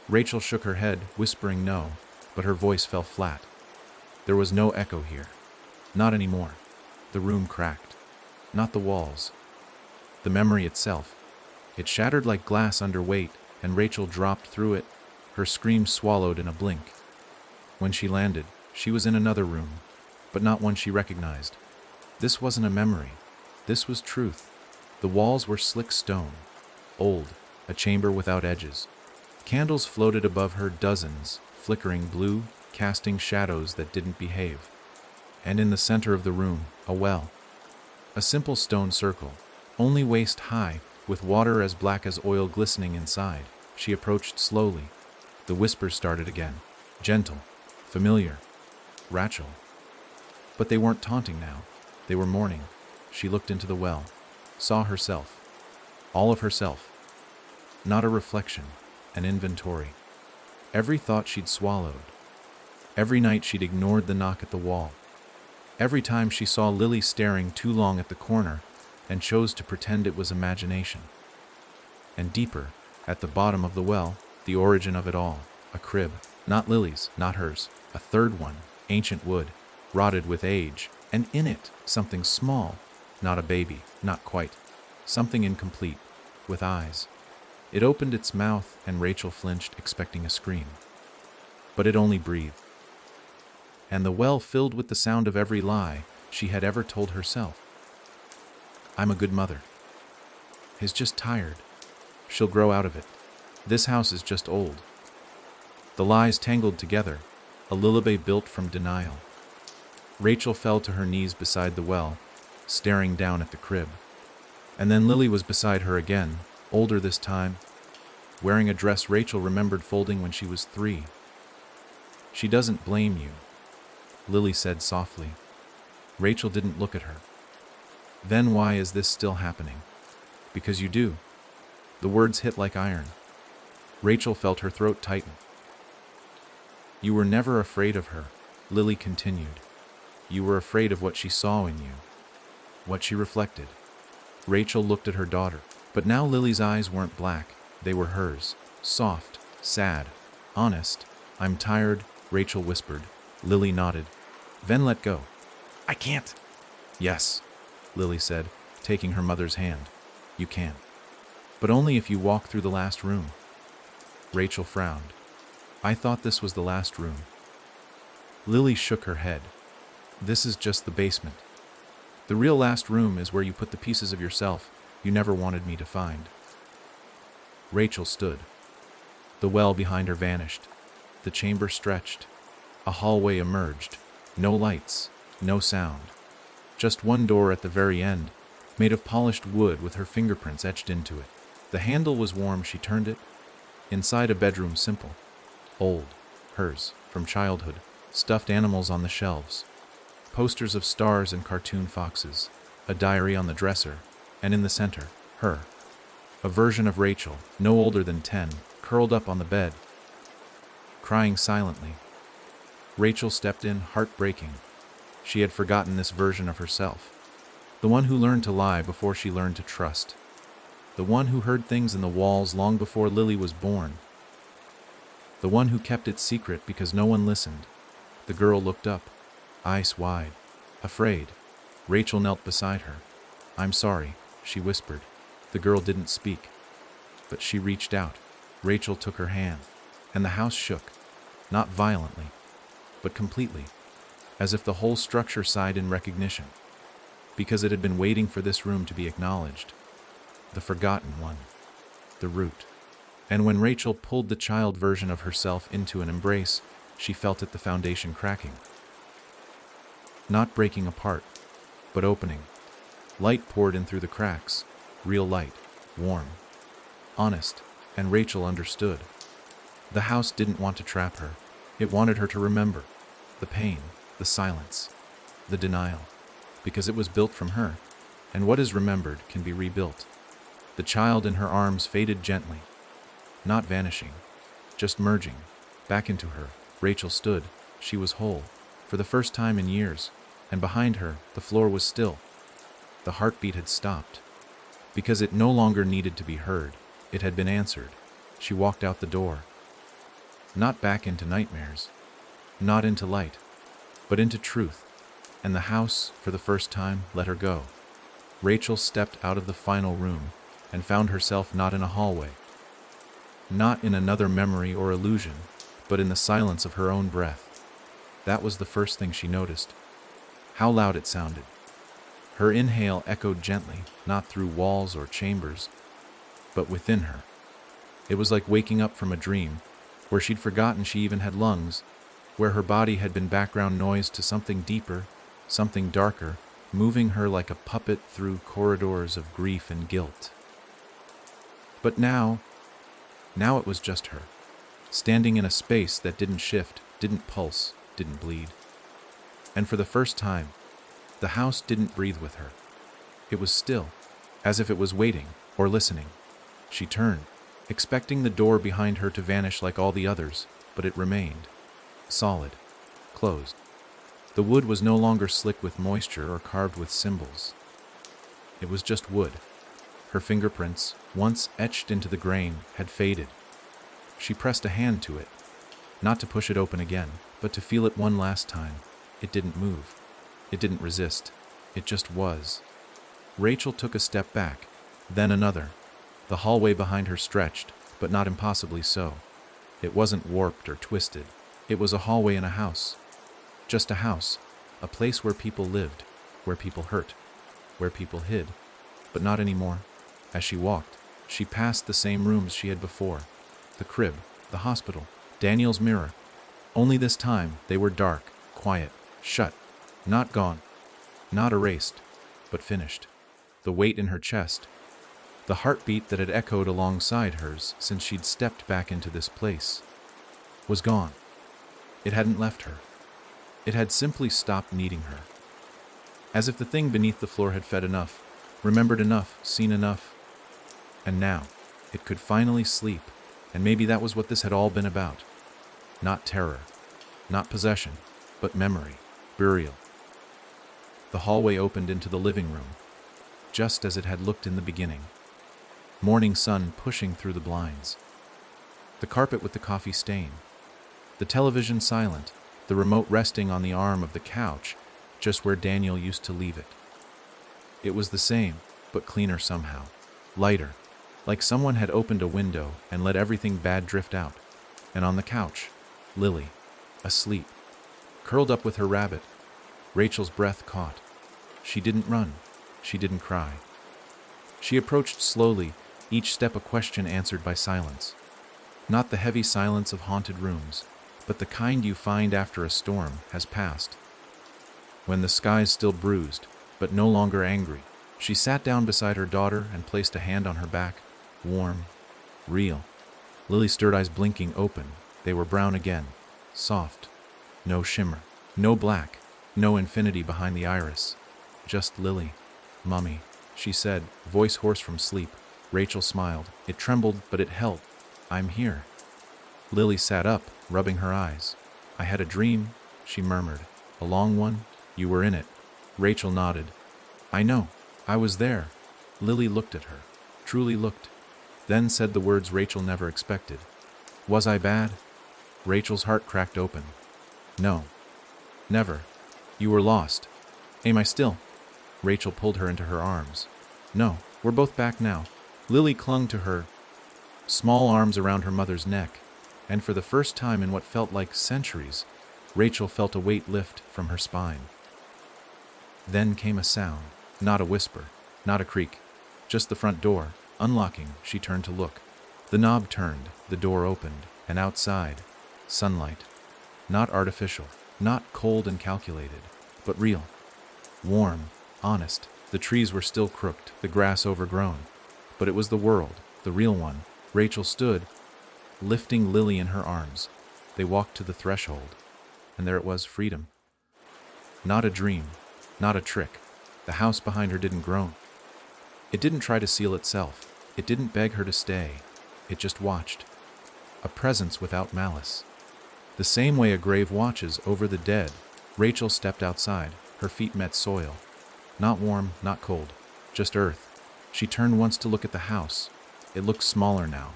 Rachel shook her head, whispering no, but her voice fell flat. There was no echo here. Not anymore. The room cracked. Not the walls. The memory itself. It shattered like glass under weight, and Rachel dropped through it, her scream swallowed in a blink. When she landed, she was in another room, but not one she recognized. This wasn't a memory. This was truth. The walls were slick stone, old, a chamber without edges. Candles floated above her, dozens, flickering blue, casting shadows that didn't behave. And in the center of the room, a well. A simple stone circle, only waist high, with water as black as oil glistening inside. She approached slowly. The whispers started again. Gentle, familiar, Rachel. But they weren't taunting now. They were mourning. She looked into the well, saw herself. All of herself. Not a reflection, an inventory. Every thought she'd swallowed. Every night she'd ignored the knock at the wall. Every time she saw Lily staring too long at the corner and chose to pretend it was imagination. And deeper, at the bottom of the well, the origin of it all, a crib, not Lily's, not hers, a third one, ancient wood, rotted with age, and in it, something small, not a baby, not quite, something incomplete, with eyes. It opened its mouth and Rachel flinched, expecting a scream. But it only breathed. And the well filled with the sound of every lie she had ever told herself. I'm a good mother. He's just tired. She'll grow out of it. This house is just old. The lies tangled together, a lullaby built from denial. Rachel fell to her knees beside the well, staring down at the crib. And then Lily was beside her again, older this time, wearing a dress Rachel remembered folding when she was 3. She doesn't blame you, Lily said softly. Rachel didn't look at her. Then why is this still happening? Because you do. The words hit like iron. Rachel felt her throat tighten. You were never afraid of her, Lily continued. You were afraid of what she saw in you, what she reflected. Rachel looked at her daughter, but now Lily's eyes weren't black, they were hers, soft, sad, honest. I'm tired, Rachel whispered. Lily nodded. Then let go. I can't. Yes, Lily said, taking her mother's hand. You can. But only if you walk through the last room. Rachel frowned. I thought this was the last room. Lily shook her head. This is just the basement. The real last room is where you put the pieces of yourself you never wanted me to find. Rachel stood. The well behind her vanished. The chamber stretched. A hallway emerged. No lights, no sound. Just one door at the very end, made of polished wood with her fingerprints etched into it. The handle was warm, she turned it. Inside a bedroom simple. Old. Hers, from childhood. Stuffed animals on the shelves. Posters of stars and cartoon foxes. A diary on the dresser. And in the center, her. A version of Rachel, no older than 10, curled up on the bed, crying silently. Rachel stepped in, heartbreaking. She had forgotten this version of herself. The one who learned to lie before she learned to trust. The one who heard things in the walls long before Lily was born. The one who kept it secret because no one listened. The girl looked up, eyes wide, afraid. Rachel knelt beside her. I'm sorry, she whispered. The girl didn't speak, but she reached out. Rachel took her hand, and the house shook, not violently, but completely, as if the whole structure sighed in recognition, because it had been waiting for this room to be acknowledged. The forgotten one, the root. And when Rachel pulled the child version of herself into an embrace, she felt it, the foundation cracking. Not breaking apart, but opening. Light poured in through the cracks, real light, warm, honest, and Rachel understood. The house didn't want to trap her. It wanted her to remember the pain, the silence, the denial, because it was built from her, and what is remembered can be rebuilt. The child in her arms faded gently, not vanishing, just merging back into her. Rachel stood. She was whole, for the first time in years, and behind her, the floor was still. The heartbeat had stopped, because it no longer needed to be heard. It had been answered. She walked out the door. Not back into nightmares, not into light, but into truth, and the house, for the first time, let her go. Rachel stepped out of the final room and found herself not in a hallway, not in another memory or illusion, but in the silence of her own breath. That was the first thing she noticed. How loud it sounded. Her inhale echoed gently, not through walls or chambers, but within her. It was like waking up from a dream, where she'd forgotten she even had lungs, where her body had been background noise to something deeper, something darker, moving her like a puppet through corridors of grief and guilt. But now it was just her, standing in a space that didn't shift, didn't pulse, didn't bleed. And for the first time, the house didn't breathe with her. It was still, as if it was waiting or listening. She turned, expecting the door behind her to vanish like all the others, but it remained. Solid. Closed. The wood was no longer slick with moisture or carved with symbols. It was just wood. Her fingerprints, once etched into the grain, had faded. She pressed a hand to it, not to push it open again, but to feel it one last time. It didn't move. It didn't resist. It just was. Rachel took a step back, then another. The hallway behind her stretched, but not impossibly so. It wasn't warped or twisted. It was a hallway in a house. Just a house. A place where people lived, where people hurt, where people hid. But not anymore. As she walked, she passed the same rooms she had before. The crib, the hospital, Daniel's mirror. Only this time, they were dark, quiet, shut, not gone, not erased, but finished. The weight in her chest, the heartbeat that had echoed alongside hers since she'd stepped back into this place, was gone. It hadn't left her. It had simply stopped needing her. As if the thing beneath the floor had fed enough, remembered enough, seen enough. And now, it could finally sleep, and maybe that was what this had all been about. Not terror, not possession, but memory, burial. The hallway opened into the living room, just as it had looked in the beginning. Morning sun pushing through the blinds. The carpet with the coffee stain. The television silent, the remote resting on the arm of the couch, just where Daniel used to leave it. It was the same, but cleaner somehow. Lighter, like someone had opened a window and let everything bad drift out. And on the couch, Lily, asleep, curled up with her rabbit. Rachel's breath caught. She didn't run. She didn't cry. She approached slowly, each step a question answered by silence. Not the heavy silence of haunted rooms, but the kind you find after a storm has passed. When the sky's still bruised, but no longer angry, she sat down beside her daughter and placed a hand on her back, warm, real. Lily's stirred eyes blinking open. They were brown again, soft. No shimmer, no black, no infinity behind the iris. Just Lily. "Mummy," she said, voice hoarse from sleep. Rachel smiled. It trembled, but it held. "I'm here." Lily sat up, rubbing her eyes. "I had a dream," she murmured. "A long one? You were in it." Rachel nodded. "I know. I was there." Lily looked at her. Truly looked. Then said the words Rachel never expected. "Was I bad?" Rachel's heart cracked open. "No. Never. You were lost." "Am I still?" Rachel pulled her into her arms. "No, we're both back now." Lily clung to her, small arms around her mother's neck, and for the first time in what felt like centuries, Rachel felt a weight lift from her spine. Then came a sound, not a whisper, not a creak, just the front door. Unlocking, she turned to look. The knob turned, the door opened, and outside, sunlight. Not artificial, not cold and calculated, but real. Warm, honest. The trees were still crooked, the grass overgrown. But it was the world, the real one. Rachel stood, lifting Lily in her arms. They walked to the threshold, and there it was, freedom. Not a dream, not a trick. The house behind her didn't groan. It didn't try to seal itself. It didn't beg her to stay. It just watched. A presence without malice. The same way a grave watches over the dead. Rachel stepped outside. Her feet met soil. Not warm, not cold, just earth. She turned once to look at the house. It looked smaller now,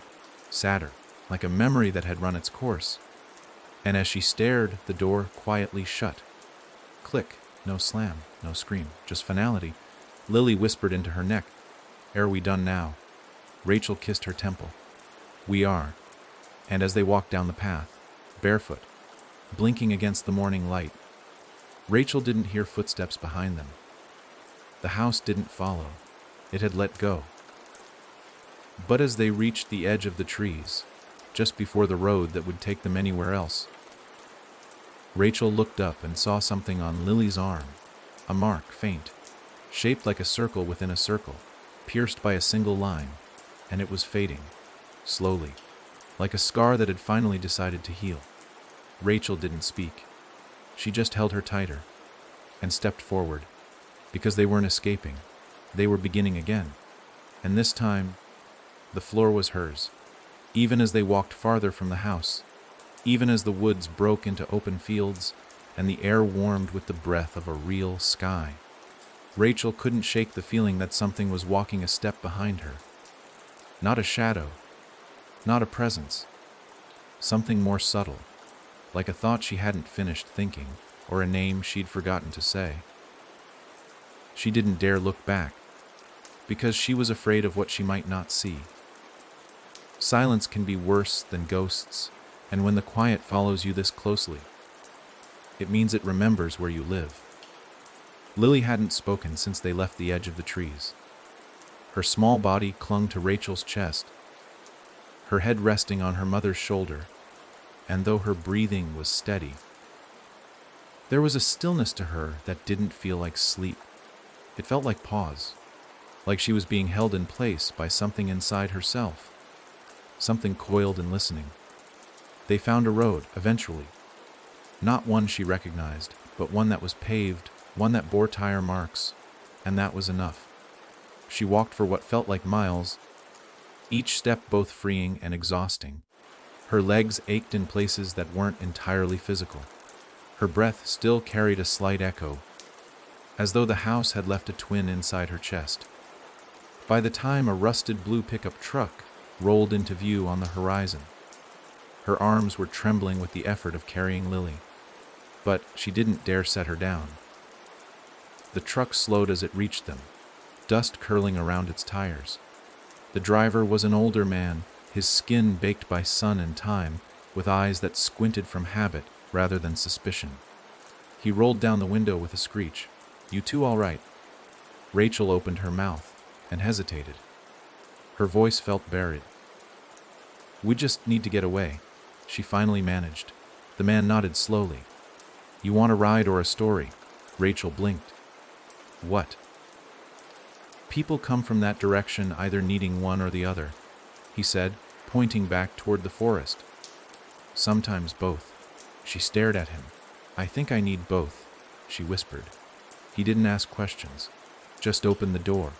sadder, like a memory that had run its course. And as she stared, the door quietly shut. Click, no slam, no scream, just finality. Lily whispered into her neck, "Are we done now?" Rachel kissed her temple. "We are." And as they walked down the path, barefoot, blinking against the morning light, Rachel didn't hear footsteps behind them. The house didn't follow. It had let go. But as they reached the edge of the trees, just before the road that would take them anywhere else, Rachel looked up and saw something on Lily's arm, a mark, faint, shaped like a circle within a circle, pierced by a single line, and it was fading, slowly, like a scar that had finally decided to heal. Rachel didn't speak. She just held her tighter and stepped forward, because they weren't escaping. They were beginning again. And this time, the floor was hers, even as they walked farther from the house, even as the woods broke into open fields and the air warmed with the breath of a real sky. Rachel couldn't shake the feeling that something was walking a step behind her. Not a shadow, not a presence, something more subtle, like a thought she hadn't finished thinking, or a name she'd forgotten to say. She didn't dare look back, because she was afraid of what she might not see. Silence can be worse than ghosts, and when the quiet follows you this closely, it means it remembers where you live. Lily hadn't spoken since they left the edge of the trees. Her small body clung to Rachel's chest, her head resting on her mother's shoulder, and though her breathing was steady, there was a stillness to her that didn't feel like sleep. It felt like pause, like she was being held in place by something inside herself, something coiled and listening. They found a road, eventually. Not one she recognized, but one that was paved, one that bore tire marks, and that was enough. She walked for what felt like miles, each step both freeing and exhausting. Her legs ached in places that weren't entirely physical. Her breath still carried a slight echo, as though the house had left a twin inside her chest. By the time a rusted blue pickup truck rolled into view on the horizon, her arms were trembling with the effort of carrying Lily, but she didn't dare set her down. The truck slowed as it reached them, dust curling around its tires. The driver was an older man, his skin baked by sun and time, with eyes that squinted from habit rather than suspicion. He rolled down the window with a screech. "You two all right?" Rachel opened her mouth and hesitated. Her voice felt buried. "We just need to get away," she finally managed. The man nodded slowly. "You want a ride or a story?" Rachel blinked. "What?" "People come from that direction either needing one or the other," he said, pointing back toward the forest. "Sometimes both." She stared at him. "I think I need both," she whispered. He didn't ask questions, just opened the door,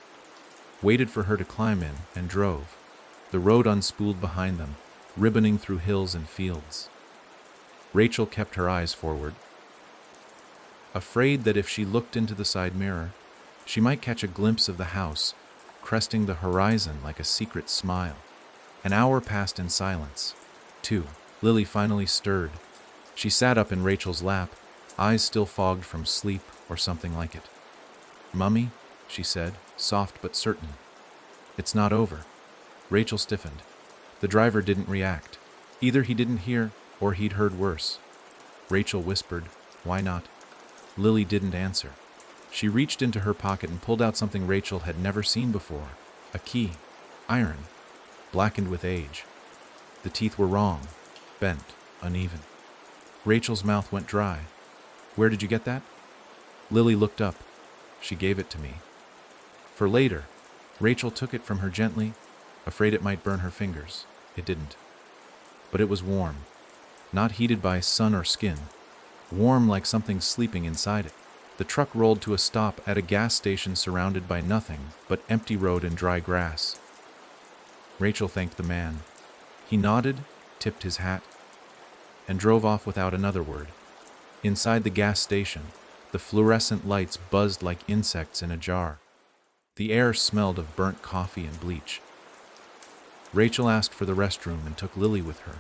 waited for her to climb in, and drove. The road unspooled behind them, ribboning through hills and fields. Rachel kept her eyes forward, afraid that if she looked into the side mirror, she might catch a glimpse of the house, cresting the horizon like a secret smile. An hour passed in silence. 2. Lily finally stirred. She sat up in Rachel's lap, eyes still fogged from sleep or something like it. "Mummy," she said, soft but certain. "It's not over." Rachel stiffened. The driver didn't react. Either he didn't hear, or he'd heard worse. Rachel whispered, "Why not?" Lily didn't answer. She reached into her pocket and pulled out something Rachel had never seen before. A key. Iron. Blackened with age. The teeth were wrong. Bent. Uneven. Rachel's mouth went dry. "Where did you get that?" Lily looked up. "She gave it to me. For later." Rachel took it from her gently, afraid it might burn her fingers. It didn't. But it was warm. Not heated by sun or skin. Warm like something sleeping inside it. The truck rolled to a stop at a gas station surrounded by nothing but empty road and dry grass. Rachel thanked the man. He nodded, tipped his hat, and drove off without another word. Inside the gas station, the fluorescent lights buzzed like insects in a jar. The air smelled of burnt coffee and bleach. Rachel asked for the restroom and took Lily with her.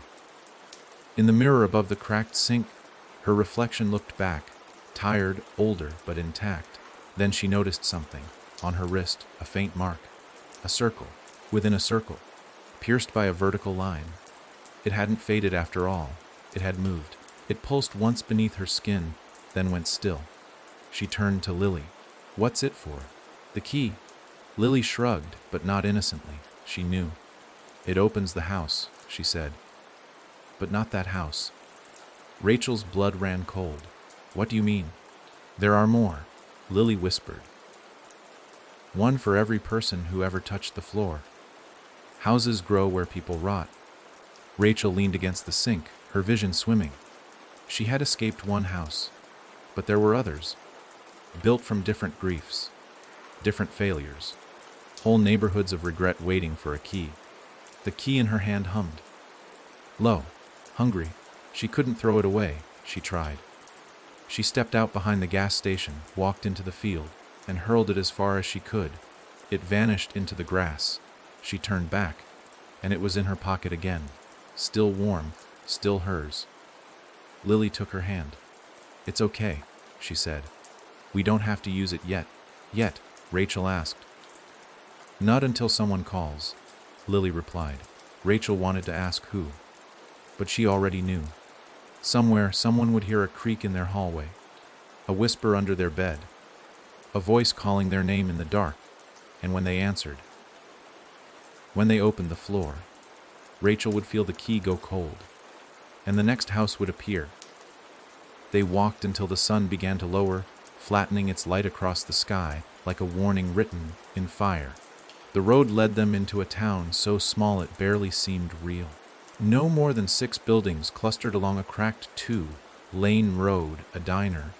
In the mirror above the cracked sink, her reflection looked back, tired, older, but intact. Then she noticed something. On her wrist, a faint mark. A circle, within a circle, pierced by a vertical line. It hadn't faded after all. It had moved. It pulsed once beneath her skin, then went still. She turned to Lily. "What's it for?" "The key." Lily shrugged, but not innocently. She knew. "It opens the house," she said. "But not that house." Rachel's blood ran cold. "What do you mean?" "There are more," Lily whispered. "One for every person who ever touched the floor. Houses grow where people rot." Rachel leaned against the sink, her vision swimming. She had escaped one house, but there were others, built from different griefs, different failures, whole neighborhoods of regret waiting for a key. The key in her hand hummed. Low, hungry, she couldn't throw it away. She tried. She stepped out behind the gas station, walked into the field, and hurled it as far as she could. It vanished into the grass. She turned back, and it was in her pocket again, still warm, still hers. Lily took her hand. "It's okay," she said. "We don't have to use it yet." "Yet?" Rachel asked. "Not until someone calls," Lily replied. Rachel wanted to ask who, but she already knew. Somewhere, someone would hear a creak in their hallway, a whisper under their bed, a voice calling their name in the dark, and when they answered, when they opened the floor, Rachel would feel the key go cold, and the next house would appear. They walked until the sun began to lower, flattening its light across the sky like a warning written in fire. The road led them into a town so small it barely seemed real. No more than 6 buildings clustered along a cracked 2-lane road, a diner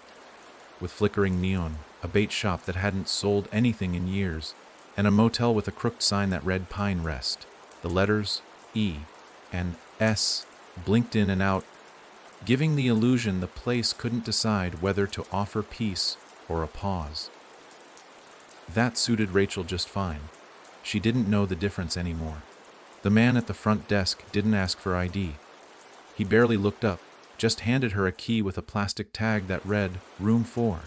with flickering neon, a bait shop that hadn't sold anything in years, and a motel with a crooked sign that read Pine Rest. The letters E and S blinked in and out giving the illusion the place couldn't decide whether to offer peace or a pause. That suited Rachel just fine. She didn't know the difference anymore. The man at the front desk didn't ask for ID. He barely looked up, just handed her a key with a plastic tag that read, Room 4.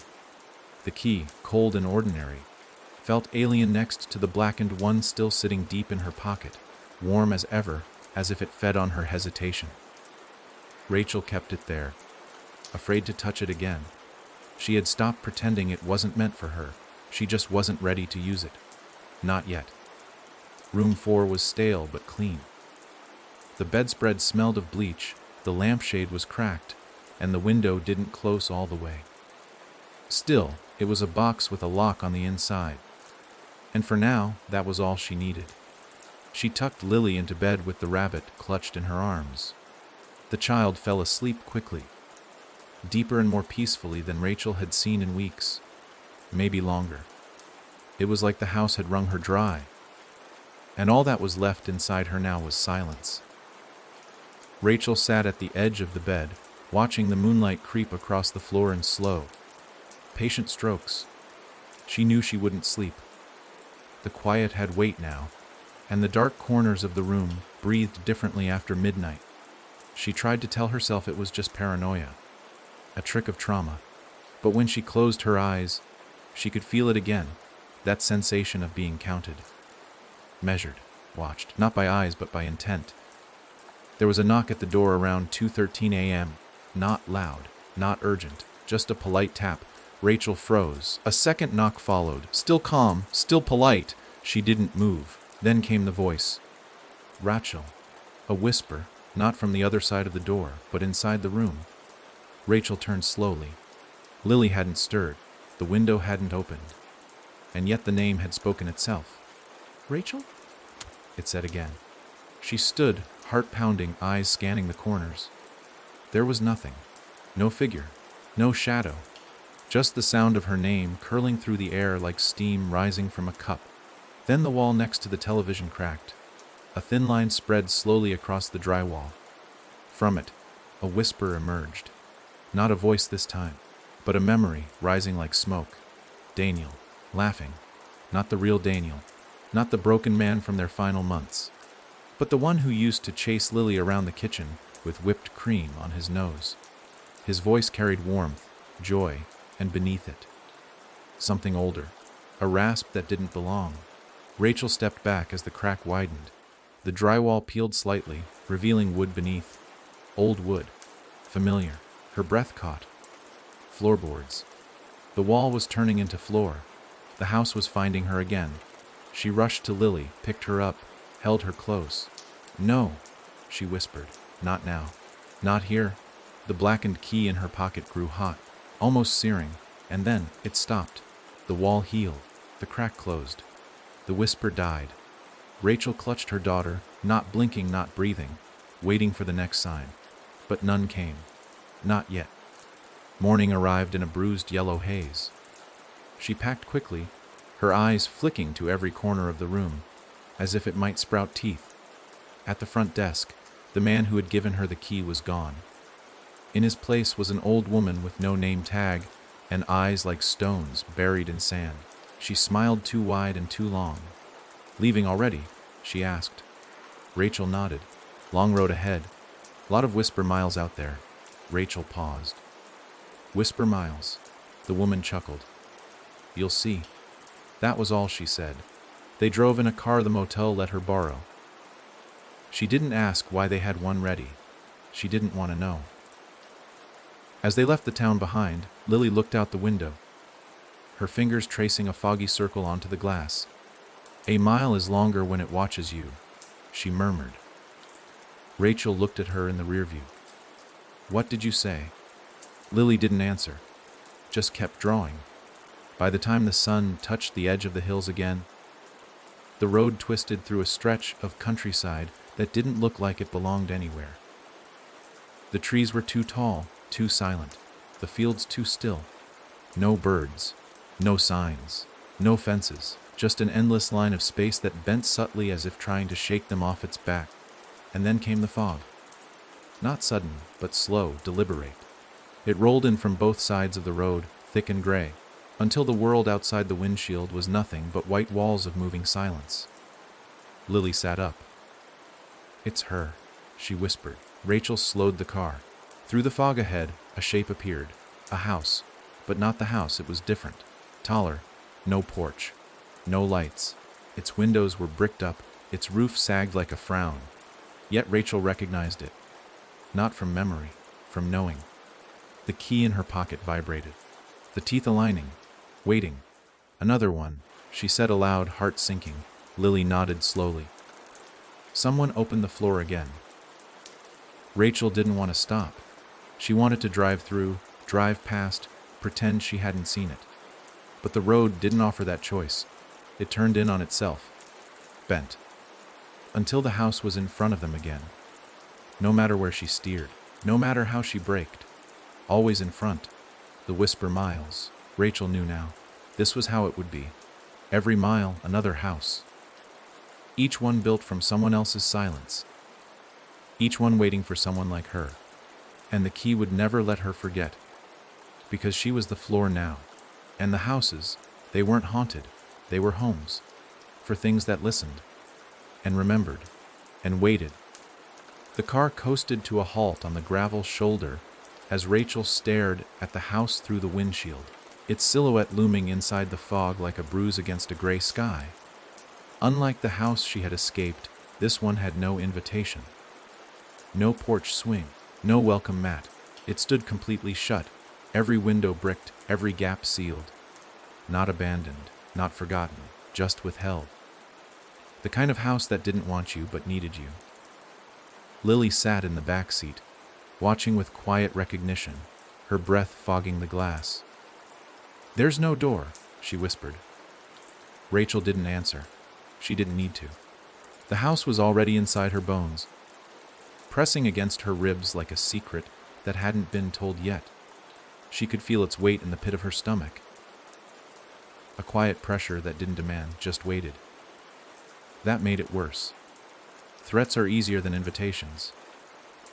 The key, cold and ordinary, felt alien next to the blackened one still sitting deep in her pocket, warm as ever, as if it fed on her hesitation. Rachel kept it there, afraid to touch it again. She had stopped pretending it wasn't meant for her. She just wasn't ready to use it. Not yet. Room 4 was stale but clean. The bedspread smelled of bleach, the lampshade was cracked, and the window didn't close all the way. Still, it was a box with a lock on the inside. And for now, that was all she needed. She tucked Lily into bed with the rabbit clutched in her arms. The child fell asleep quickly, deeper and more peacefully than Rachel had seen in weeks, maybe longer. It was like the house had wrung her dry, and all that was left inside her now was silence. Rachel sat at the edge of the bed, watching the moonlight creep across the floor in slow, patient strokes. She knew she wouldn't sleep. The quiet had weight now, and the dark corners of the room breathed differently after midnight. She tried to tell herself it was just paranoia, a trick of trauma, but when she closed her eyes, she could feel it again, that sensation of being counted, measured, watched, not by eyes but by intent. There was a knock at the door around 2:13 a.m., not loud, not urgent, just a polite tap. Rachel froze. A second knock followed, still calm, still polite. She didn't move. Then came the voice. Rachel. A whisper, not from the other side of the door, but inside the room. Rachel turned slowly. Lily hadn't stirred. The window hadn't opened. And yet the name had spoken itself. Rachel? It said again. She stood, heart pounding, eyes scanning the corners. There was nothing. No figure. No shadow. Just the sound of her name curling through the air like steam rising from a cup. Then the wall next to the television cracked. A thin line spread slowly across the drywall. From it, a whisper emerged. Not a voice this time, but a memory rising like smoke. Daniel, laughing. Not the real Daniel. Not the broken man from their final months. But the one who used to chase Lily around the kitchen with whipped cream on his nose. His voice carried warmth, joy, and beneath it, something older, a rasp that didn't belong. Rachel stepped back as the crack widened. The drywall peeled slightly, revealing wood beneath. Old wood. Familiar. Her breath caught. Floorboards. The wall was turning into floor. The house was finding her again. She rushed to Lily, picked her up, held her close. No, she whispered. Not now. Not here. The blackened key in her pocket grew hot, almost searing, and then it stopped. The wall healed. The crack closed. The whisper died. Rachel clutched her daughter, not blinking, not breathing, waiting for the next sign. But none came. Not yet. Morning arrived in a bruised yellow haze. She packed quickly, her eyes flicking to every corner of the room, as if it might sprout teeth. At the front desk, the man who had given her the key was gone. In his place was an old woman with no name tag and eyes like stones buried in sand. She smiled too wide and too long. Leaving already? She asked. Rachel nodded. Long road ahead. Lot of whisper miles out there. Rachel paused. Whisper miles. The woman chuckled. You'll see. That was all she said. They drove in a car the motel let her borrow. She didn't ask why they had one ready. She didn't want to know. As they left the town behind, Lily looked out the window, her fingers tracing a foggy circle onto the glass. A mile is longer when it watches you, she murmured. Rachel looked at her in the rear view. What did you say? Lily didn't answer, just kept drawing. By the time the sun touched the edge of the hills again, the road twisted through a stretch of countryside that didn't look like it belonged anywhere. The trees were too tall, too silent, the fields too still. No birds, no signs, no fences, just an endless line of space that bent subtly as if trying to shake them off its back. And then came the fog. Not sudden, but slow, deliberate. It rolled in from both sides of the road, thick and gray, until the world outside the windshield was nothing but white walls of moving silence. Lily sat up. "It's her," she whispered. Rachel slowed the car. Through the fog ahead, a shape appeared. A house. But not the house, it was different. Taller. No porch. No lights. Its windows were bricked up. Its roof sagged like a frown. Yet Rachel recognized it. Not from memory, from knowing. The key in her pocket vibrated. The teeth aligning. Waiting. "Another one," she said aloud, heart sinking. Lily nodded slowly. Someone opened the floor again. Rachel didn't want to stop. She wanted to drive through, drive past, pretend she hadn't seen it. But the road didn't offer that choice. It turned in on itself. Bent. Until the house was in front of them again. No matter where she steered, no matter how she braked. Always in front. The whisper miles. Rachel knew now. This was how it would be. Every mile, another house. Each one built from someone else's silence. Each one waiting for someone like her. And the key would never let her forget. Because she was the floor now. And the houses, they weren't haunted. They were homes. For things that listened. And remembered. And waited. The car coasted to a halt on the gravel shoulder as Rachel stared at the house through the windshield, its silhouette looming inside the fog like a bruise against a gray sky. Unlike the house she had escaped, this one had no invitation. No porch swing, no welcome mat. It stood completely shut, every window bricked, every gap sealed. Not abandoned, not forgotten, just withheld. The kind of house that didn't want you but needed you. Lily sat in the back seat, watching with quiet recognition, her breath fogging the glass. "There's no door," she whispered. Rachel didn't answer. She didn't need to. The house was already inside her bones, pressing against her ribs like a secret that hadn't been told yet. She could feel its weight in the pit of her stomach. A quiet pressure that didn't demand, just waited. That made it worse. Threats are easier than invitations.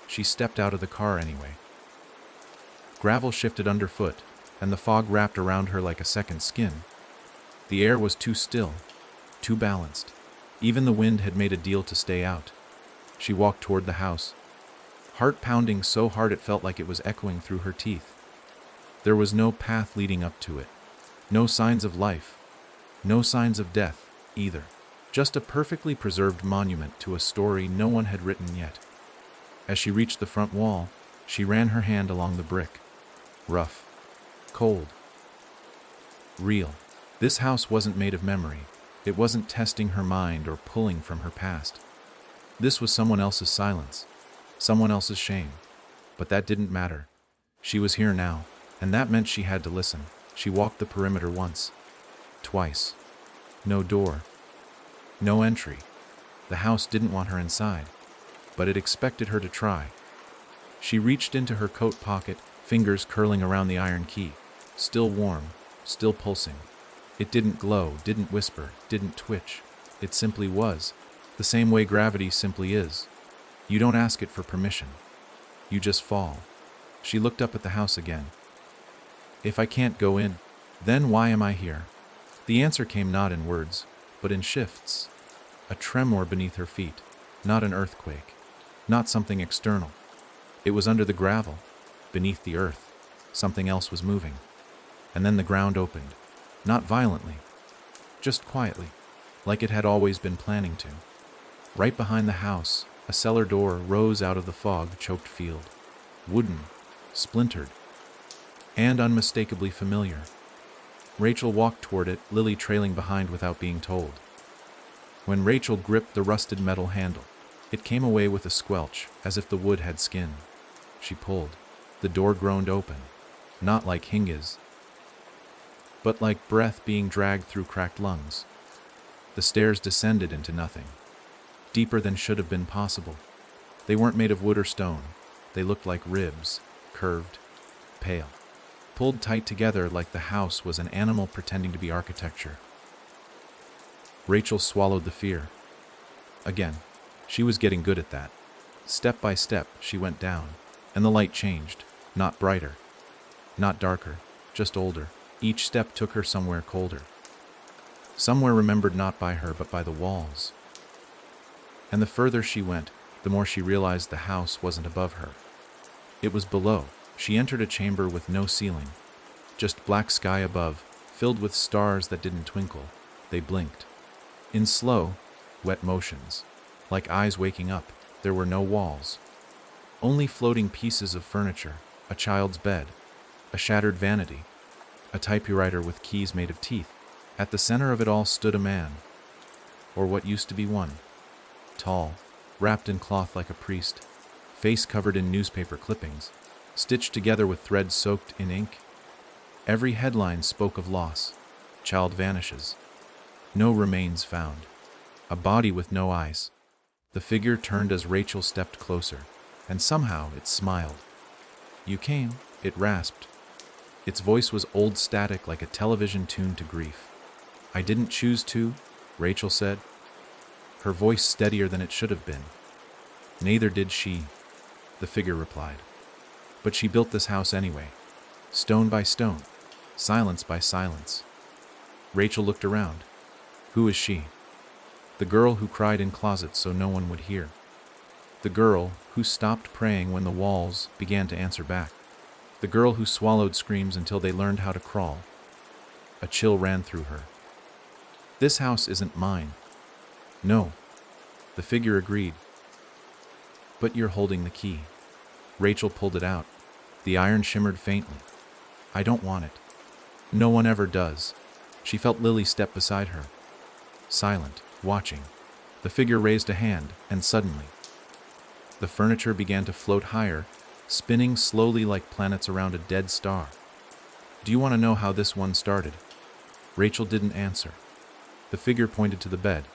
She stepped out of the car anyway. Gravel shifted underfoot, and the fog wrapped around her like a second skin. The air was too still, too balanced. Even the wind had made a deal to stay out. She walked toward the house, heart pounding so hard it felt like it was echoing through her teeth. There was no path leading up to it. No signs of life. No signs of death, either. Just a perfectly preserved monument to a story no one had written yet. As she reached the front wall, she ran her hand along the brick. Rough. Cold. Real. This house wasn't made of memory. It wasn't testing her mind or pulling from her past. This was someone else's silence. Someone else's shame. But that didn't matter. She was here now, and that meant she had to listen. She walked the perimeter once. Twice. No door. No entry. The house didn't want her inside, but it expected her to try. She reached into her coat pocket, fingers curling around the iron key. Still warm, still pulsing. It didn't glow, didn't whisper, didn't twitch. It simply was, the same way gravity simply is. You don't ask it for permission. You just fall. She looked up at the house again. If I can't go in, then why am I here? The answer came not in words, but in shifts. A tremor beneath her feet, not an earthquake, not something external. It was under the gravel, beneath the earth. Something else was moving. And then the ground opened, not violently, just quietly, like it had always been planning to. Right behind the house, a cellar door rose out of the fog-choked field. Wooden, splintered, and unmistakably familiar. Rachel walked toward it, Lily trailing behind without being told. When Rachel gripped the rusted metal handle, it came away with a squelch, as if the wood had skin. She pulled. The door groaned open, not like Hinge's, but like breath being dragged through cracked lungs. The stairs descended into nothing, deeper than should have been possible. They weren't made of wood or stone. They looked like ribs, curved, pale, pulled tight together like the house was an animal pretending to be architecture. Rachel swallowed the fear. Again, she was getting good at that. Step by step, she went down, and the light changed, not brighter, not darker, just older. Each step took her somewhere colder, somewhere remembered not by her but by the walls. And the further she went, the more she realized the house wasn't above her. It was below. She entered a chamber with no ceiling, just black sky above, filled with stars that didn't twinkle. They blinked. In slow, wet motions, like eyes waking up. There were no walls, only floating pieces of furniture, a child's bed, a shattered vanity, a typewriter with keys made of teeth. At the center of it all stood a man, or what used to be one, tall, wrapped in cloth like a priest, face covered in newspaper clippings, stitched together with threads soaked in ink. Every headline spoke of loss. Child vanishes. No remains found. A body with no eyes. The figure turned as Rachel stepped closer, and somehow it smiled. "You came," it rasped. Its voice was old static like a television tuned to grief. "I didn't choose to," Rachel said, her voice steadier than it should have been. "Neither did she," the figure replied. "But she built this house anyway, stone by stone, silence by silence." Rachel looked around. Who is she? The girl who cried in closets so no one would hear. The girl who stopped praying when the walls began to answer back. The girl who swallowed screams until they learned how to crawl. A chill ran through her. "This house isn't mine." "No," the figure agreed. "But you're holding the key." Rachel pulled it out. The iron shimmered faintly. "I don't want it." "No one ever does." She felt Lily step beside her. Silent, watching. The figure raised a hand, and suddenly, the furniture began to float higher, spinning slowly like planets around a dead star. "Do you want to know how this one started?" Rachel didn't answer. The figure pointed to the bed.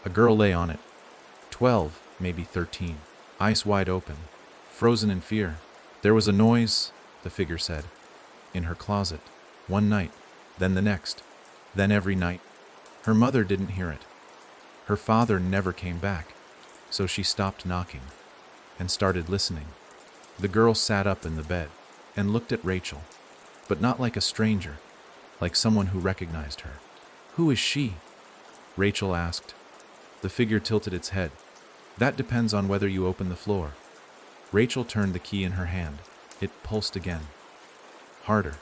A girl lay on it. 12, maybe 13, eyes wide open, frozen in fear. "There was a noise," the figure said, "in her closet. One night, then the next, then every night. Her mother didn't hear it. Her father never came back, so she stopped knocking and started listening." The girl sat up in the bed and looked at Rachel, but not like a stranger, like someone who recognized her. "Who is she?" Rachel asked. The figure tilted its head. "That depends on whether you open the floor." Rachel turned the key in her hand. It pulsed again. Harder,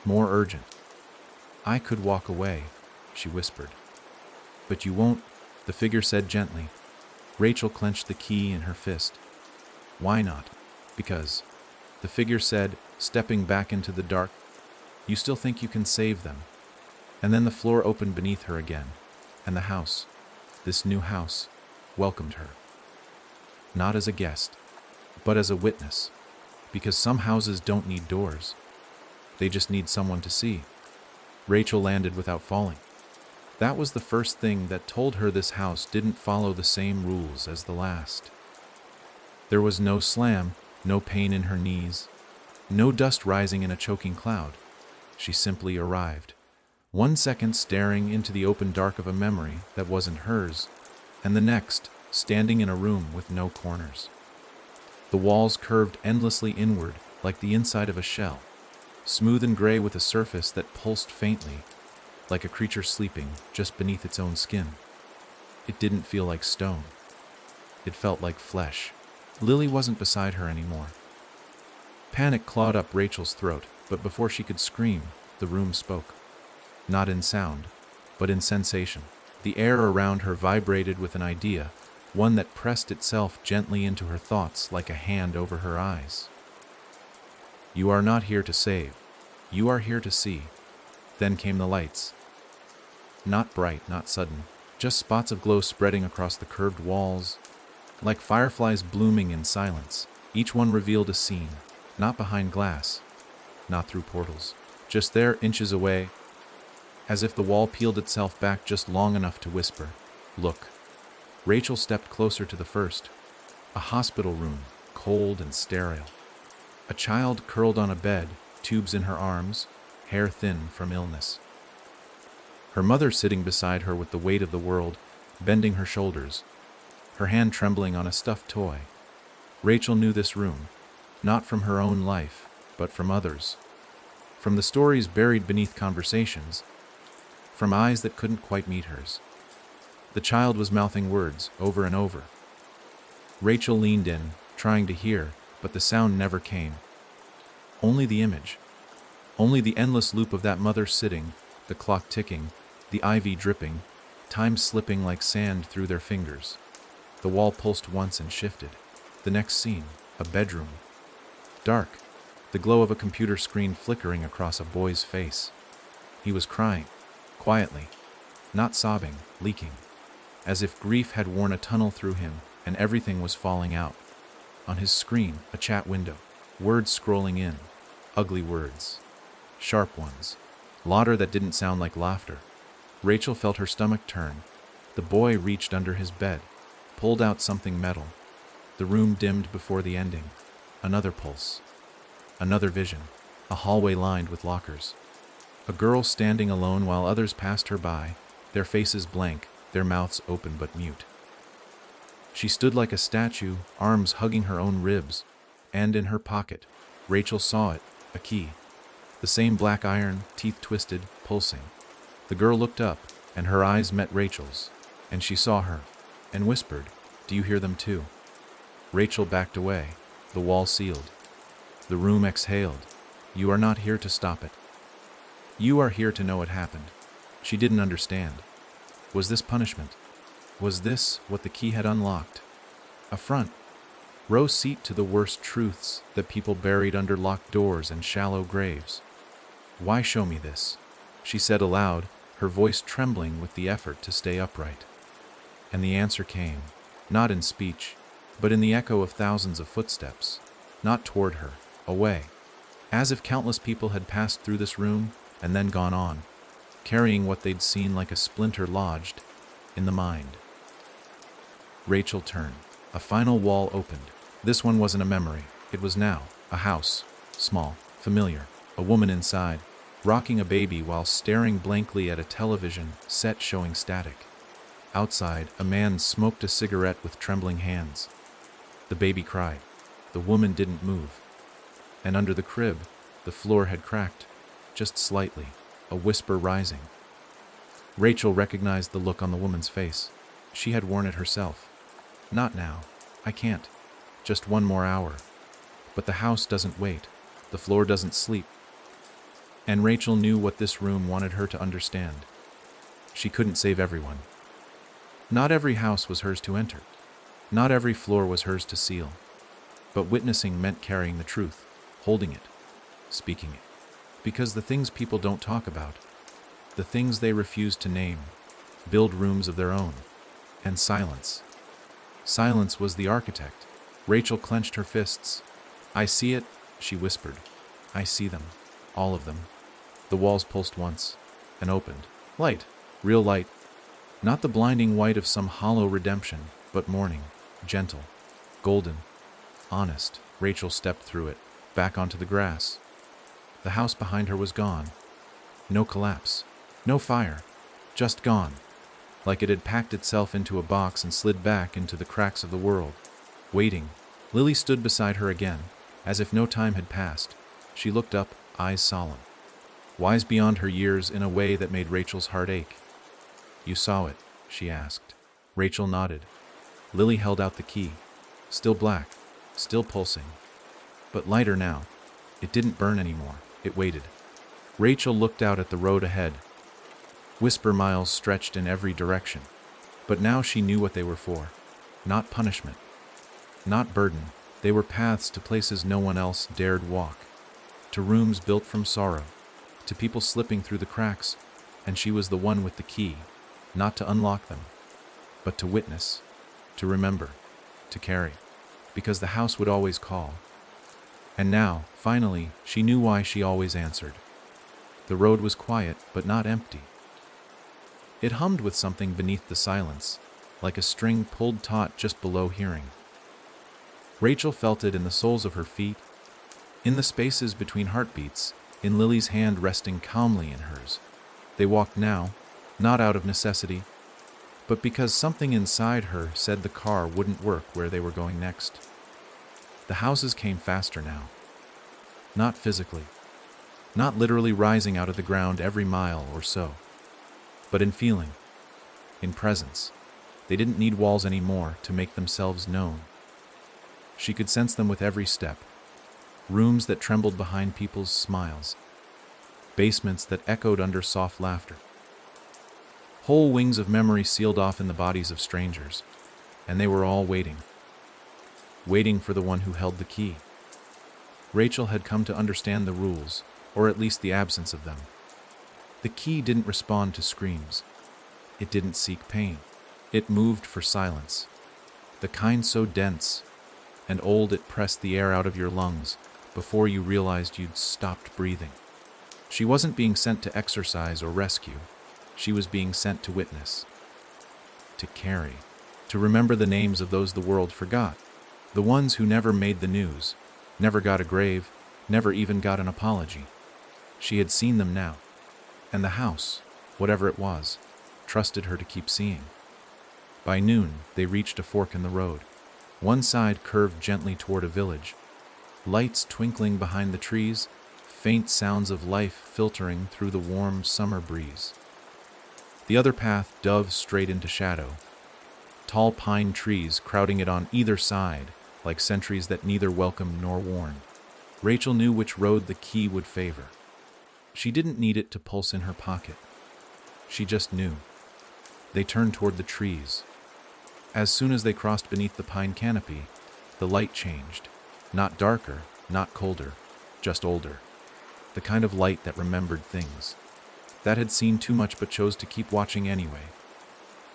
more urgent. "I could walk away," she whispered. "But you won't," the figure said gently. Rachel clenched the key in her fist. "Why not?" "Because," the figure said, stepping back into the dark, "you still think you can save them." And then the floor opened beneath her again, and the house, this new house, welcomed her. Not as a guest, but as a witness, because some houses don't need doors. They just need someone to see. Rachel landed without falling. That was the first thing that told her this house didn't follow the same rules as the last. There was no slam, no pain in her knees, no dust rising in a choking cloud. She simply arrived. 1 second staring into the open dark of a memory that wasn't hers, and the next standing in a room with no corners. The walls curved endlessly inward like the inside of a shell, smooth and gray with a surface that pulsed faintly, like a creature sleeping just beneath its own skin. It didn't feel like stone. It felt like flesh. Lily wasn't beside her anymore. Panic clawed up Rachel's throat, but before she could scream, the room spoke. Not in sound, but in sensation. The air around her vibrated with an idea, one that pressed itself gently into her thoughts like a hand over her eyes. "You are not here to save. You are here to see." Then came the lights. Not bright, not sudden, just spots of glow spreading across the curved walls, like fireflies blooming in silence. Each one revealed a scene, not behind glass, not through portals, just there, inches away, as if the wall peeled itself back just long enough to whisper, "Look." Rachel stepped closer to the first. A hospital room, cold and sterile. A child curled on a bed, tubes in her arms, hair thin from illness. Her mother sitting beside her with the weight of the world bending her shoulders, her hand trembling on a stuffed toy. Rachel knew this room, not from her own life, but from others. From the stories buried beneath conversations, from eyes that couldn't quite meet hers. The child was mouthing words over and over. Rachel leaned in, trying to hear, but the sound never came. Only the image. Only the endless loop of that mother sitting, the clock ticking, the ivy dripping, time slipping like sand through their fingers. The wall pulsed once and shifted. The next scene, a bedroom. Dark, the glow of a computer screen flickering across a boy's face. He was crying, quietly, not sobbing, leaking, as if grief had worn a tunnel through him and everything was falling out. On his screen, a chat window, words scrolling in, ugly words, sharp ones, laughter that didn't sound like laughter. Rachel felt her stomach turn. The boy reached under his bed, pulled out something metal. The room dimmed before the ending. Another pulse. Another vision. A hallway lined with lockers. A girl standing alone while others passed her by, their faces blank, their mouths open but mute. She stood like a statue, arms hugging her own ribs, and in her pocket, Rachel saw it, a key. The same black iron, teeth twisted, pulsing. The girl looked up, and her eyes met Rachel's, and she saw her, and whispered, "Do you hear them too?" Rachel backed away, the wall sealed. The room exhaled. "You are not here to stop it. You are here to know it happened." She didn't understand. Was this punishment? Was this what the key had unlocked? A front row seat to the worst truths that people buried under locked doors and shallow graves. "Why show me this?" she said aloud, her voice trembling with the effort to stay upright. And the answer came, not in speech, but in the echo of thousands of footsteps, not toward her, away, as if countless people had passed through this room and then gone on, carrying what they'd seen like a splinter lodged in the mind. Rachel turned. A final wall opened. This one wasn't a memory. It was now a house, small, familiar, a woman inside, rocking a baby while staring blankly at a television set showing static. Outside, a man smoked a cigarette with trembling hands. The baby cried. The woman didn't move. And under the crib, the floor had cracked, just slightly, a whisper rising. Rachel recognized the look on the woman's face. She had worn it herself. "Not now. I can't. Just one more hour." But the house doesn't wait. The floor doesn't sleep. And Rachel knew what this room wanted her to understand. She couldn't save everyone. Not every house was hers to enter. Not every floor was hers to seal. But witnessing meant carrying the truth, holding it, speaking it. Because the things people don't talk about, the things they refuse to name, build rooms of their own. And silence. Silence was the architect. Rachel clenched her fists. "I see it," she whispered. "I see them. All of them." The walls pulsed once, and opened. Light. Real light. Not the blinding white of some hollow redemption, but morning. Gentle. Golden. Honest. Rachel stepped through it, back onto the grass. The house behind her was gone. No collapse. No fire. Just gone. Like it had packed itself into a box and slid back into the cracks of the world. Waiting. Lily stood beside her again, as if no time had passed. She looked up, eyes solemn. Wise beyond her years in a way that made Rachel's heart ache. "You saw it?" she asked. Rachel nodded. Lily held out the key. Still black, still pulsing. But lighter now. It didn't burn anymore. It waited. Rachel looked out at the road ahead. Whisper miles stretched in every direction. But now she knew what they were for. Not punishment. Not burden. They were paths to places no one else dared walk. To rooms built from sorrow. To people slipping through the cracks. And she was the one with the key. Not to unlock them, but to witness. To remember. To carry. Because the house would always call. And now, finally, she knew why she always answered. The road was quiet, but not empty. It hummed with something beneath the silence, like a string pulled taut just below hearing. Rachel felt it in the soles of her feet, in the spaces between heartbeats, in Lily's hand resting calmly in hers. They walked now, not out of necessity, but because something inside her said the car wouldn't work where they were going next. The houses came faster now. Not physically, not literally rising out of the ground every mile or so, but in feeling, in presence. They didn't need walls anymore to make themselves known. She could sense them with every step. Rooms that trembled behind people's smiles. Basements that echoed under soft laughter. Whole wings of memory sealed off in the bodies of strangers, and they were all waiting. Waiting for the one who held the key. Rachel had come to understand the rules, or at least the absence of them. The key didn't respond to screams. It didn't seek pain. It moved for silence. The kind so dense and old it pressed the air out of your lungs before you realized you'd stopped breathing. She wasn't being sent to exorcise or rescue. She was being sent to witness, to carry, to remember the names of those the world forgot, the ones who never made the news, never got a grave, never even got an apology. She had seen them now, and the house, whatever it was, trusted her to keep seeing. By noon, they reached a fork in the road. One side curved gently toward a village, lights twinkling behind the trees, faint sounds of life filtering through the warm summer breeze. The other path dove straight into shadow, tall pine trees crowding it on either side like sentries that neither welcomed nor warned. Rachel knew which road the key would favor. She didn't need it to pulse in her pocket. She just knew. They turned toward the trees. As soon as they crossed beneath the pine canopy, the light changed. Not darker, not colder, just older. The kind of light that remembered things. That had seen too much but chose to keep watching anyway.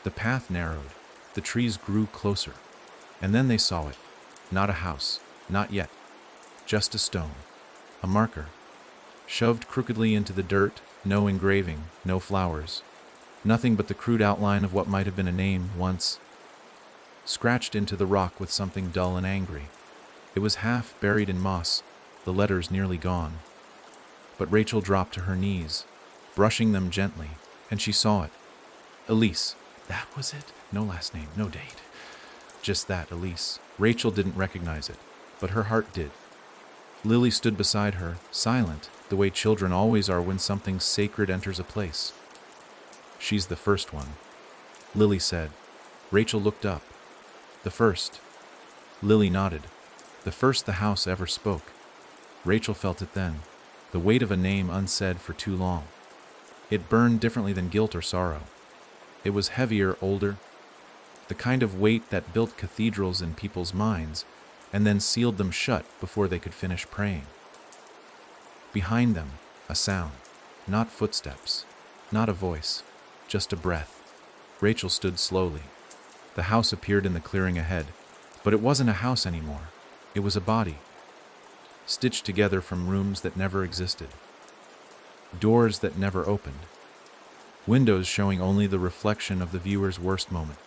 The path narrowed. The trees grew closer. And then they saw it. Not a house. Not yet. Just a stone. A marker. Shoved crookedly into the dirt, no engraving, no flowers. Nothing but the crude outline of what might have been a name once. Scratched into the rock with something dull and angry. It was half buried in moss, the letters nearly gone. But Rachel dropped to her knees, brushing them gently, and she saw it. Elise. That was it? No last name, no date. Just that, Elise. Rachel didn't recognize it, but her heart did. Lily stood beside her, silent, the way children always are when something sacred enters a place. She's the first one, Lily said. Rachel looked up. The first. Lily nodded. The first the house ever spoke. Rachel felt it then, the weight of a name unsaid for too long. It burned differently than guilt or sorrow. It was heavier, older, the kind of weight that built cathedrals in people's minds and then sealed them shut before they could finish praying. Behind them, a sound, not footsteps, not a voice, just a breath. Rachel stood slowly. The house appeared in the clearing ahead, but it wasn't a house anymore. It was a body, stitched together from rooms that never existed, doors that never opened, windows showing only the reflection of the viewer's worst moment.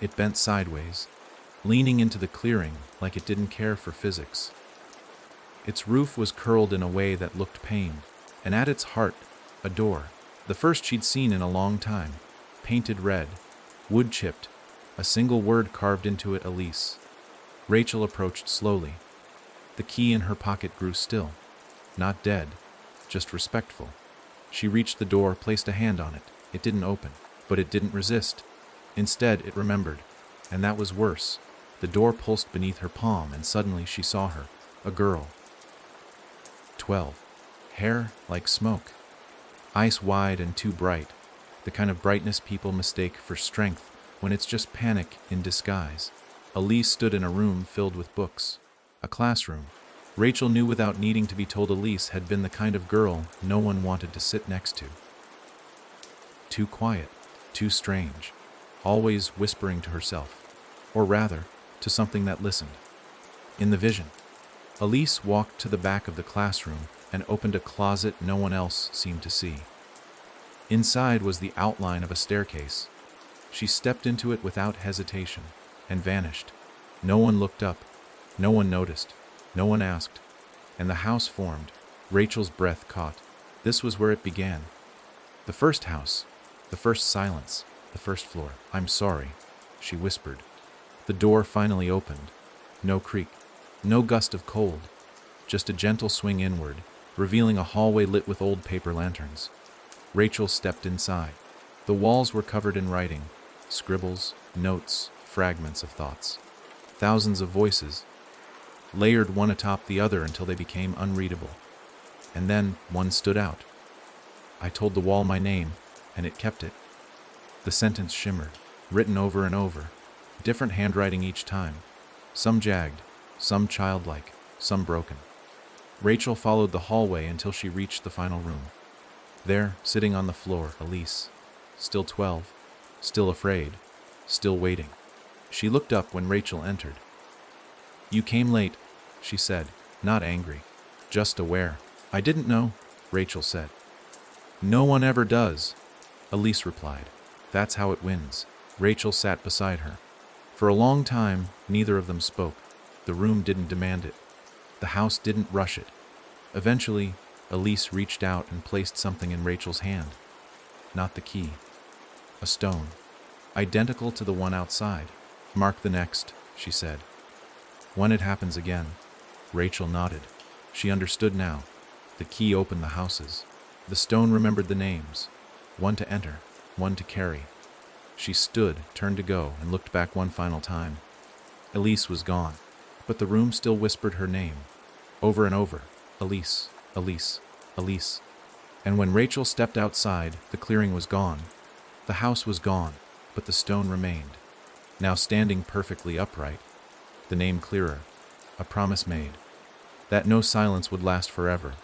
It bent sideways, leaning into the clearing like it didn't care for physics. Its roof was curled in a way that looked pained, and at its heart, a door, the first she'd seen in a long time, painted red, wood-chipped, a single word carved into it, Elise. Rachel approached slowly. The key in her pocket grew still, not dead, just respectful. She reached the door, placed a hand on it. It didn't open, but it didn't resist. Instead, it remembered, and that was worse. The door pulsed beneath her palm, and suddenly she saw her, a girl. 12. Hair like smoke. Ice wide and too bright, the kind of brightness people mistake for strength when it's just panic in disguise. Elise stood in a room filled with books. A classroom. Rachel knew without needing to be told Elise had been the kind of girl no one wanted to sit next to. Too quiet, too strange, always whispering to herself, or rather, to something that listened. In the vision, Elise walked to the back of the classroom and opened a closet no one else seemed to see. Inside was the outline of a staircase. She stepped into it without hesitation and vanished. No one looked up, no one noticed, no one asked, and the house formed. Rachel's breath caught. This was where it began. The first house, the first silence, the first floor. "I'm sorry," she whispered. The door finally opened. No creak, No gust of cold, just a gentle swing inward, revealing a hallway lit with old paper lanterns. Rachel stepped inside. The walls were covered in writing, scribbles, notes, fragments of thoughts. Thousands of voices, layered one atop the other until they became unreadable. And then one stood out. I told the wall my name, and it kept it. The sentence shimmered, written over and over, different handwriting each time, some jagged, some childlike, some broken. Rachel followed the hallway until she reached the final room. There, sitting on the floor, Elise, still 12, still afraid, still waiting. She looked up when Rachel entered. "You came late," she said, not angry, just aware. "I didn't know," Rachel said. "No one ever does," Elise replied. "That's how it wins." Rachel sat beside her. For a long time, neither of them spoke. The room didn't demand it. The house didn't rush it. Eventually, Elise reached out and placed something in Rachel's hand. Not the key. A stone. Identical to the one outside. "Mark the next," she said. "When it happens again." Rachel nodded. She understood now. The key opened the houses. The stone remembered the names. One to enter, one to carry. She stood, turned to go, and looked back one final time. Elise was gone, but the room still whispered her name. Over and over. Elise, Elise, Elise. And when Rachel stepped outside, the clearing was gone. The house was gone, but the stone remained. Now standing perfectly upright. The name clearer. A promise made. That no silence would last forever.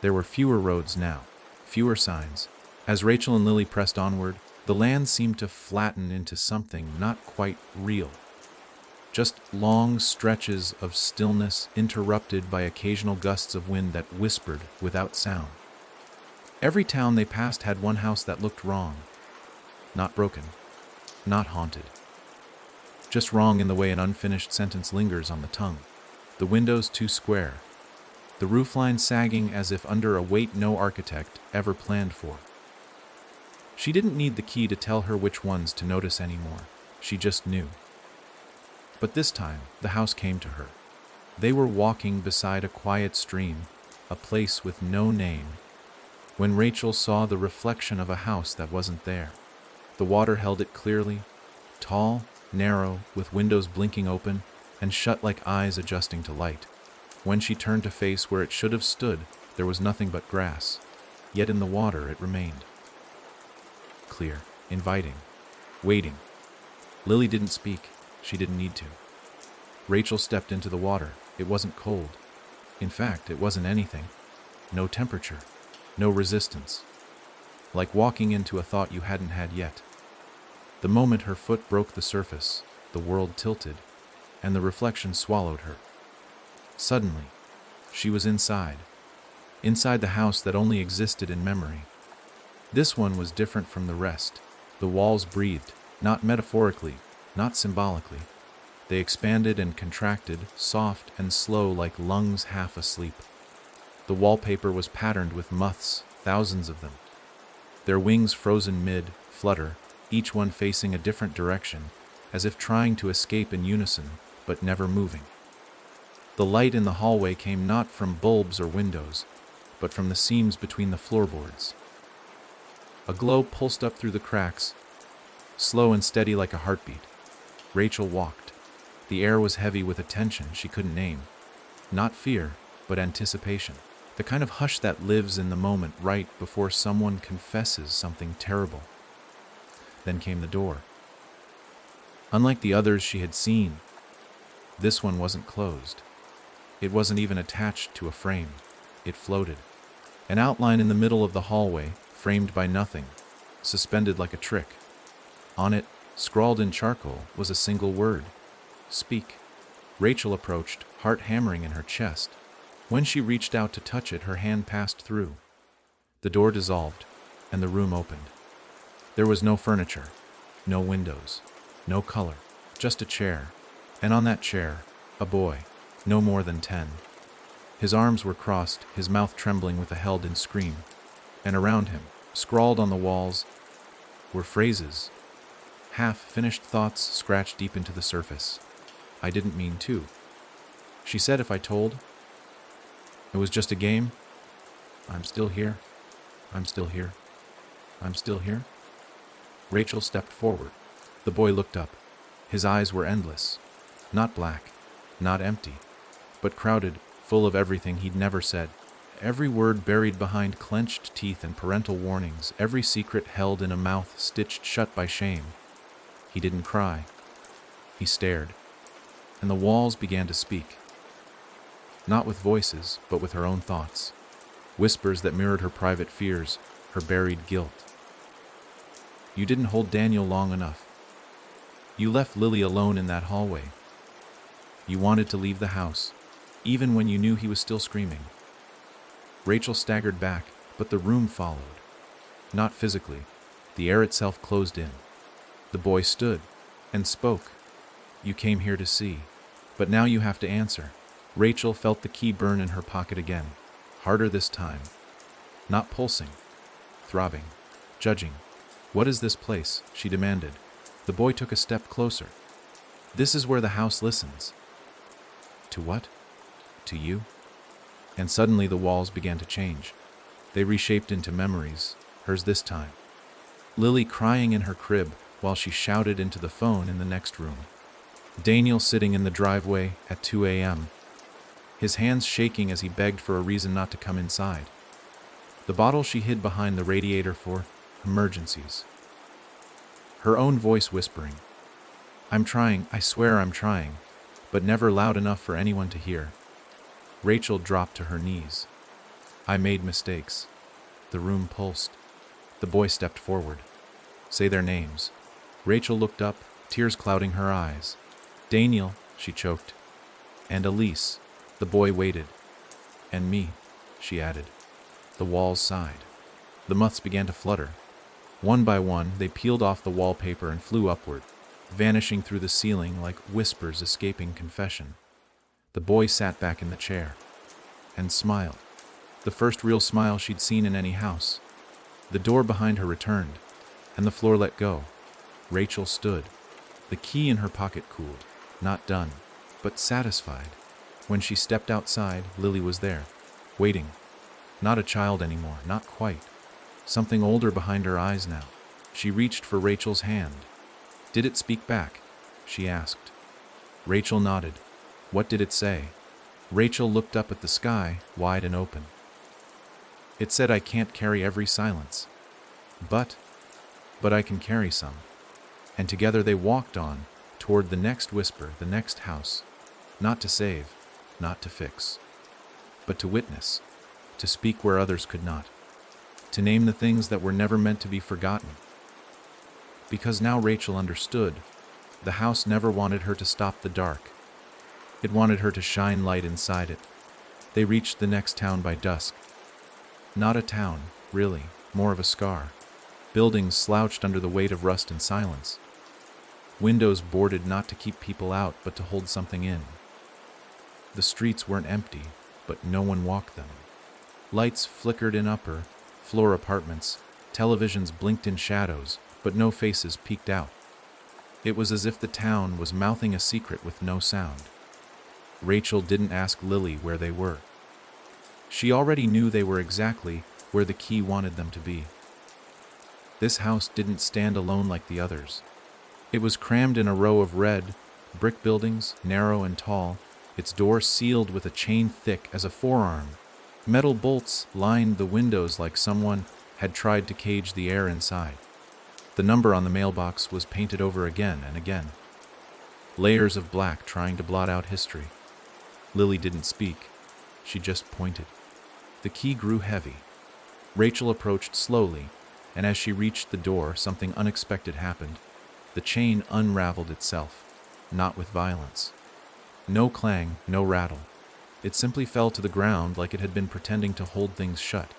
There were fewer roads now, fewer signs. As Rachel and Lily pressed onward, the land seemed to flatten into something not quite real. Just long stretches of stillness interrupted by occasional gusts of wind that whispered without sound. Every town they passed had one house that looked wrong. Not broken, not haunted. Just wrong in the way an unfinished sentence lingers on the tongue. The windows too square. The roofline sagging as if under a weight no architect ever planned for. She didn't need the key to tell her which ones to notice anymore. She just knew. But this time, the house came to her. They were walking beside a quiet stream, a place with no name, when Rachel saw the reflection of a house that wasn't there. The water held it clearly, tall, narrow, with windows blinking open and shut like eyes adjusting to light. When she turned to face where it should have stood, there was nothing but grass, yet in the water it remained. Clear, inviting, waiting. Lily didn't speak. She didn't need to. Rachel stepped into the water. It wasn't cold. In fact, it wasn't anything. No temperature. No resistance. Like walking into a thought you hadn't had yet. The moment her foot broke the surface, the world tilted, and the reflection swallowed her. Suddenly, she was inside. Inside the house that only existed in memory. This one was different from the rest. The walls breathed, not metaphorically, not symbolically. They expanded and contracted, soft and slow like lungs half asleep. The wallpaper was patterned with moths, thousands of them. Their wings frozen mid-flutter, each one facing a different direction, as if trying to escape in unison, but never moving. The light in the hallway came not from bulbs or windows, but from the seams between the floorboards. A glow pulsed up through the cracks, slow and steady like a heartbeat. Rachel walked. The air was heavy with a tension she couldn't name. Not fear, but anticipation. The kind of hush that lives in the moment right before someone confesses something terrible. Then came the door. Unlike the others she had seen, this one wasn't closed. It wasn't even attached to a frame. It floated. An outline in the middle of the hallway, framed by nothing, suspended like a trick. On it, scrawled in charcoal, was a single word. Speak. Rachel approached, heart hammering in her chest. When she reached out to touch it, her hand passed through. The door dissolved, and the room opened. There was no furniture, no windows, no color, just a chair. And on that chair, a boy, no more than 10. His arms were crossed, his mouth trembling with a held-in scream. And around him, scrawled on the walls, were phrases, half-finished thoughts scratched deep into the surface. I didn't mean to. She said if I told, it was just a game. I'm still here. I'm still here. I'm still here. Rachel stepped forward. The boy looked up. His eyes were endless. Not black, not empty, but crowded, full of everything he'd never said. Every word buried behind clenched teeth and parental warnings, every secret held in a mouth stitched shut by shame. He didn't cry. He stared. And the walls began to speak. Not with voices, but with her own thoughts. Whispers that mirrored her private fears, her buried guilt. You didn't hold Daniel long enough. You left Lily alone in that hallway. You wanted to leave the house, even when you knew he was still screaming. Rachel staggered back, but the room followed. Not physically. The air itself closed in. The boy stood and spoke. You came here to see, but now you have to answer. Rachel felt the key burn in her pocket again, harder this time. Not pulsing, throbbing, judging. What is this place? She demanded. The boy took a step closer. This is where the house listens. To what? To you? And suddenly the walls began to change. They reshaped into memories, hers this time. Lily crying in her crib while she shouted into the phone in the next room. Daniel sitting in the driveway at 2 a.m., his hands shaking as he begged for a reason not to come inside. The bottle she hid behind the radiator for emergencies. Her own voice whispering, I'm trying, I swear I'm trying, but never loud enough for anyone to hear. Rachel dropped to her knees. I made mistakes. The room pulsed. The boy stepped forward. Say their names. Rachel looked up, tears clouding her eyes. Daniel, she choked. And Elise. The boy waited. And me, she added. The walls sighed. The moths began to flutter. One by one, they peeled off the wallpaper and flew upward, vanishing through the ceiling like whispers escaping confession. The boy sat back in the chair and smiled. The first real smile she'd seen in any house. The door behind her returned, and the floor let go. Rachel stood, the key in her pocket cooled, not done, but satisfied. When she stepped outside, Lily was there, waiting. Not a child anymore, not quite. Something older behind her eyes now. She reached for Rachel's hand. Did it speak back? She asked. Rachel nodded. What did it say? Rachel looked up at the sky, wide and open. It said I can't carry every silence. But I can carry some. And together they walked on, toward the next whisper, the next house. Not to save, not to fix, but to witness, to speak where others could not, to name the things that were never meant to be forgotten. Because now Rachel understood, the house never wanted her to stop the dark. It wanted her to shine light inside it. They reached the next town by dusk. Not a town, really, more of a scar. Buildings slouched under the weight of rust and silence. Windows boarded not to keep people out, but to hold something in. The streets weren't empty, but no one walked them. Lights flickered in upper floor apartments. Televisions blinked in shadows, but no faces peeked out. It was as if the town was mouthing a secret with no sound. Rachel didn't ask Lily where they were. She already knew they were exactly where the key wanted them to be. This house didn't stand alone like the others. It was crammed in a row of red brick buildings, narrow and tall, its door sealed with a chain thick as a forearm. Metal bolts lined the windows like someone had tried to cage the air inside. The number on the mailbox was painted over again and again. Layers of black trying to blot out history. Lily didn't speak. She just pointed. The key grew heavy. Rachel approached slowly, and as she reached the door, something unexpected happened. The chain unraveled itself, not with violence. No clang, no rattle. It simply fell to the ground like it had been pretending to hold things shut.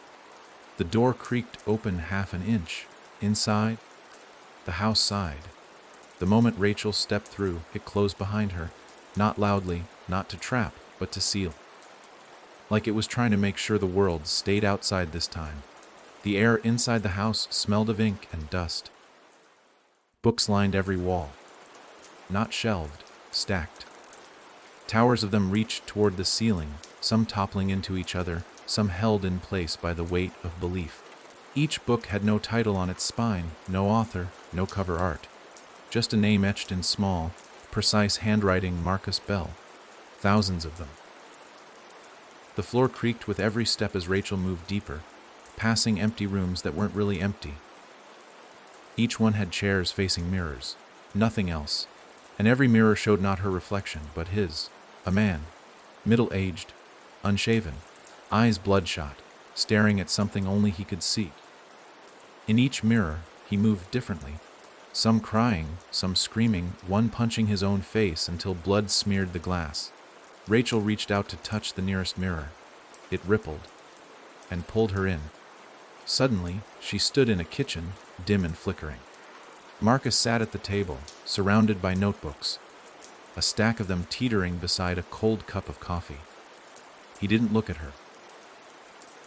The door creaked open half an inch. Inside, the house sighed. The moment Rachel stepped through, it closed behind her, not loudly, not to trap, but to seal. Like it was trying to make sure the world stayed outside this time. The air inside the house smelled of ink and dust. Books lined every wall. Not shelved, stacked. Towers of them reached toward the ceiling, some toppling into each other, some held in place by the weight of belief. Each book had no title on its spine, no author, no cover art. Just a name etched in small, precise handwriting: Marcus Bell. Thousands of them. The floor creaked with every step as Rachel moved deeper, passing empty rooms that weren't really empty. Each one had chairs facing mirrors, nothing else, and every mirror showed not her reflection, but his. A man, middle-aged, unshaven, eyes bloodshot, staring at something only he could see. In each mirror, he moved differently, some crying, some screaming, one punching his own face until blood smeared the glass. Rachel reached out to touch the nearest mirror. It rippled and pulled her in. Suddenly, she stood in a kitchen, dim and flickering. Marcus sat at the table, surrounded by notebooks, a stack of them teetering beside a cold cup of coffee. He didn't look at her.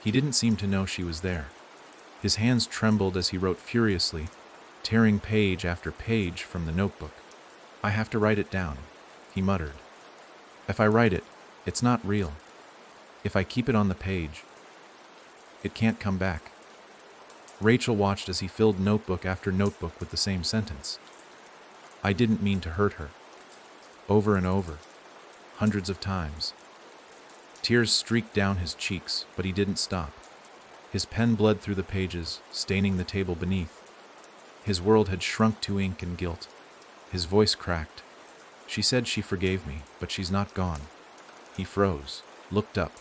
He didn't seem to know she was there. His hands trembled as he wrote furiously, tearing page after page from the notebook. "I have to write it down," he muttered. "If I write it, it's not real. If I keep it on the page, it can't come back." Rachel watched as he filled notebook after notebook with the same sentence. "I didn't mean to hurt her." Over and over, hundreds of times. Tears streaked down his cheeks, but he didn't stop. His pen bled through the pages, staining the table beneath. His world had shrunk to ink and guilt. His voice cracked. "She said she forgave me, but she's not gone." He froze, looked up,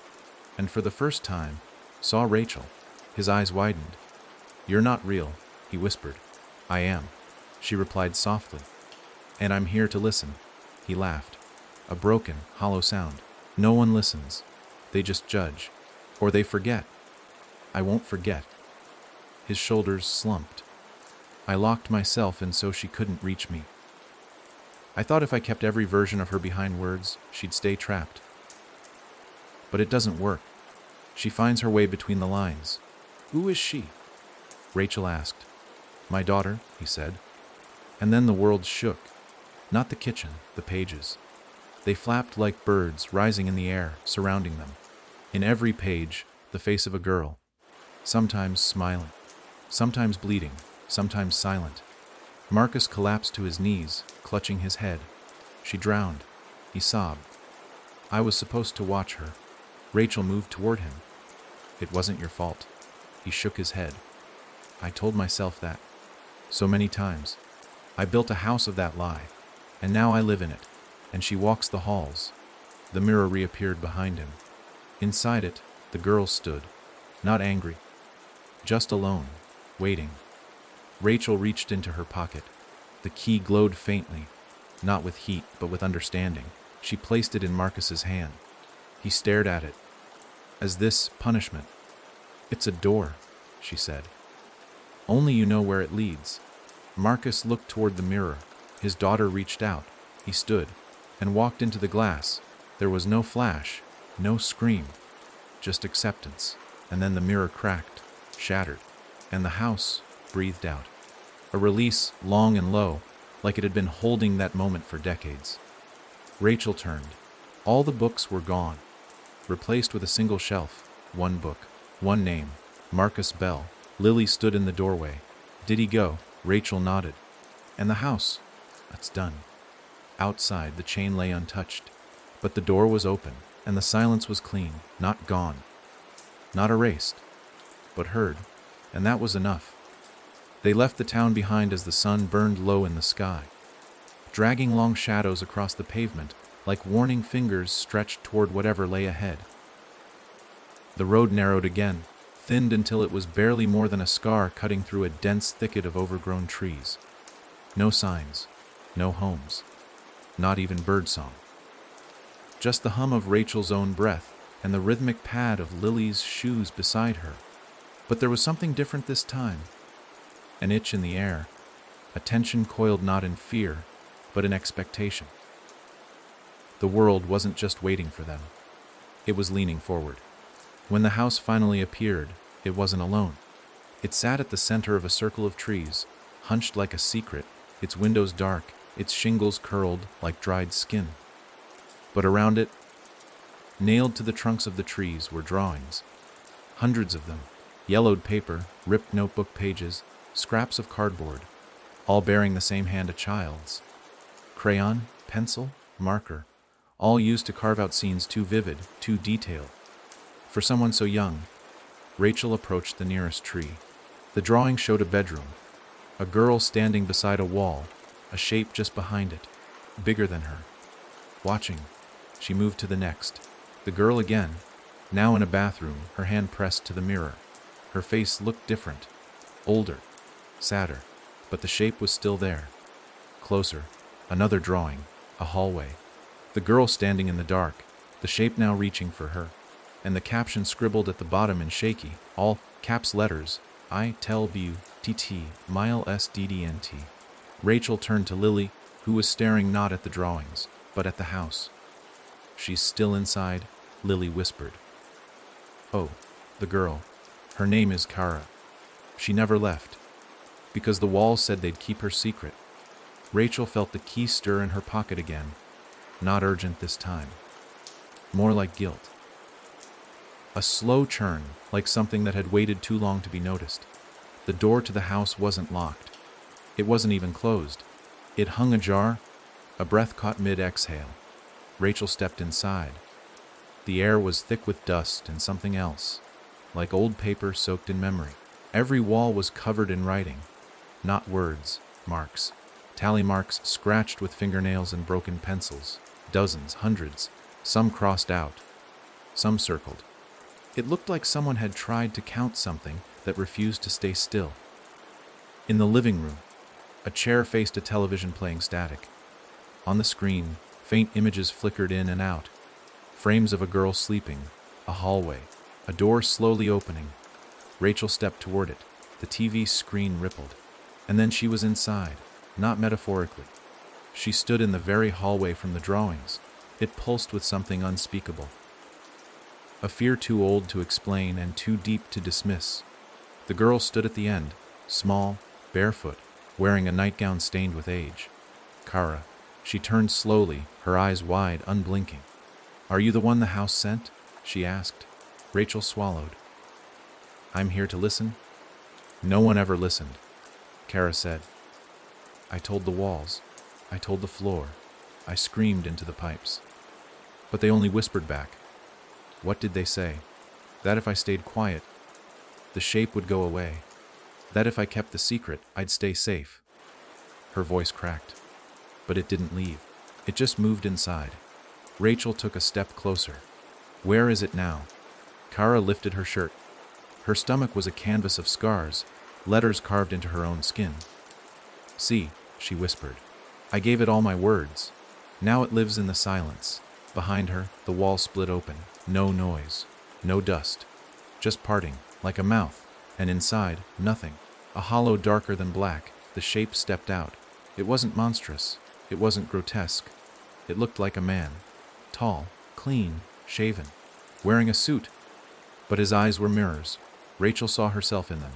and for the first time, saw Rachel. His eyes widened. "You're not real," he whispered. "I am," she replied softly. "And I'm here to listen." He laughed. A broken, hollow sound. "No one listens. They just judge. Or they forget." "I won't forget." His shoulders slumped. "I locked myself in so she couldn't reach me. I thought if I kept every version of her behind words, she'd stay trapped. But it doesn't work. She finds her way between the lines." "Who is she?" Rachel asked. "My daughter," he said. And then the world shook. Not the kitchen, the pages. They flapped like birds, rising in the air, surrounding them. In every page, the face of a girl, sometimes smiling, sometimes bleeding, sometimes silent. Marcus collapsed to his knees, clutching his head. "She drowned," he sobbed. "I was supposed to watch her." Rachel moved toward him. "It wasn't your fault." He shook his head. "I told myself that. So many times. I built a house of that lie, and now I live in it, and she walks the halls." The mirror reappeared behind him. Inside it, the girl stood, not angry, just alone, waiting. Rachel reached into her pocket. The key glowed faintly, not with heat, but with understanding. She placed it in Marcus's hand. He stared at it. "As this punishment?" "It's a door," she said. "Only you know where it leads." Marcus looked toward the mirror. His daughter reached out. He stood and walked into the glass. There was no flash, no scream, just acceptance. And then the mirror cracked, shattered, and the house breathed out. A release, long and low, like it had been holding that moment for decades. Rachel turned. All the books were gone, replaced with a single shelf. One book, one name, Marcus Bell. Lily stood in the doorway. "Did he go?" Rachel nodded. "And the house?" "That's done." Outside, the chain lay untouched, but the door was open, and the silence was clean, not gone, not erased, but heard, and that was enough. They left the town behind as the sun burned low in the sky, dragging long shadows across the pavement, like warning fingers stretched toward whatever lay ahead. The road narrowed again, thinned until it was barely more than a scar cutting through a dense thicket of overgrown trees. No signs, no homes, not even birdsong. Just the hum of Rachel's own breath and the rhythmic pad of Lily's shoes beside her. But there was something different this time. An itch in the air, a tension coiled not in fear, but in expectation. The world wasn't just waiting for them. It was leaning forward. When the house finally appeared, it wasn't alone. It sat at the center of a circle of trees, hunched like a secret, its windows dark, its shingles curled like dried skin. But around it, nailed to the trunks of the trees, were drawings. Hundreds of them. Yellowed paper, ripped notebook pages, scraps of cardboard, all bearing the same hand, a child's. Crayon, pencil, marker, all used to carve out scenes too vivid, too detailed. For someone so young, Rachel approached the nearest tree. The drawing showed a bedroom, a girl standing beside a wall, a shape just behind it, bigger than her. Watching, she moved to the next. The girl again, now in a bathroom, her hand pressed to the mirror. Her face looked different, older, sadder, but the shape was still there. Closer, another drawing, a hallway. The girl standing in the dark, the shape now reaching for her, and the caption scribbled at the bottom in shaky, all caps letters, I tell you, TT, mile SDDNT. Rachel turned to Lily, who was staring not at the drawings, but at the house. She's still inside, Lily whispered. Oh, the girl. Her name is Kara. She never left, because the walls said they'd keep her secret. Rachel felt the key stir in her pocket again, not urgent this time, more like guilt. A slow churn, like something that had waited too long to be noticed. The door to the house wasn't locked. It wasn't even closed. It hung ajar, a breath caught mid-exhale. Rachel stepped inside. The air was thick with dust and something else, like old paper soaked in memory. Every wall was covered in writing, not words, marks. Tally marks scratched with fingernails and broken pencils. Dozens, hundreds, some crossed out, some circled. It looked like someone had tried to count something that refused to stay still. In the living room, a chair faced a television playing static. On the screen, faint images flickered in and out. Frames of a girl sleeping, a hallway, a door slowly opening. Rachel stepped toward it. The TV screen rippled. And then she was inside, not metaphorically. She stood in the very hallway from the drawings. It pulsed with something unspeakable. A fear too old to explain and too deep to dismiss. The girl stood at the end, small, barefoot, wearing a nightgown stained with age. Kara. She turned slowly, her eyes wide, unblinking. Are you the one the house sent? She asked. Rachel swallowed. I'm here to listen. No one ever listened, Kara said. I told the walls. I told the floor. I screamed into the pipes. But they only whispered back. What did they say? That if I stayed quiet, the shape would go away. That if I kept the secret, I'd stay safe. Her voice cracked. But it didn't leave. It just moved inside. Rachel took a step closer. Where is it now? Kara lifted her shirt. Her stomach was a canvas of scars, letters carved into her own skin. See, she whispered. I gave it all my words. Now it lives in the silence. Behind her, the wall split open. No noise. No dust. Just parting, like a mouth. And inside, nothing. A hollow darker than black. The shape stepped out. It wasn't monstrous. It wasn't grotesque. It looked like a man. Tall, clean, shaven. Wearing a suit. But his eyes were mirrors. Rachel saw herself in them.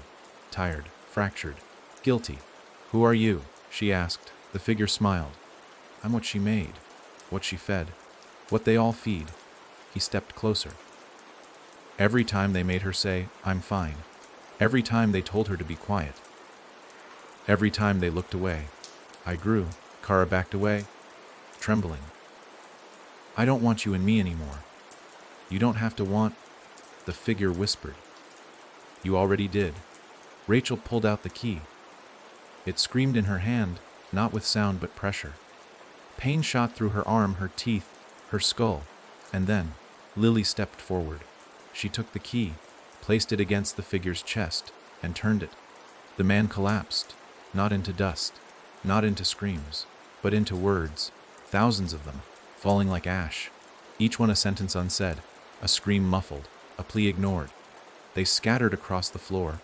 Tired, fractured, guilty. Who are you? She asked. The figure smiled. I'm what she made. What she fed. What they all feed. He stepped closer. Every time they made her say, I'm fine. Every time they told her to be quiet. Every time they looked away. I grew. Kara backed away, trembling. I don't want you and me anymore. You don't have to want, the figure whispered. You already did. Rachel pulled out the key. It screamed in her hand, not with sound but pressure. Pain shot through her arm, her teeth, her skull, and then Lily stepped forward. She took the key, placed it against the figure's chest, and turned it. The man collapsed, not into dust, not into screams, but into words, thousands of them, falling like ash, each one a sentence unsaid, a scream muffled, a plea ignored. They scattered across the floor.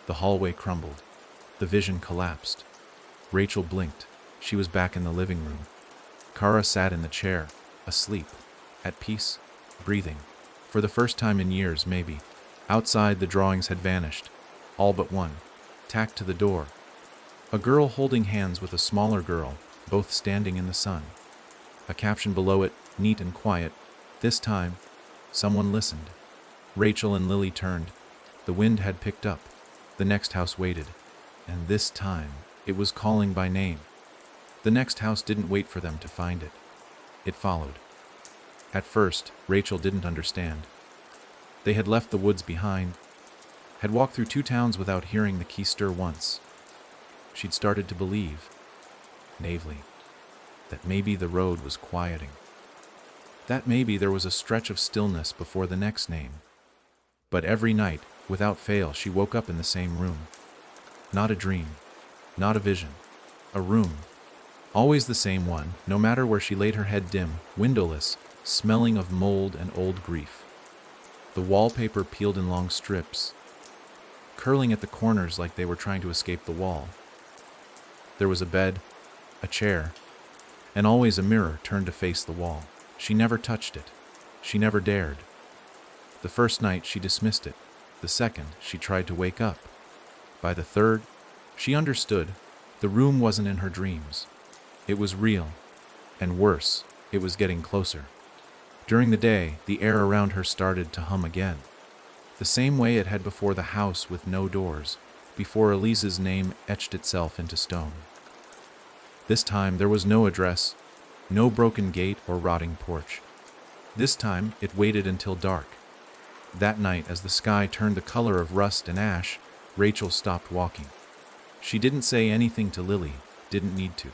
The hallway crumbled. The vision collapsed. Rachel blinked. She was back in the living room. Kara sat in the chair, asleep, at peace, breathing. For the first time in years, maybe. Outside, the drawings had vanished, all but one, tacked to the door. A girl holding hands with a smaller girl, both standing in the sun. A caption below it, neat and quiet. This time, someone listened. Rachel and Lily turned. The wind had picked up. The next house waited. And this time, it was calling by name. The next house didn't wait for them to find it. It followed. At first, Rachel didn't understand. They had left the woods behind, had walked through 2 towns without hearing the key stir once. She'd started to believe, naively, that maybe the road was quieting. That maybe there was a stretch of stillness before the next name. But every night, without fail, she woke up in the same room. Not a dream, not a vision, a room. Always the same one, no matter where she laid her head, dim, windowless, smelling of mold and old grief. The wallpaper peeled in long strips, curling at the corners like they were trying to escape the wall. There was a bed, a chair, and always a mirror turned to face the wall. She never touched it. She never dared. The first night she dismissed it. The second, she tried to wake up. By the third, she understood. The room wasn't in her dreams. It was real. And worse, it was getting closer. During the day, the air around her started to hum again. The same way it had before the house with no doors, before Elise's name etched itself into stone. This time there was no address, no broken gate or rotting porch. This time it waited until dark. That night, as the sky turned the color of rust and ash, Rachel stopped walking. She didn't say anything to Lily, didn't need to.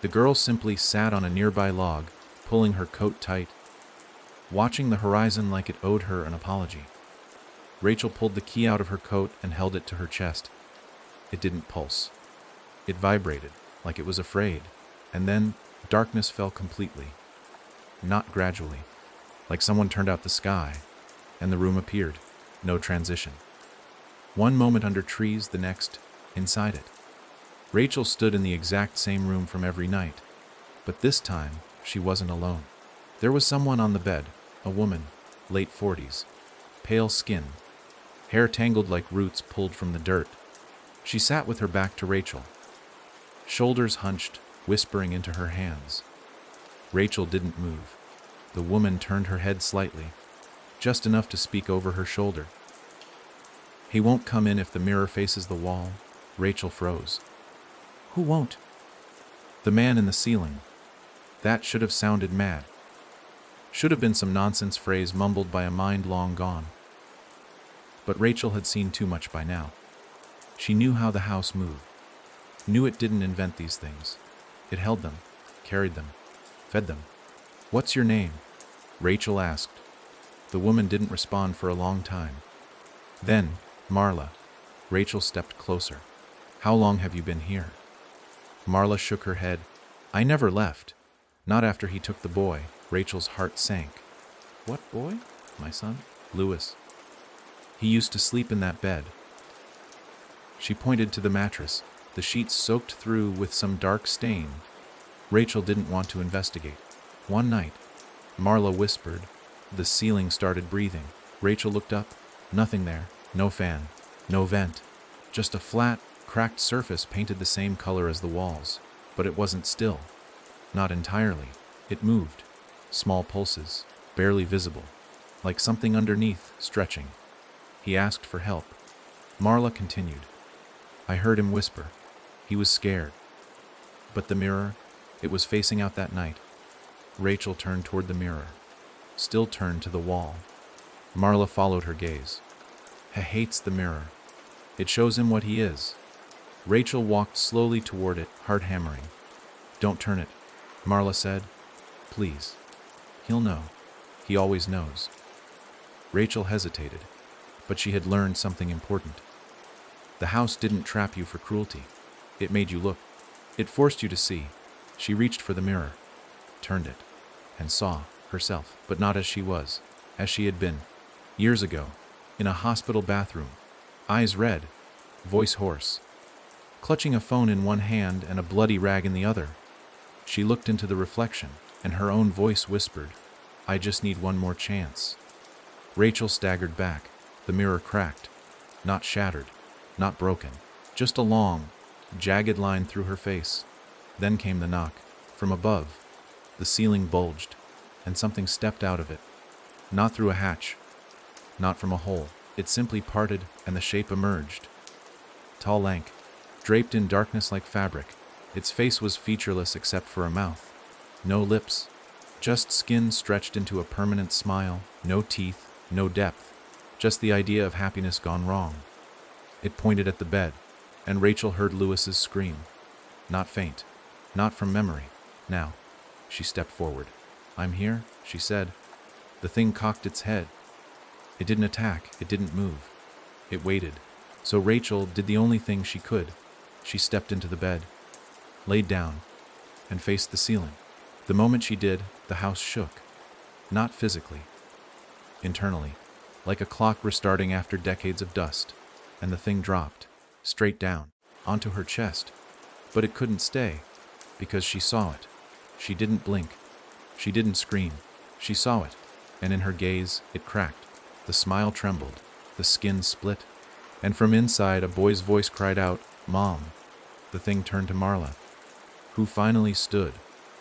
The girl simply sat on a nearby log, pulling her coat tight, watching the horizon like it owed her an apology. Rachel pulled the key out of her coat and held it to her chest. It didn't pulse. It vibrated, like it was afraid, and then darkness fell completely. Not gradually, like someone turned out the sky, and the room appeared, no transition. One moment under trees, the next inside it. Rachel stood in the exact same room from every night, but this time she wasn't alone. There was someone on the bed, a woman, late 40s, pale skin, hair tangled like roots pulled from the dirt. She sat with her back to Rachel, shoulders hunched, whispering into her hands. Rachel didn't move. The woman turned her head slightly, just enough to speak over her shoulder. "He won't come in if the mirror faces the wall." Rachel froze. "Who won't?" "The man in the ceiling." That should have sounded mad. Should have been some nonsense phrase mumbled by a mind long gone. But Rachel had seen too much by now. She knew how the house moved. Knew it didn't invent these things. It held them, carried them, fed them. "What's your name?" Rachel asked. The woman didn't respond for a long time. Then, "Marla." Rachel stepped closer. "How long have you been here?" Marla shook her head. "I never left. Not after he took the boy." Rachel's heart sank. "What boy?" "My son, Louis. He used to sleep in that bed." She pointed to the mattress, the sheets soaked through with some dark stain. Rachel didn't want to investigate. "One night," Marla whispered, "the ceiling started breathing." Rachel looked up. Nothing there. No fan. No vent. Just a flat, cracked surface painted the same color as the walls. But it wasn't still. Not entirely. It moved. Small pulses, barely visible, like something underneath, stretching. He asked for help. Marla continued. "I heard him whisper. He was scared. But the mirror, it was facing out that night." Rachel turned toward the mirror, still turned to the wall. Marla followed her gaze. "He hates the mirror. It shows him what he is." Rachel walked slowly toward it, heart hammering. "Don't turn it," Marla said. "Please. He'll know. He always knows." Rachel hesitated, but she had learned something important. The house didn't trap you for cruelty. It made you look. It forced you to see. She reached for the mirror, turned it, and saw herself, but not as she was, as she had been, years ago, in a hospital bathroom, eyes red, voice hoarse, clutching a phone in one hand and a bloody rag in the other. She looked into the reflection, and her own voice whispered, "I just need one more chance." Rachel staggered back. The mirror cracked, not shattered, not broken, just a long, jagged line through her face. Then came the knock, from above. The ceiling bulged, and something stepped out of it. Not through a hatch, not from a hole. It simply parted, and the shape emerged. Tall, lank, draped in darkness like fabric. Its face was featureless except for a mouth. No lips, just skin stretched into a permanent smile. No teeth, no depth, just the idea of happiness gone wrong. It pointed at the bed, and Rachel heard Lewis's scream. Not faint, not from memory. Now, she stepped forward. "I'm here," she said. The thing cocked its head. It didn't attack, it didn't move. It waited. So Rachel did the only thing she could. She stepped into the bed, laid down, and faced the ceiling. The moment she did, the house shook. Not physically, internally, like a clock restarting after decades of dust. And the thing dropped, straight down, onto her chest. But it couldn't stay, because she saw it. She didn't blink. She didn't scream. She saw it, and in her gaze, it cracked. The smile trembled, the skin split, and from inside a boy's voice cried out, "Mom." The thing turned to Marla, who finally stood,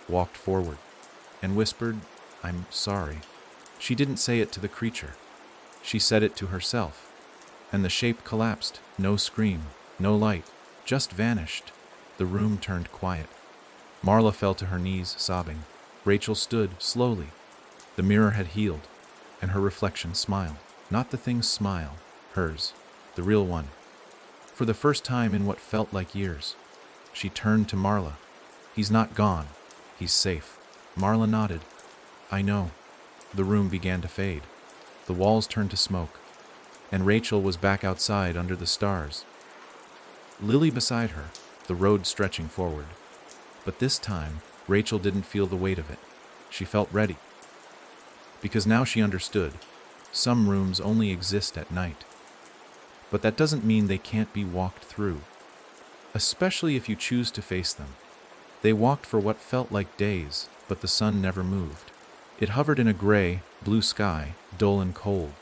walked forward, and whispered, "I'm sorry." She didn't say it to the creature. She said it to herself, and the shape collapsed. No scream, no light, just vanished. The room turned quiet. Marla fell to her knees, sobbing. Rachel stood, slowly. The mirror had healed, and her reflection smiled. Not the thing's smile, hers, the real one. For the first time in what felt like years, she turned to Marla. "He's not gone. He's safe." Marla nodded. "I know." The room began to fade. The walls turned to smoke, and Rachel was back outside under the stars. Lily beside her, the road stretching forward. But this time, Rachel didn't feel the weight of it. She felt ready. Because now she understood. Some rooms only exist at night. But that doesn't mean they can't be walked through. Especially if you choose to face them. They walked for what felt like days, but the sun never moved. It hovered in a gray, blue sky, dull and cold,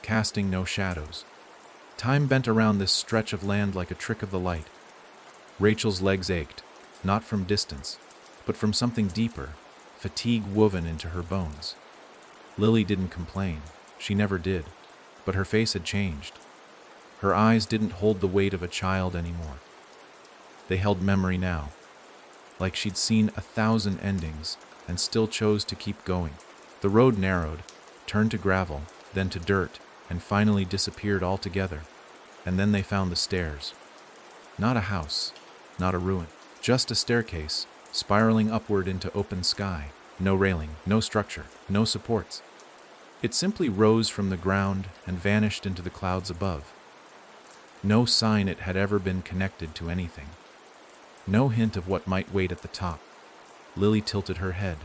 casting no shadows. Time bent around this stretch of land like a trick of the light. Rachel's legs ached, not from distance, but from something deeper, fatigue woven into her bones. Lily didn't complain. She never did. But her face had changed. Her eyes didn't hold the weight of a child anymore. They held memory now, like she'd seen 1,000 endings and still chose to keep going. The road narrowed, turned to gravel, then to dirt, and finally disappeared altogether. And then they found the stairs. Not a house, not a ruin, just a staircase, spiraling upward into open sky. No railing, no structure, no supports. It simply rose from the ground and vanished into the clouds above. No sign it had ever been connected to anything. No hint of what might wait at the top. Lily tilted her head.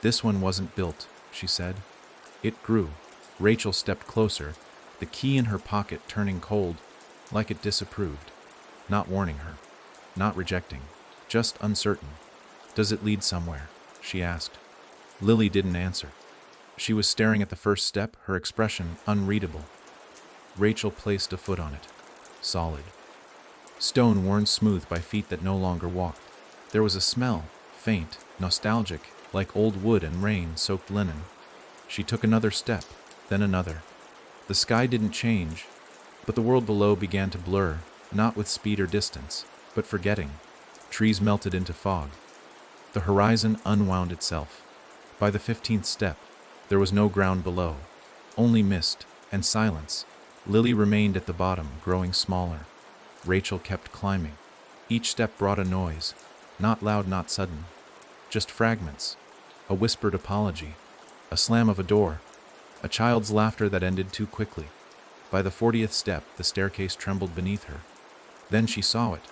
"This one wasn't built," she said. It grew. Rachel stepped closer, the key in her pocket turning cold, like it disapproved. Not warning her, not rejecting, just uncertain. "Does it lead somewhere?" she asked. Lily didn't answer. She was staring at the first step, her expression unreadable. Rachel placed a foot on it. Solid. Stone worn smooth by feet that no longer walked. There was a smell, faint, nostalgic, like old wood and rain-soaked linen. She took another step, then another. The sky didn't change, but the world below began to blur, not with speed or distance, but forgetting. Trees melted into fog. The horizon unwound itself. By the 15th step, there was no ground below, only mist and silence. Lily remained at the bottom, growing smaller. Rachel kept climbing. Each step brought a noise, not loud, not sudden, just fragments. A whispered apology, a slam of a door, a child's laughter that ended too quickly. By the 40th step, the staircase trembled beneath her. Then she saw it.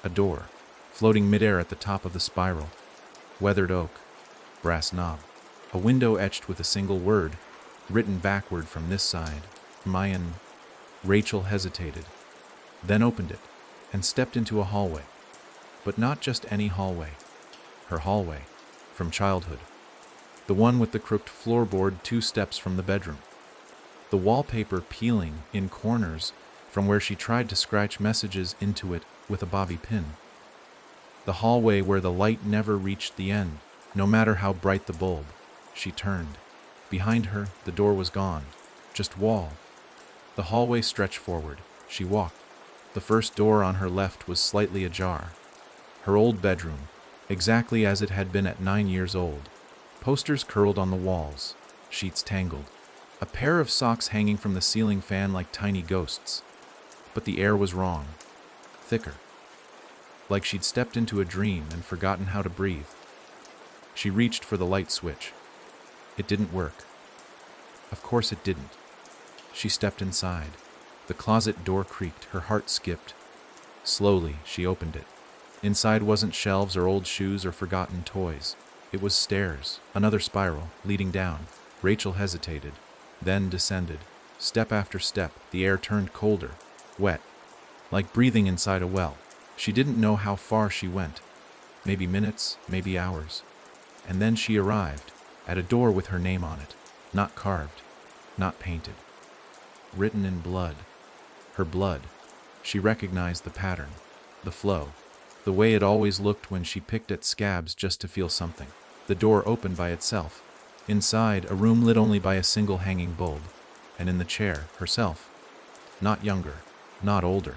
A door, floating midair at the top of the spiral. Weathered oak, brass knob. A window etched with a single word, written backward from this side. Mayan. Rachel hesitated, then opened it, and stepped into a hallway. But not just any hallway. Her hallway, from childhood. The one with the crooked floorboard 2 steps from the bedroom. The wallpaper peeling in corners from where she tried to scratch messages into it with a bobby pin. The hallway where the light never reached the end. no matter how bright the bulb. She turned. Behind her, the door was gone. Just wall. The hallway stretched forward. She walked. The first door on her left was slightly ajar. Her old bedroom, exactly as it had been at 9 years old. Posters curled on the walls, sheets tangled. A pair of socks hanging from the ceiling fan like tiny ghosts. But the air was wrong. Thicker. Like she'd stepped into a dream and forgotten how to breathe. She reached for the light switch. It didn't work. Of course it didn't. She stepped inside. The closet door creaked, her heart skipped. Slowly, she opened it. Inside wasn't shelves or old shoes or forgotten toys. It was stairs, another spiral, leading down. Rachel hesitated, then descended. Step after step, the air turned colder, wet, like breathing inside a well. She didn't know how far she went. Maybe minutes, maybe hours. And then she arrived, at a door with her name on it. Not carved, not painted. Written in blood. Her blood. She recognized the pattern, the flow, the way it always looked when she picked at scabs just to feel something. The door opened by itself. Inside, a room lit only by a single hanging bulb. And in the chair, herself. Not younger, not older,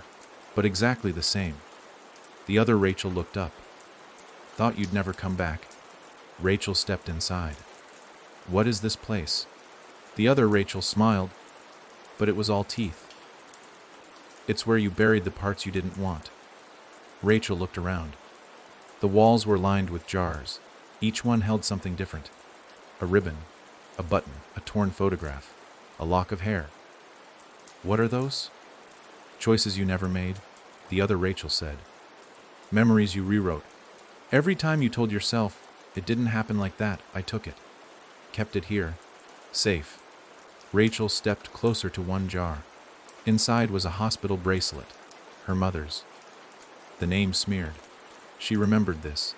but exactly the same. The other Rachel looked up. Thought you'd never come back. Rachel stepped inside. What is this place? The other Rachel smiled, but it was all teeth. It's where you buried the parts you didn't want. Rachel looked around. The walls were lined with jars. Each one held something different. A ribbon, a button, a torn photograph, a lock of hair. What are those? Choices you never made, the other Rachel said. Memories you rewrote. Every time you told yourself, it didn't happen like that, I took it. Kept it here. Safe. Rachel stepped closer to one jar. Inside was a hospital bracelet. Her mother's. The name smeared. She remembered this.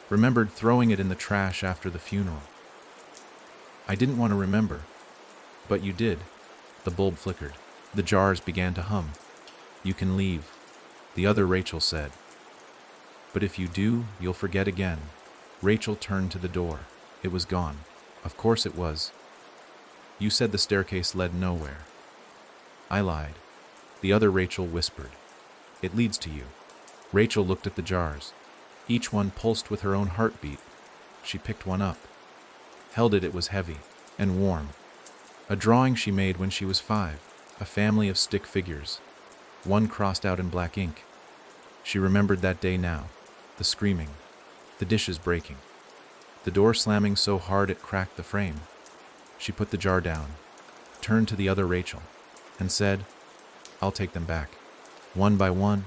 Remembered throwing it in the trash after the funeral. I didn't want to remember. But you did. The bulb flickered. The jars began to hum. You can leave, the other Rachel said. But if you do, you'll forget again. Rachel turned to the door. It was gone. Of course it was. You said the staircase led nowhere. I lied. The other Rachel whispered. It leads to you. Rachel looked at the jars. Each one pulsed with her own heartbeat. She picked one up. Held it. It was heavy and warm. A drawing she made when she was 5. A family of stick figures. One crossed out in black ink. She remembered that day now. The screaming. The dishes breaking. The door slamming so hard it cracked the frame. She put the jar down, turned to the other Rachel, and said, I'll take them back. One by one,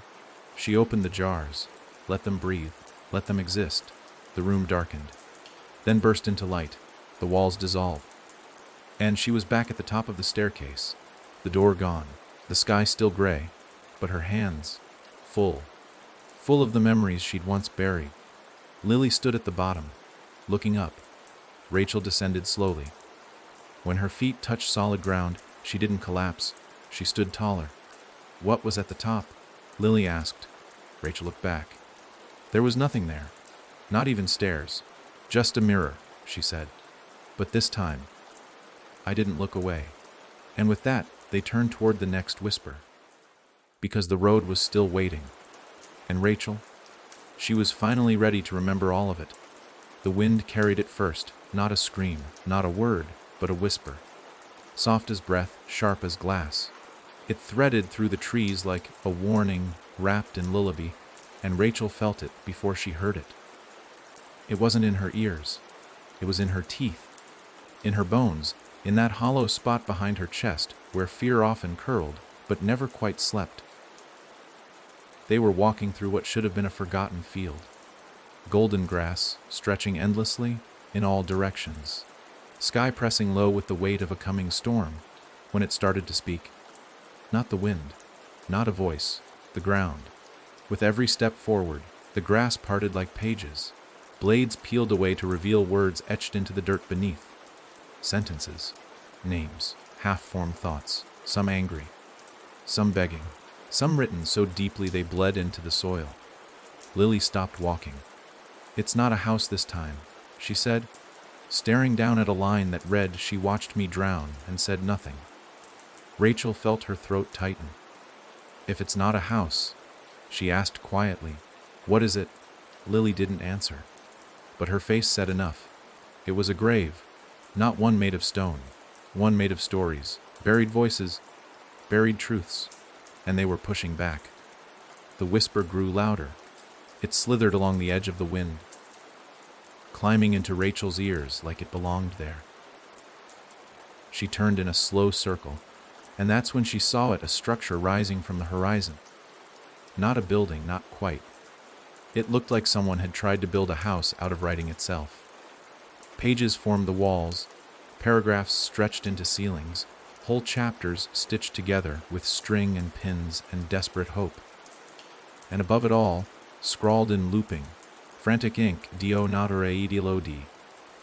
she opened the jars, let them breathe, let them exist. The room darkened, then burst into light. The walls dissolved. And she was back at the top of the staircase, the door gone, the sky still gray, but her hands, full of the memories she'd once buried. Lily stood at the bottom, looking up. Rachel descended slowly. When her feet touched solid ground, she didn't collapse. She stood taller. What was at the top? Lily asked. Rachel looked back. There was nothing there. Not even stairs. Just a mirror, she said. But this time, I didn't look away. And with that, they turned toward the next whisper. Because the road was still waiting. And Rachel? She was finally ready to remember all of it. The wind carried it first, not a scream, not a word, but a whisper. Soft as breath, sharp as glass. It threaded through the trees like a warning wrapped in lullaby, and Rachel felt it before she heard it. It wasn't in her ears. It was in her teeth, in her bones, in that hollow spot behind her chest where fear often curled, but never quite slept. They were walking through what should have been a forgotten field. Golden grass, stretching endlessly in all directions. Sky pressing low with the weight of a coming storm, when it started to speak. Not the wind, not a voice, the ground. With every step forward, the grass parted like pages. Blades peeled away to reveal words etched into the dirt beneath. Sentences, names, half-formed thoughts, some angry, some begging, some written so deeply they bled into the soil. Lily stopped walking. It's not a house this time, she said, staring down at a line that read, "She watched me drown and said nothing." Rachel felt her throat tighten. "If it's not a house," she asked quietly, "what is it?" Lily didn't answer, but her face said enough. It was a grave, not one made of stone, one made of stories, buried voices, buried truths, and they were pushing back. The whisper grew louder. It slithered along the edge of the wind, climbing into Rachel's ears like it belonged there. She turned in a slow circle, and that's when she saw it, a structure rising from the horizon. Not a building, not quite. It looked like someone had tried to build a house out of writing itself. Pages formed the walls, paragraphs stretched into ceilings, whole chapters stitched together with string and pins and desperate hope. And above it all, scrawled in looping, frantic ink, "Dio natore idilodi."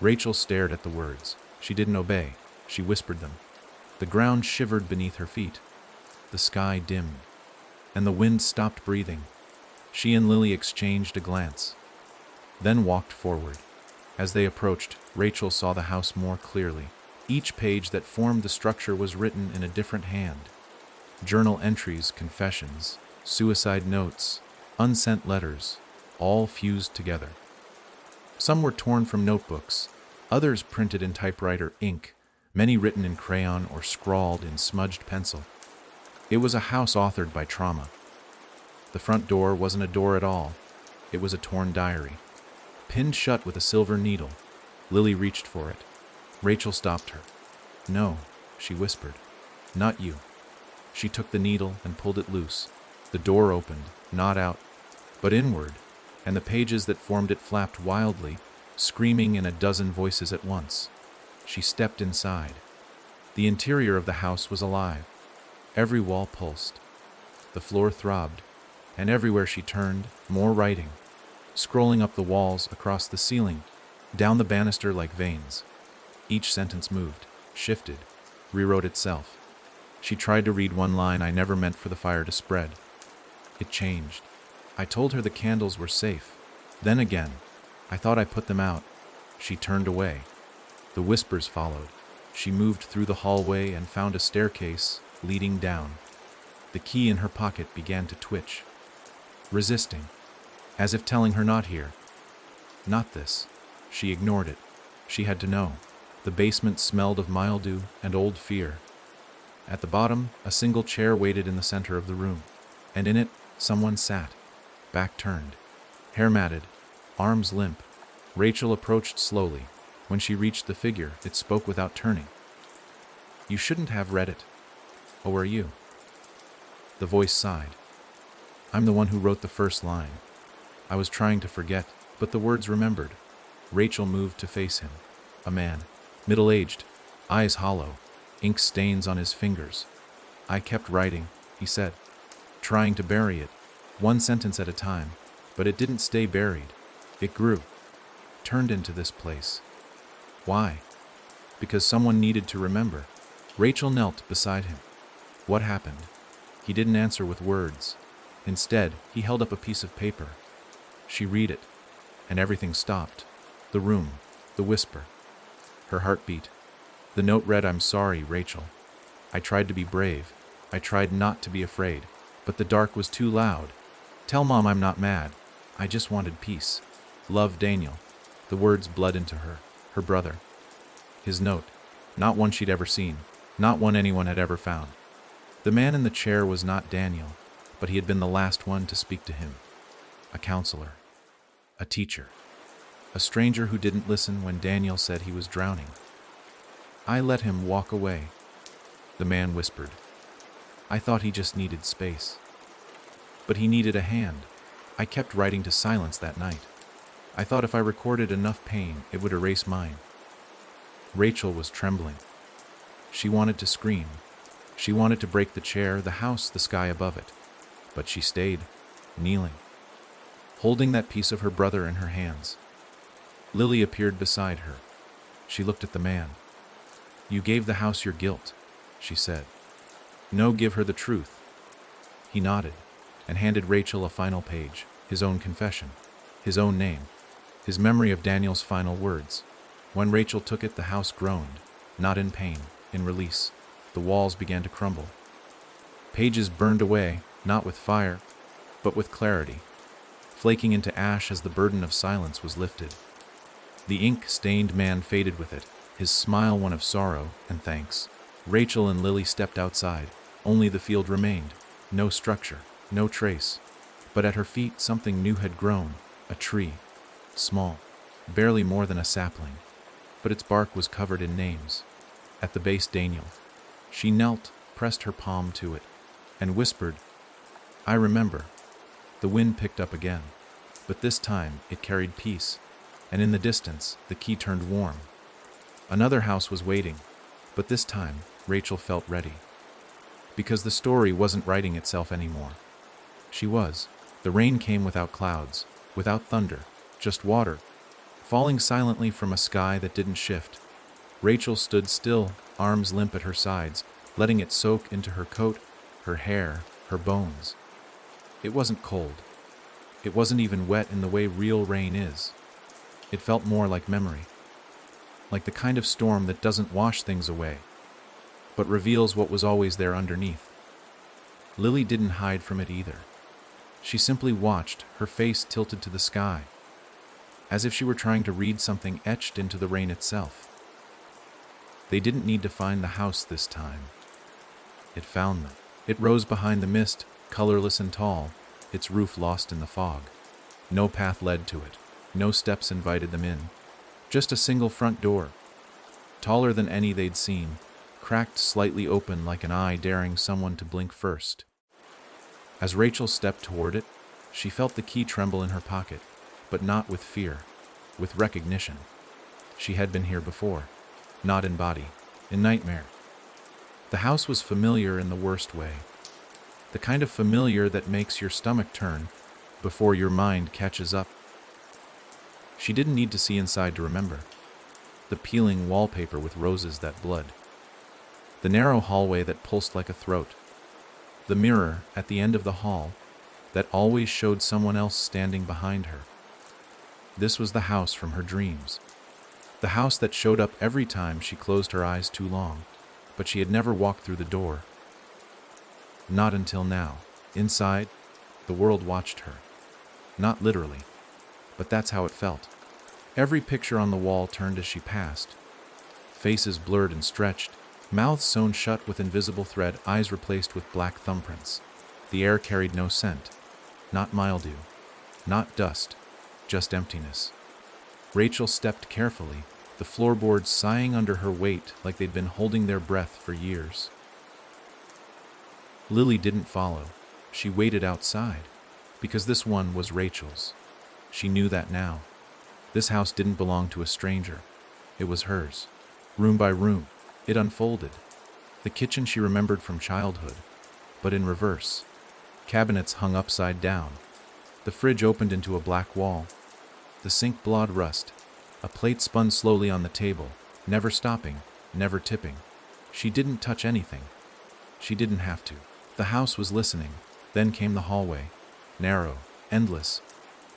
Rachel stared at the words. She didn't obey. She whispered them. The ground shivered beneath her feet. The sky dimmed, and the wind stopped breathing. She and Lily exchanged a glance, then walked forward. As they approached, Rachel saw the house more clearly. Each page that formed the structure was written in a different hand. Journal entries, confessions, suicide notes, unsent letters, all fused together. Some were torn from notebooks, others printed in typewriter ink, many written in crayon or scrawled in smudged pencil. It was a house authored by trauma. The front door wasn't a door at all. It was a torn diary, pinned shut with a silver needle. Lily reached for it. Rachel stopped her. "No," she whispered. "Not you." She took the needle and pulled it loose. The door opened, not out, but inward, and the pages that formed it flapped wildly, screaming in a dozen voices at once. She stepped inside. The interior of the house was alive. Every wall pulsed. The floor throbbed, and everywhere she turned, more writing, scrolling up the walls, across the ceiling, down the banister like veins. Each sentence moved, shifted, rewrote itself. She tried to read one line, "I never meant for the fire to spread." It changed. "I told her the candles were safe." Then again, "I thought I put them out." She turned away. The whispers followed. She moved through the hallway and found a staircase leading down. The key in her pocket began to twitch, resisting, as if telling her not here. Not this. She ignored it. She had to know. The basement smelled of mildew and old fear. At the bottom, a single chair waited in the center of the room, and in it, someone sat, back turned, hair matted, arms limp. Rachel approached slowly. When she reached the figure, it spoke without turning. "You shouldn't have read it. Oh, are you?" The voice sighed. "I'm the one who wrote the first line. I was trying to forget, but the words remembered." Rachel moved to face him. A man, middle-aged, eyes hollow, ink stains on his fingers. "I kept writing," he said, trying to bury it, one sentence at a time, but it didn't stay buried. It grew, turned into this place. Why? Because someone needed to remember. Rachel knelt beside him. "What happened?" He didn't answer with words. Instead, he held up a piece of paper. She read it, and everything stopped. The room, the whisper, her heartbeat. The note read, "I'm sorry, Rachel. I tried to be brave. I tried not to be afraid. But the dark was too loud. Tell Mom I'm not mad. I just wanted peace. Love, Daniel." The words bled into her brother. His note, not one she'd ever seen, not one anyone had ever found. The man in the chair was not Daniel, but he had been the last one to speak to him. A counselor, a teacher, a stranger who didn't listen when Daniel said he was drowning. "I let him walk away," the man whispered. "I thought he just needed space. But he needed a hand. I kept writing to silence that night. I thought if I recorded enough pain, it would erase mine." Rachel was trembling. She wanted to scream. She wanted to break the chair, the house, the sky above it. But she stayed, kneeling, holding that piece of her brother in her hands. Lily appeared beside her. She looked at the man. "You gave the house your guilt," she said. "No, give her the truth." He nodded and handed Rachel a final page, his own confession, his own name. his memory of Daniel's final words. When Rachel took it, the house groaned, not in pain, in release. The walls began to crumble. Pages burned away, not with fire, but with clarity, flaking into ash as the burden of silence was lifted. The ink-stained man faded with it, his smile one of sorrow and thanks. Rachel and Lily stepped outside. Only the field remained. No structure, no trace. But at her feet something new had grown, a tree. Small, barely more than a sapling, but its bark was covered in names. At the base, Daniel. She knelt, pressed her palm to it, and whispered, "I remember." The wind picked up again, but this time it carried peace, and in the distance the key turned warm. Another house was waiting, but this time Rachel felt ready. Because the story wasn't writing itself anymore. She was. The rain came without clouds, without thunder, just water, falling silently from a sky that didn't shift. Rachel stood still, arms limp at her sides, letting it soak into her coat, her hair, her bones. It wasn't cold. It wasn't even wet in the way real rain is. It felt more like memory. Like the kind of storm that doesn't wash things away, but reveals what was always there underneath. Lily didn't hide from it either. She simply watched, her face tilted to the sky, as if she were trying to read something etched into the rain itself. They didn't need to find the house this time. It found them. It rose behind the mist, colorless and tall, its roof lost in the fog. No path led to it. No steps invited them in. Just a single front door, taller than any they'd seen, cracked slightly open like an eye daring someone to blink first. As Rachel stepped toward it, she felt the key tremble in her pocket, but not with fear, with recognition. She had been here before, not in body, in nightmare. The house was familiar in the worst way, the kind of familiar that makes your stomach turn before your mind catches up. She didn't need to see inside to remember. The peeling wallpaper with roses that bled. The narrow hallway that pulsed like a throat. The mirror at the end of the hall that always showed someone else standing behind her. This was the house from her dreams. The house that showed up every time she closed her eyes too long, but she had never walked through the door. Not until now. Inside, the world watched her. Not literally, but that's how it felt. Every picture on the wall turned as she passed. Faces blurred and stretched, mouths sewn shut with invisible thread, eyes replaced with black thumbprints. The air carried no scent. Not mildew. Not dust. Just emptiness. Rachel stepped carefully, the floorboards sighing under her weight like they'd been holding their breath for years. Lily didn't follow. She waited outside, because this one was Rachel's. She knew that now. This house didn't belong to a stranger. It was hers. Room by room, it unfolded. The kitchen she remembered from childhood, but in reverse. Cabinets hung upside down. The fridge opened into a black wall. The sink blotted rust. A plate spun slowly on the table, never stopping, never tipping. She didn't touch anything. She didn't have to. The house was listening. Then came the hallway. Narrow, endless,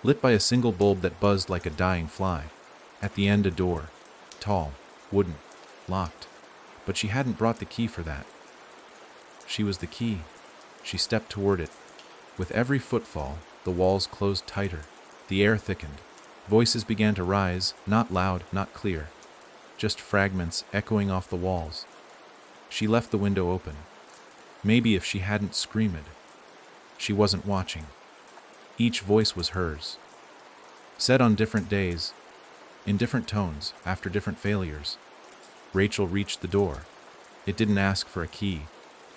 lit by a single bulb that buzzed like a dying fly. At the end, a door. Tall, wooden, locked. But she hadn't brought the key for that. She was the key. She stepped toward it. With every footfall, the walls closed tighter. The air thickened. Voices began to rise, not loud, not clear. Just fragments echoing off the walls. She left the window open. Maybe if she hadn't screamed. She wasn't watching. Each voice was hers. Said on different days, in different tones, after different failures. Rachel reached the door. It didn't ask for a key.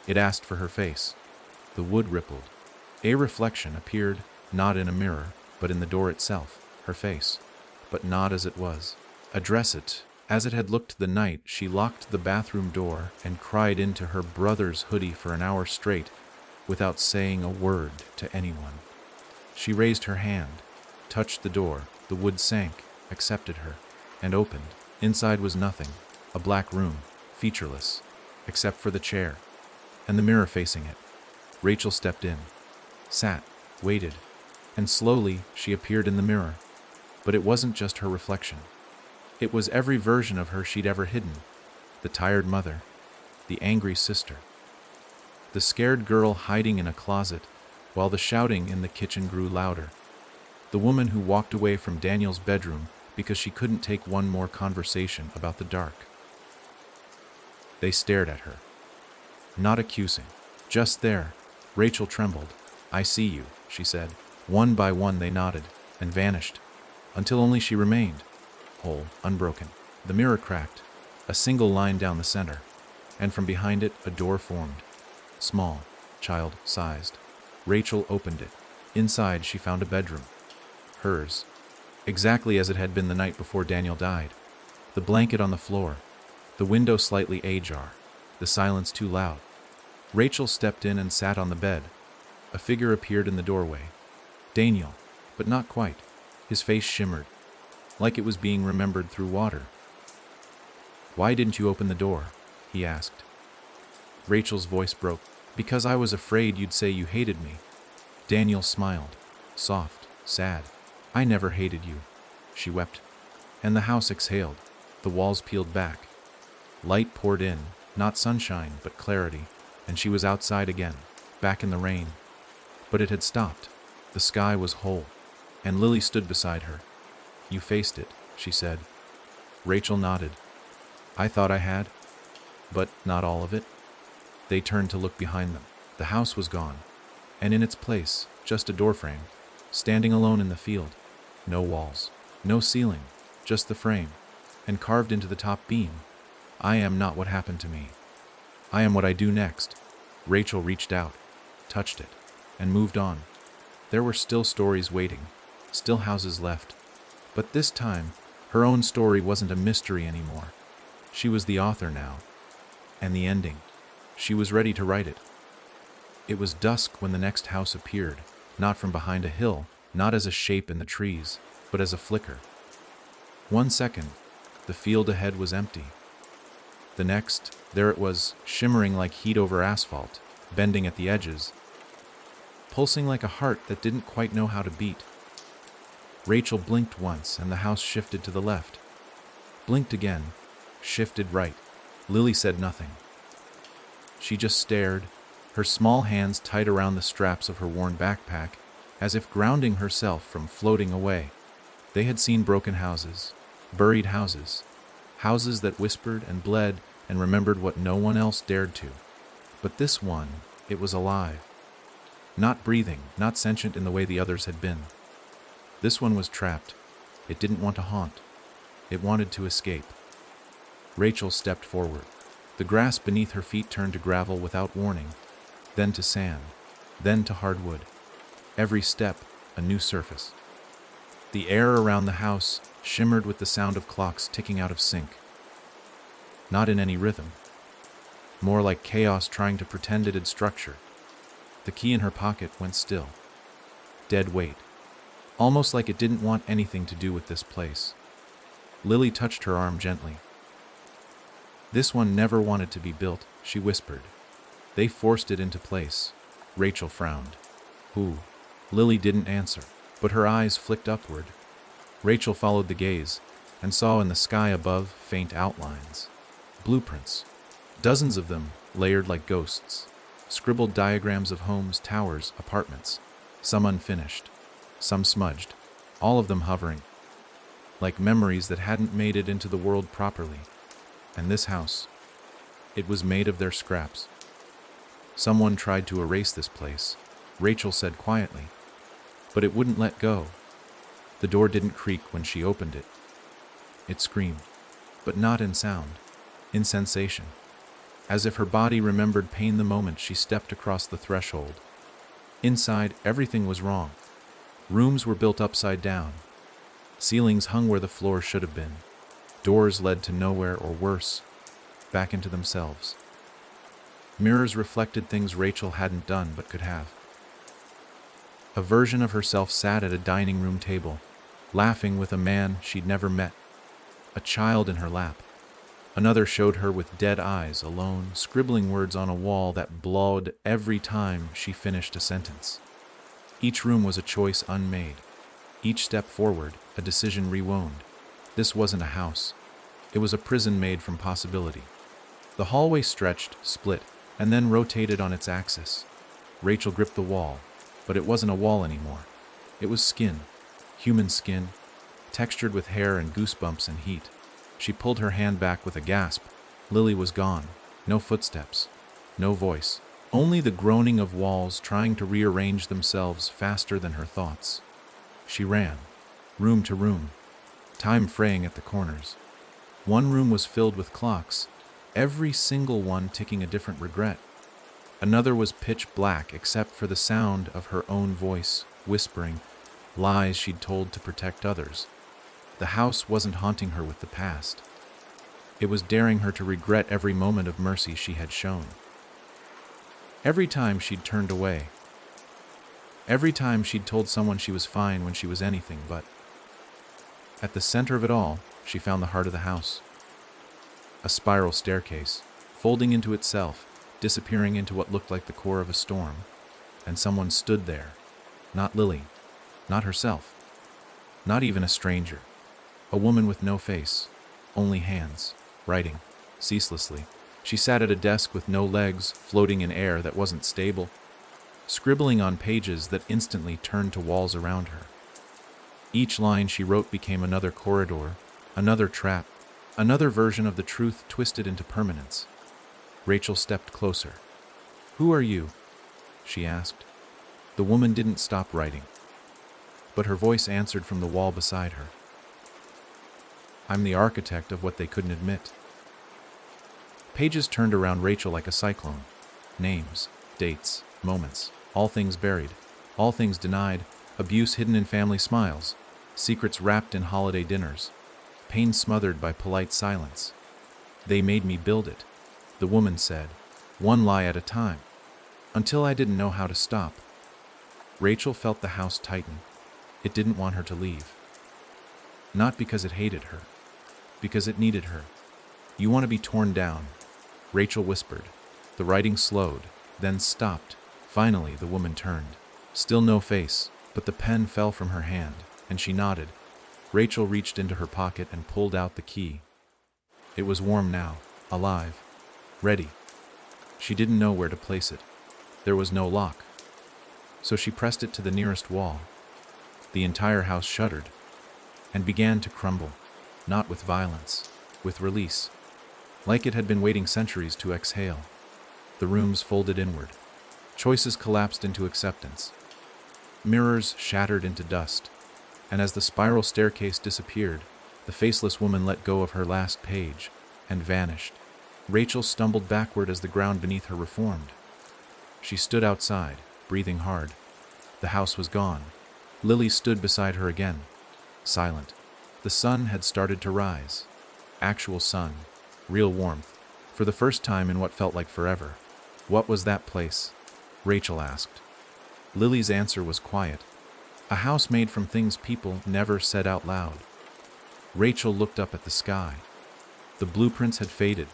It asked for her face. The wood rippled. A reflection appeared, not in a mirror, but in the door itself. Her face, but not as it was. Address it, as it had looked the night she locked the bathroom door and cried into her brother's hoodie for an hour straight, without saying a word to anyone. She raised her hand, touched the door, the wood sank, accepted her, and opened. Inside was nothing, a black room, featureless, except for the chair, and the mirror facing it. Rachel stepped in, sat, waited, and slowly she appeared in the mirror. But it wasn't just her reflection. It was every version of her she'd ever hidden. The tired mother, the angry sister, the scared girl hiding in a closet while the shouting in the kitchen grew louder, the woman who walked away from Daniel's bedroom because she couldn't take one more conversation about the dark. They stared at her, not accusing, just there. Rachel trembled. "I see you," she said. One by one they nodded and vanished, until only she remained, whole, unbroken. The mirror cracked, a single line down the center, and from behind it a door formed, small, child-sized. Rachel opened it. Inside she found a bedroom. Hers, exactly as it had been the night before Daniel died. The blanket on the floor, the window slightly ajar, the silence too loud. Rachel stepped in and sat on the bed. A figure appeared in the doorway. Daniel, but not quite. His face shimmered, like it was being remembered through water. "Why didn't you open the door?" he asked. Rachel's voice broke. "Because I was afraid you'd say you hated me." Daniel smiled, soft, sad. "I never hated you," she wept. And the house exhaled. The walls peeled back. Light poured in, not sunshine, but clarity, and she was outside again, back in the rain. But it had stopped. The sky was whole, and Lily stood beside her. "You faced it," she said. Rachel nodded. "I thought I had, but not all of it." They turned to look behind them. The house was gone, and in its place, just a doorframe, standing alone in the field. No walls, no ceiling, just the frame, and carved into the top beam, "I am not what happened to me. I am what I do next." Rachel reached out, touched it, and moved on. There were still stories waiting, still houses left. But this time, her own story wasn't a mystery anymore. She was the author now. And the ending. She was ready to write it. It was dusk when the next house appeared, not from behind a hill, not as a shape in the trees, but as a flicker. 1 second, the field ahead was empty. The next, there it was, shimmering like heat over asphalt, bending at the edges, pulsing like a heart that didn't quite know how to beat. Rachel blinked once and the house shifted to the left. Blinked again, shifted right. Lily said nothing. She just stared, her small hands tight around the straps of her worn backpack, as if grounding herself from floating away. They had seen broken houses, buried houses, houses that whispered and bled and remembered what no one else dared to. But this one, it was alive. Not breathing, not sentient in the way the others had been. This one was trapped. It didn't want to haunt. It wanted to escape. Rachel stepped forward. The grass beneath her feet turned to gravel without warning, then to sand, then to hardwood. Every step, a new surface. The air around the house shimmered with the sound of clocks ticking out of sync. Not in any rhythm. More like chaos trying to pretend it had structure. The key in her pocket went still. Dead weight. Almost like it didn't want anything to do with this place. Lily touched her arm gently. "This one never wanted to be built," she whispered. "They forced it into place." Rachel frowned. "Who?" Lily didn't answer, but her eyes flicked upward. Rachel followed the gaze and saw in the sky above faint outlines. Blueprints. Dozens of them, layered like ghosts. Scribbled diagrams of homes, towers, apartments. Some unfinished, some smudged, all of them hovering. Like memories that hadn't made it into the world properly. And this house, it was made of their scraps. Someone tried to erase this place, Rachel said quietly, but it wouldn't let go. The door didn't creak when she opened it. It screamed, but not in sound, in sensation, as if her body remembered pain the moment she stepped across the threshold. Inside, everything was wrong. Rooms were built upside down. Ceilings hung where the floor should have been. Doors led to nowhere, or worse, back into themselves. Mirrors reflected things Rachel hadn't done but could have. A version of herself sat at a dining room table, laughing with a man she'd never met, a child in her lap. Another showed her with dead eyes, alone, scribbling words on a wall that blawed every time she finished a sentence. Each room was a choice unmade, Each step forward, a decision rewound. This wasn't a house. It was a prison made from possibility. The hallway stretched, split, and then rotated on its axis. Rachel gripped the wall, but it wasn't a wall anymore. It was skin, human skin, textured with hair and goosebumps and heat. She pulled her hand back with a gasp. Lily was gone. No footsteps. No voice. Only the groaning of walls trying to rearrange themselves faster than her thoughts. She ran, room to room, time fraying at the corners. One room was filled with clocks, every single one ticking a different regret. Another was pitch black except for the sound of her own voice, whispering lies she'd told to protect others. The house wasn't haunting her with the past. It was daring her to regret every moment of mercy she had shown. Every time she'd turned away. Every time she'd told someone she was fine when she was anything but. At the center of it all, she found the heart of the house. A spiral staircase, folding into itself, disappearing into what looked like the core of a storm. And someone stood there. Not Lily. Not herself. Not even a stranger. A woman with no face, only hands, writing, ceaselessly. She sat at a desk with no legs, floating in air that wasn't stable, scribbling on pages that instantly turned to walls around her. Each line she wrote became another corridor, another trap, another version of the truth twisted into permanence. Rachel stepped closer. "Who are you?" she asked. The woman didn't stop writing, but her voice answered from the wall beside her. "I'm the architect of what they couldn't admit." Pages turned around Rachel like a cyclone. Names, dates, moments, all things buried, all things denied, abuse hidden in family smiles, secrets wrapped in holiday dinners, pain smothered by polite silence. "They made me build it," the woman said, one lie at a time, until I didn't know how to stop. Rachel felt the house tighten. It didn't want her to leave. Not because it hated her, because it needed her. "You want to be torn down," Rachel whispered. The writing slowed, then stopped. Finally, the woman turned. Still no face, but the pen fell from her hand, and she nodded. Rachel reached into her pocket and pulled out the key. It was warm now, alive, ready. She didn't know where to place it. There was no lock. So she pressed it to the nearest wall. The entire house shuddered and began to crumble, not with violence, with release, like it had been waiting centuries to exhale. The rooms folded inward. Choices collapsed into acceptance. Mirrors shattered into dust, and as the spiral staircase disappeared, the faceless woman let go of her last page and vanished. Rachel stumbled backward as the ground beneath her reformed. She stood outside, breathing hard. The house was gone. Lily stood beside her again, silent. The sun had started to rise. Actual sun, real warmth, for the first time in what felt like forever. What was that place? Rachel asked. Lily's answer was quiet. A house made from things people never said out loud. Rachel looked up at the sky. The blueprints had faded,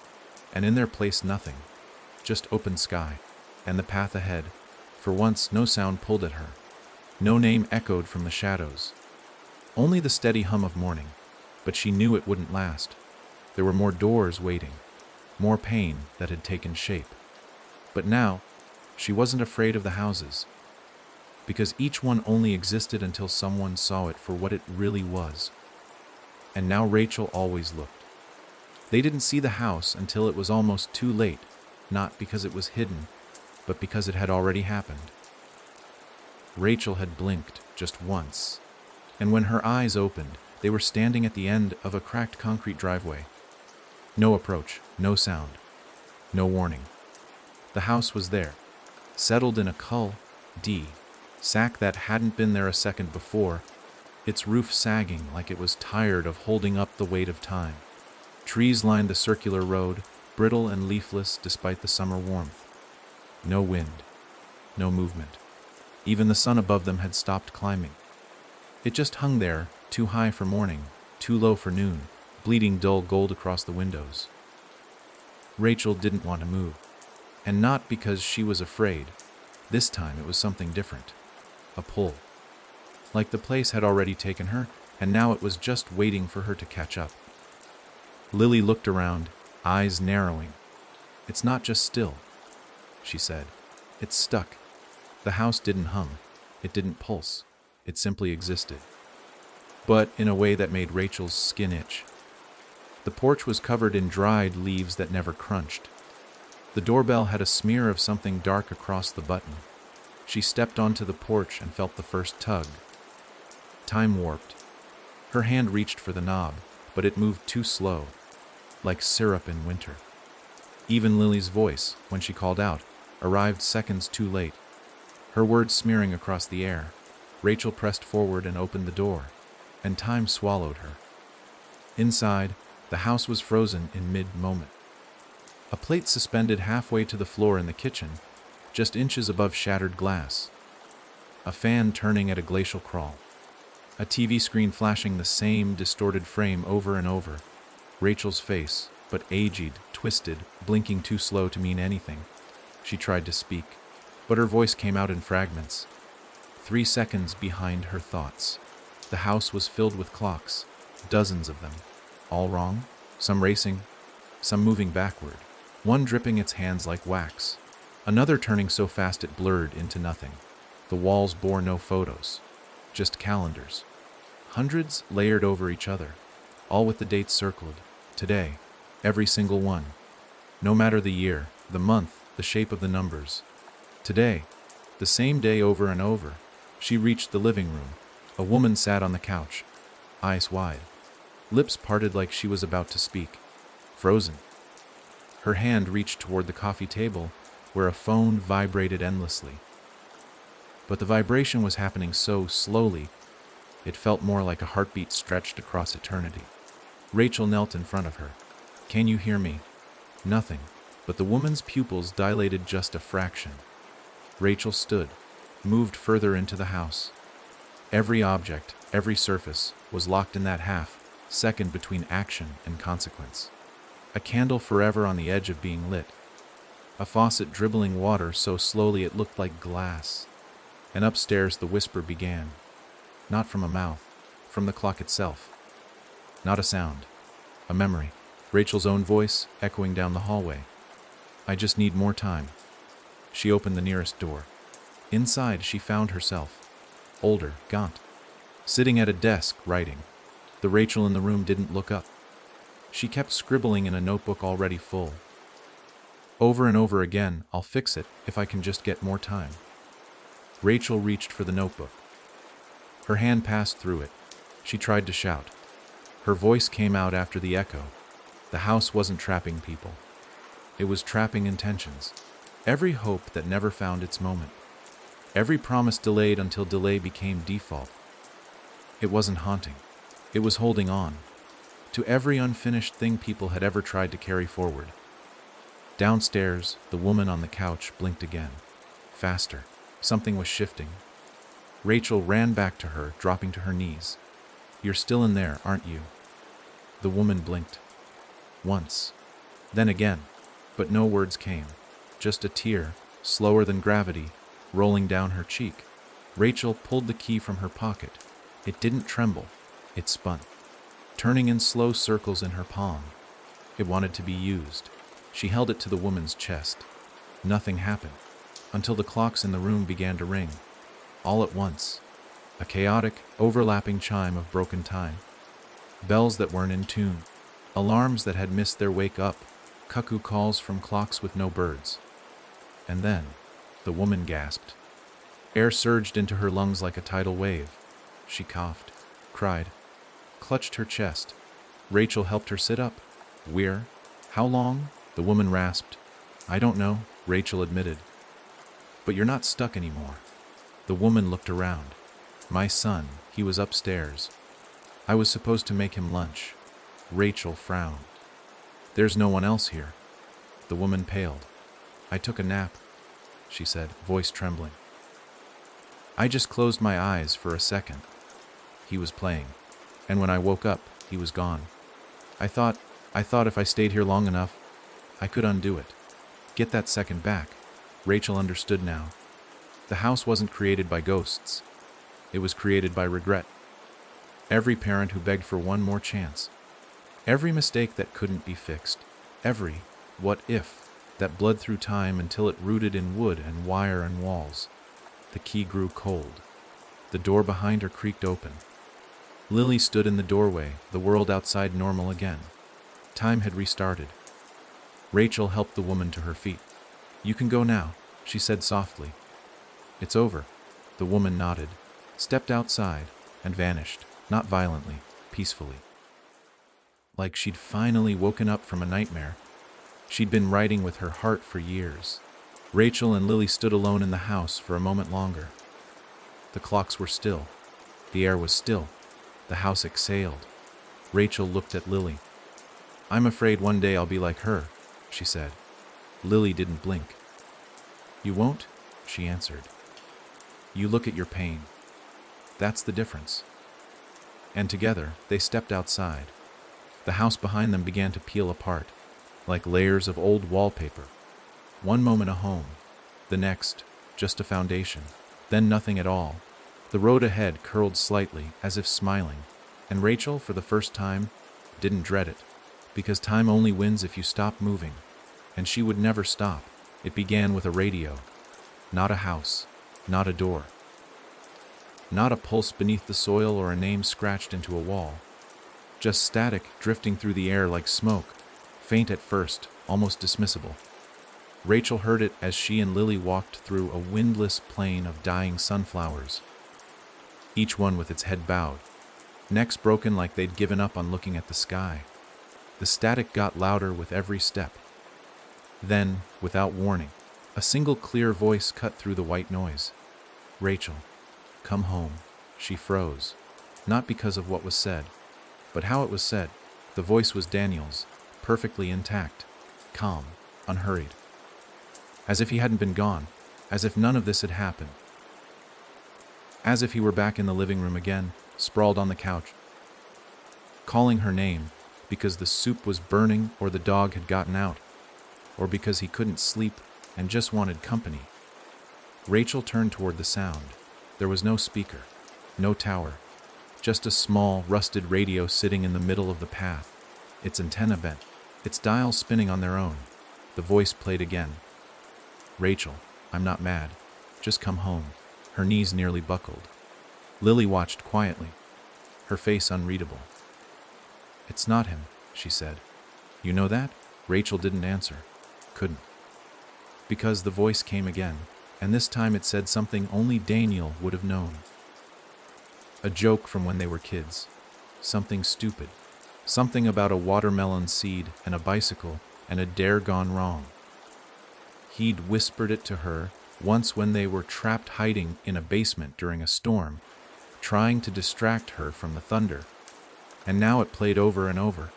and in their place nothing, just open sky, and the path ahead. For once, no sound pulled at her. No name echoed from the shadows. Only the steady hum of morning, but she knew it wouldn't last. There were more doors waiting, more pain that had taken shape. But now, she wasn't afraid of the houses, because each one only existed until someone saw it for what it really was. And now Rachel always looked. They didn't see the house until it was almost too late, not because it was hidden, but because it had already happened. Rachel had blinked just once, and when her eyes opened, they were standing at the end of a cracked concrete driveway. No approach, no sound, no warning. The house was there, settled in a sack that hadn't been there a second before, its roof sagging like it was tired of holding up the weight of time. Trees lined the circular road, brittle and leafless despite the summer warmth. No wind, no movement. Even the sun above them had stopped climbing. It just hung there, too high for morning, too low for noon, bleeding dull gold across the windows. Rachel didn't want to move, and not because she was afraid. This time it was something different. A pull. like the place had already taken her, and now it was just waiting for her to catch up. Lily looked around, eyes narrowing. "It's not just still," she said. "It's stuck." The house didn't hum. It didn't pulse. It simply existed. But in a way that made Rachel's skin itch. The porch was covered in dried leaves that never crunched. The doorbell had a smear of something dark across the button. She stepped onto the porch and felt the first tug. Time warped. Her hand reached for the knob, but it moved too slow, like syrup in winter. Even Lily's voice, when she called out, arrived seconds too late. Her words smearing across the air. Rachel pressed forward and opened the door, and time swallowed her. Inside, the house was frozen in mid-moment. A plate suspended halfway to the floor in the kitchen, just inches above shattered glass. A fan turning at a glacial crawl. A TV screen flashing the same distorted frame over and over. Rachel's face, but aged, twisted, blinking too slow to mean anything. She tried to speak, but her voice came out in fragments. 3 seconds behind her thoughts. The house was filled with clocks, dozens of them. All wrong, some racing, some moving backward, one dripping its hands like wax, another turning so fast it blurred into nothing. The walls bore no photos, just calendars. Hundreds layered over each other, all with the dates circled. Today, every single one. No matter the year, the month, the shape of the numbers. Today, the same day over and over. She reached the living room. A woman sat on the couch, eyes wide, lips parted like she was about to speak. Frozen. Her hand reached toward the coffee table, where a phone vibrated endlessly. But the vibration was happening so slowly, it felt more like a heartbeat stretched across eternity. Rachel knelt in front of her. "Can you hear me?" Nothing, but the woman's pupils dilated just a fraction. Rachel stood, moved further into the house. Every object, every surface, was locked in that half-second between action and consequence. A candle forever on the edge of being lit. A faucet dribbling water so slowly it looked like glass. And upstairs the whisper began. Not from a mouth, from the clock itself. Not a sound, a memory. Rachel's own voice echoing down the hallway. "I just need more time." She opened the nearest door. Inside she found herself. Older, gaunt. Sitting at a desk, writing. The Rachel in the room didn't look up. She kept scribbling in a notebook already full. Over and over again, "I'll fix it if I can just get more time." Rachel reached for the notebook. Her hand passed through it. She tried to shout. Her voice came out after the echo. The house wasn't trapping people. It was trapping intentions. Every hope that never found its moment. Every promise delayed until delay became default. It wasn't haunting. It was holding on to every unfinished thing people had ever tried to carry forward. Downstairs, the woman on the couch blinked again. Faster. Something was shifting. Rachel ran back to her, dropping to her knees. "You're still in there, aren't you?" The woman blinked. Once. Then again. But no words came. Just a tear, slower than gravity, rolling down her cheek. Rachel pulled the key from her pocket. It didn't tremble. It spun, turning in slow circles in her palm. It wanted to be used. She held it to the woman's chest. Nothing happened, until the clocks in the room began to ring. All at once. A chaotic, overlapping chime of broken time. Bells that weren't in tune. Alarms that had missed their wake-up. Cuckoo calls from clocks with no birds. And then, the woman gasped. Air surged into her lungs like a tidal wave. She coughed, cried, clutched her chest. Rachel helped her sit up. "Where? How long?" the woman rasped. "I don't know," Rachel admitted. "But you're not stuck anymore." The woman looked around. "My son, he was upstairs. I was supposed to make him lunch." Rachel frowned. "There's no one else here." The woman paled. "I took a nap," she said, voice trembling. "I just closed my eyes for a second. He was playing. And when I woke up, he was gone. I thought if I stayed here long enough, I could undo it. Get that second back." Rachel understood now. The house wasn't created by ghosts. It was created by regret. Every parent who begged for one more chance. Every mistake that couldn't be fixed. Every what if that bled through time until it rooted in wood and wire and walls. The key grew cold. The door behind her creaked open. Lily stood in the doorway, the world outside normal again. Time had restarted. Rachel helped the woman to her feet. "You can go now," she said softly. "It's over." The woman nodded, stepped outside, and vanished, not violently, peacefully. Like she'd finally woken up from a nightmare. She'd been writing with her heart for years. Rachel and Lily stood alone in the house for a moment longer. The clocks were still. The air was still. The house exhaled. Rachel looked at Lily. "I'm afraid one day I'll be like her," she said. Lily didn't blink. "You won't?" she answered. "You look at your pain. That's the difference." And together, they stepped outside. The house behind them began to peel apart, like layers of old wallpaper. One moment a home, the next, just a foundation, then nothing at all. The road ahead curled slightly, as if smiling, and Rachel, for the first time, didn't dread it, because time only wins if you stop moving, and she would never stop. It began with a radio, not a house, not a door, not a pulse beneath the soil or a name scratched into a wall, just static drifting through the air like smoke, faint at first, almost dismissible. Rachel heard it as she and Lily walked through a windless plain of dying sunflowers, each one with its head bowed, necks broken like they'd given up on looking at the sky. The static got louder with every step. Then, without warning, a single clear voice cut through the white noise. "Rachel, come home." She froze, not because of what was said, but how it was said. The voice was Daniel's, perfectly intact, calm, unhurried. As if he hadn't been gone, as if none of this had happened. As if he were back in the living room again, sprawled on the couch, calling her name because the soup was burning or the dog had gotten out, or because he couldn't sleep and just wanted company. Rachel turned toward the sound. There was no speaker, no tower, just a small, rusted radio sitting in the middle of the path, its antenna bent, its dials spinning on their own. The voice played again. "Rachel, I'm not mad. Just come home." Her knees nearly buckled. Lily watched quietly, her face unreadable. "It's not him," she said. "You know that?" Rachel didn't answer. Couldn't. Because the voice came again, and this time it said something only Daniel would have known. A joke from when they were kids. Something stupid. Something about a watermelon seed and a bicycle and a dare gone wrong. He'd whispered it to her once when they were trapped hiding in a basement during a storm, trying to distract her from the thunder. And now it played over and over.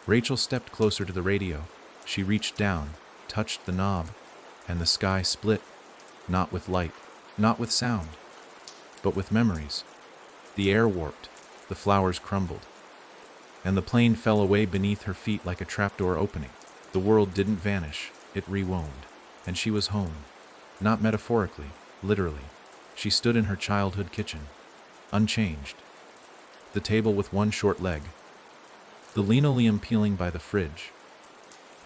Rachel stepped closer to the radio. She reached down, touched the knob, and the sky split, not with light, not with sound, but with memories. The air warped, the flowers crumbled, and the plane fell away beneath her feet like a trapdoor opening. The world didn't vanish, it rewound, and she was home. Not metaphorically, literally. She stood in her childhood kitchen, unchanged. The table with one short leg. The linoleum peeling by the fridge.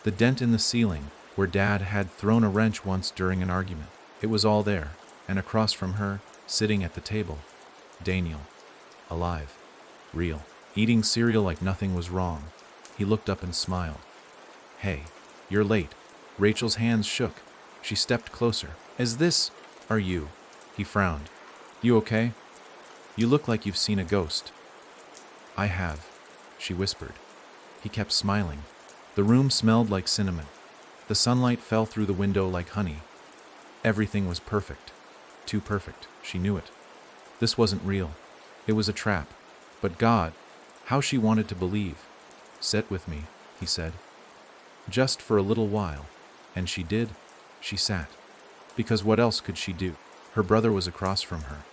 The dent in the ceiling, where Dad had thrown a wrench once during an argument. It was all there, and across from her, sitting at the table, Daniel. Alive. Real. Eating cereal like nothing was wrong. He looked up and smiled. "Hey, you're late." Rachel's hands shook. She stepped closer. Are you?" He frowned. "You okay? You look like you've seen a ghost." "I have," she whispered. He kept smiling. The room smelled like cinnamon. The sunlight fell through the window like honey. Everything was perfect. Too perfect, she knew it. This wasn't real. It was a trap. But God, how she wanted to believe. "Sit with me," he said. Just for a little while. And she did. She sat. Because what else could she do? Her brother was across from her.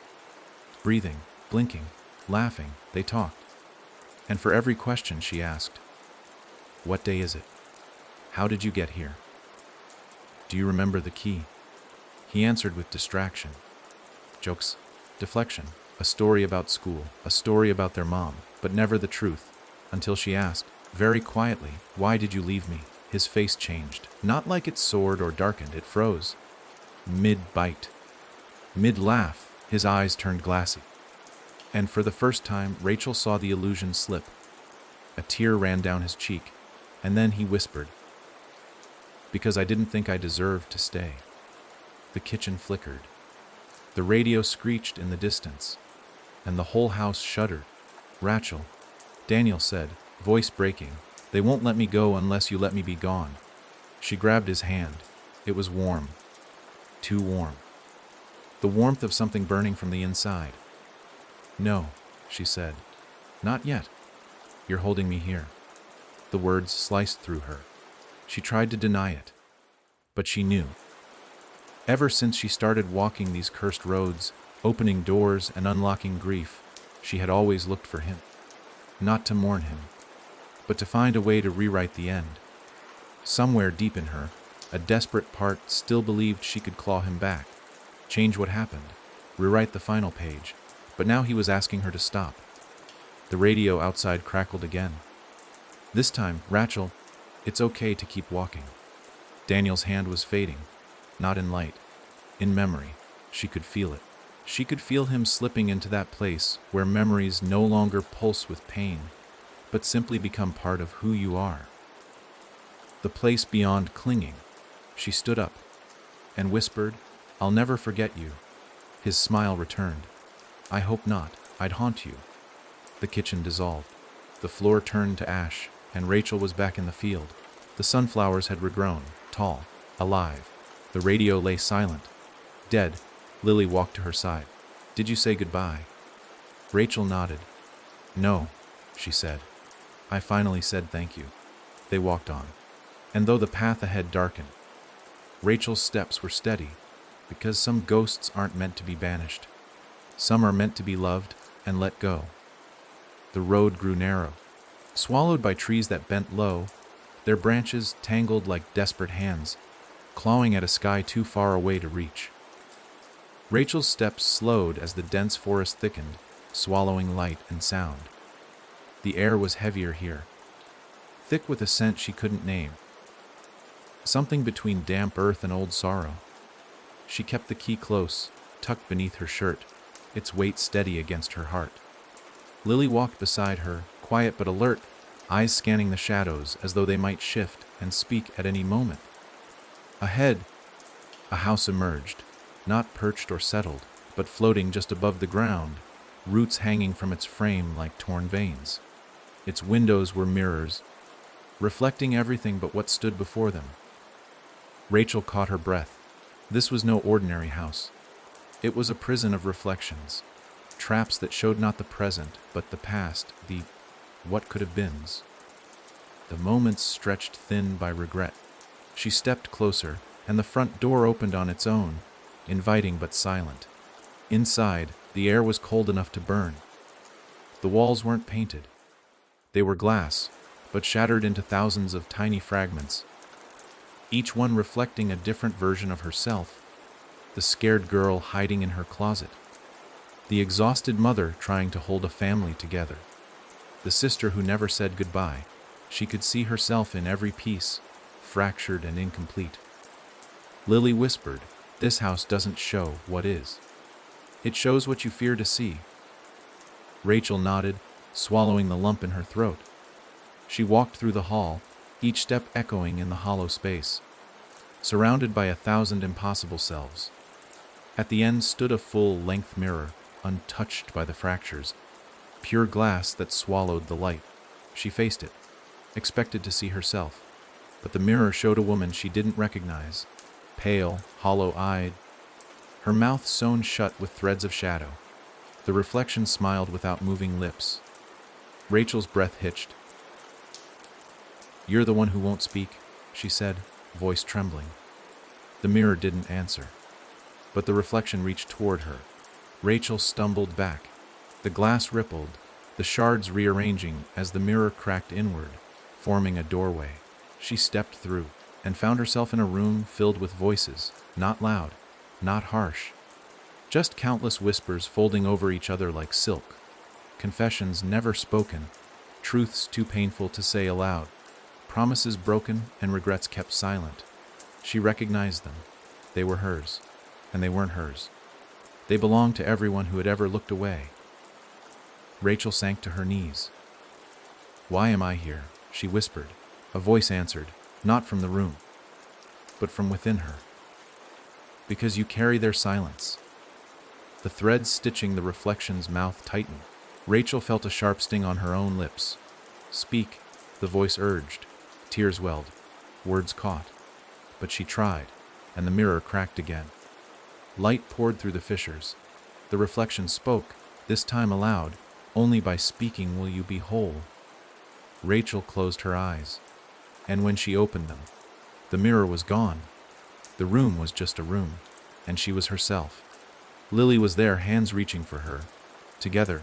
Breathing, blinking, laughing, they talked. And for every question she asked, "What day is it? How did you get here? Do you remember the key?" He answered with distraction. Jokes, deflection, A story about school, a story about their mom, but never the truth, until she asked, very quietly, "Why did you leave me?" His face changed. Not like it soared or darkened, it froze. Mid-bite. Mid-laugh, his eyes turned glassy. And for the first time, Rachel saw the illusion slip. A tear ran down his cheek, and then he whispered, "Because I didn't think I deserved to stay." The kitchen flickered. The radio screeched in the distance, and the whole house shuddered. "Rachel," Daniel said, voice breaking, "they won't let me go unless you let me be gone." She grabbed his hand. It was warm. Too warm. The warmth of something burning from the inside. "No," she said. "Not yet. You're holding me here." The words sliced through her. She tried to deny it, but she knew. Ever since she started walking these cursed roads, opening doors and unlocking grief, she had always looked for him. Not to mourn him, but to find a way to rewrite the end. Somewhere deep in her, a desperate part still believed she could claw him back, change what happened, rewrite the final page, but now he was asking her to stop. The radio outside crackled again. This time, "Rachel, it's okay to keep walking." Daniel's hand was fading, not in light, in memory. She could feel it. She could feel him slipping into that place where memories no longer pulse with pain, but simply become part of who you are. The place beyond clinging. She stood up and whispered, "I'll never forget you." His smile returned. "I hope not. I'd haunt you." The kitchen dissolved. The floor turned to ash, and Rachel was back in the field. The sunflowers had regrown, tall, alive. The radio lay silent, dead. Lily walked to her side. "Did you say goodbye?" Rachel nodded. "No," she said. "I finally said thank you." They walked on. And though the path ahead darkened, Rachel's steps were steady, because some ghosts aren't meant to be banished. Some are meant to be loved and let go. The road grew narrow, swallowed by trees that bent low, their branches tangled like desperate hands, clawing at a sky too far away to reach. Rachel's steps slowed as the dense forest thickened, swallowing light and sound. The air was heavier here, thick with a scent she couldn't name. Something between damp earth and old sorrow. She kept the key close, tucked beneath her shirt, its weight steady against her heart. Lily walked beside her, quiet but alert, eyes scanning the shadows as though they might shift and speak at any moment. Ahead, a house emerged, not perched or settled, but floating just above the ground, roots hanging from its frame like torn veins. Its windows were mirrors, reflecting everything but what stood before them. Rachel caught her breath. This was no ordinary house. It was a prison of reflections, traps that showed not the present, but the past, the what could have beens. The moments stretched thin by regret. She stepped closer, and the front door opened on its own, inviting but silent. Inside, the air was cold enough to burn. The walls weren't painted. They were glass, but shattered into thousands of tiny fragments, each one reflecting a different version of herself. The scared girl hiding in her closet, the exhausted mother trying to hold a family together, the sister who never said goodbye. She could see herself in every piece, fractured and incomplete. Lily whispered, "This house doesn't show what is. It shows what you fear to see." Rachel nodded, swallowing the lump in her throat. She walked through the hall, each step echoing in the hollow space, surrounded by 1,000 impossible selves. At the end stood a full-length mirror, untouched by the fractures, pure glass that swallowed the light. She faced it, expected to see herself, but the mirror showed a woman she didn't recognize, pale, hollow-eyed, her mouth sewn shut with threads of shadow. The reflection smiled without moving lips. Rachel's breath hitched. "You're the one who won't speak," she said, voice trembling. The mirror didn't answer, but the reflection reached toward her. Rachel stumbled back. The glass rippled, the shards rearranging as the mirror cracked inward, forming a doorway. She stepped through and found herself in a room filled with voices, not loud, not harsh, Just countless whispers folding over each other like silk. Confessions never spoken, truths too painful to say aloud, promises broken and regrets kept silent. She recognized them. They were hers, and they weren't hers. They belonged to everyone who had ever looked away. Rachel sank to her knees. "Why am I here?" she whispered. A voice answered, not from the room, but from within her. "Because you carry their silence." The threads stitching the reflection's mouth tightened. Rachel felt a sharp sting on her own lips. "Speak," the voice urged. Tears welled. Words caught. But she tried, and the mirror cracked again. Light poured through the fissures. The reflection spoke, this time aloud. "Only by speaking will you be whole." Rachel closed her eyes, and when she opened them, the mirror was gone. The room was just a room, and she was herself. Lily was there, hands reaching for her. Together,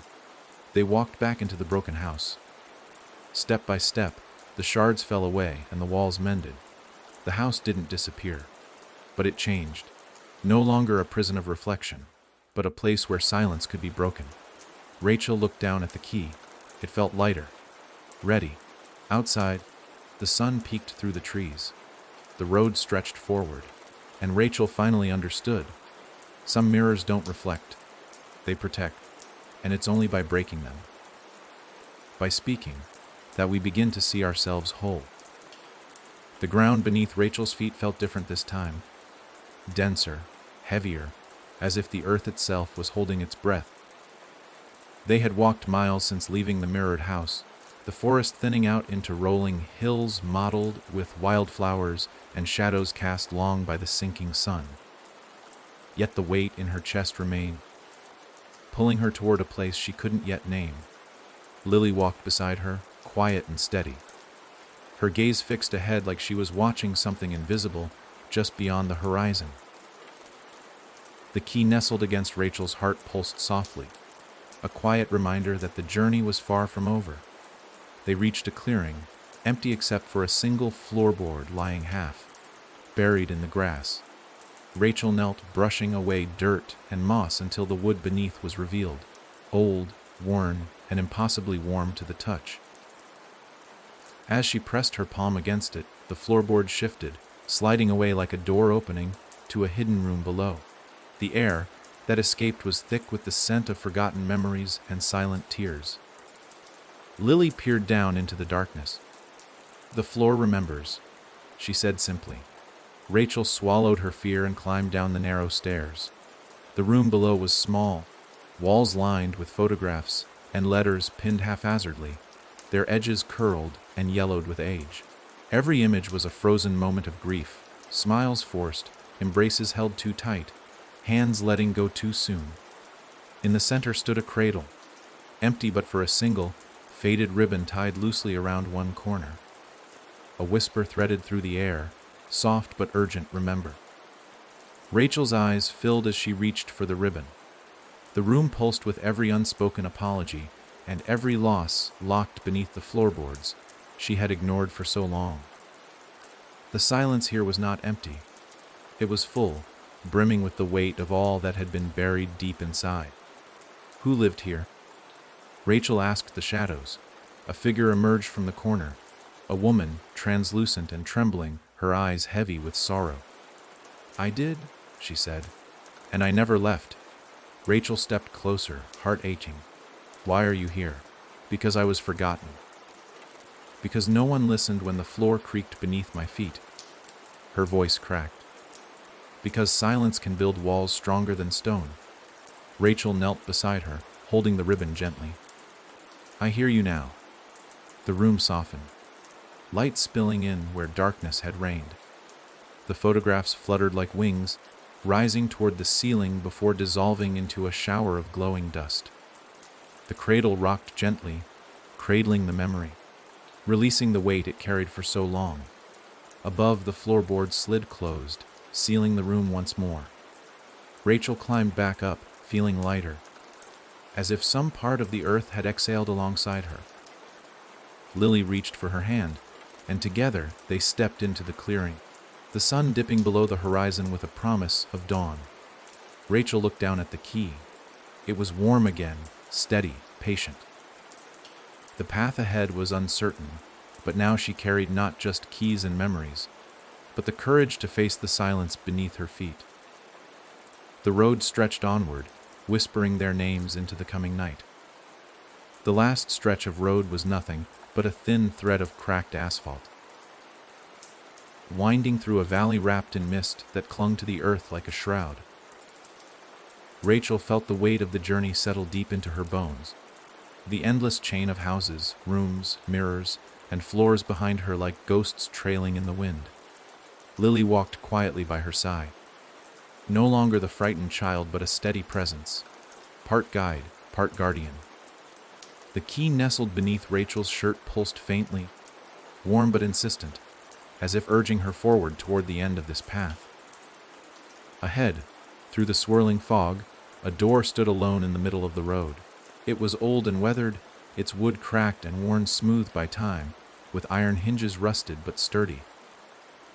they walked back into the broken house. Step by step, the shards fell away and the walls mended. The house didn't disappear, but it changed. No longer a prison of reflection, but a place where silence could be broken. Rachel looked down at the key. It felt lighter. Ready. Outside, the sun peeked through the trees. The road stretched forward, and Rachel finally understood. Some mirrors don't reflect. They protect, and it's only by breaking them, by speaking, that we begin to see ourselves whole. The ground beneath Rachel's feet felt different this time. Denser, heavier, as if the earth itself was holding its breath. They had walked miles since leaving the mirrored house, the forest thinning out into rolling hills mottled with wildflowers and shadows cast long by the sinking sun. Yet the weight in her chest remained, pulling her toward a place she couldn't yet name. Lily walked beside her, quiet and steady. Her gaze fixed ahead like she was watching something invisible just beyond the horizon. The key nestled against Rachel's heart pulsed softly, a quiet reminder that the journey was far from over. They reached a clearing, empty except for a single floorboard lying half buried in the grass. Rachel knelt, brushing away dirt and moss until the wood beneath was revealed, old, worn, and impossibly warm to the touch. As she pressed her palm against it, the floorboard shifted, sliding away like a door opening to a hidden room below. The air that escaped was thick with the scent of forgotten memories and silent tears. Lily peered down into the darkness. "The floor remembers," she said simply. Rachel swallowed her fear and climbed down the narrow stairs. The room below was small, walls lined with photographs and letters pinned haphazardly, their edges curled and yellowed with age. Every image was a frozen moment of grief, smiles forced, embraces held too tight, hands letting go too soon. In the center stood a cradle, empty but for a single, faded ribbon tied loosely around one corner. A whisper threaded through the air, soft but urgent, "Remember." Rachel's eyes filled as she reached for the ribbon. The room pulsed with every unspoken apology and every loss locked beneath the floorboards she had ignored for so long. The silence here was not empty. It was full, brimming with the weight of all that had been buried deep inside. Who lived here? Rachel asked the shadows. A figure emerged from the corner, a woman, translucent and trembling, her eyes heavy with sorrow. "I did," she said, "and I never left." Rachel stepped closer, heart aching. "Why are you here?" "Because I was forgotten. Because no one listened when the floor creaked beneath my feet." Her voice cracked. "Because silence can build walls stronger than stone." Rachel knelt beside her, holding the ribbon gently. "I hear you now." The room softened, light spilling in where darkness had reigned. The photographs fluttered like wings, rising toward the ceiling before dissolving into a shower of glowing dust. The cradle rocked gently, cradling the memory, releasing the weight it carried for so long. Above, the floorboards slid closed, sealing the room once more. Rachel climbed back up, feeling lighter, as if some part of the earth had exhaled alongside her. Lily reached for her hand, and together they stepped into the clearing, the sun dipping below the horizon with a promise of dawn. Rachel looked down at the key. It was warm again, steady, patient. The path ahead was uncertain, but now she carried not just keys and memories, but the courage to face the silence beneath her feet. The road stretched onward, whispering their names into the coming night. The last stretch of road was nothing but a thin thread of cracked asphalt, winding through a valley wrapped in mist that clung to the earth like a shroud. Rachel felt the weight of the journey settle deep into her bones. The endless chain of houses, rooms, mirrors, and floors behind her like ghosts trailing in the wind. Lily walked quietly by her side. No longer the frightened child, but a steady presence, part guide, part guardian. The key nestled beneath Rachel's shirt pulsed faintly, warm but insistent, as if urging her forward toward the end of this path. Ahead, through the swirling fog, a door stood alone in the middle of the road. It was old and weathered, its wood cracked and worn smooth by time, with iron hinges rusted but sturdy.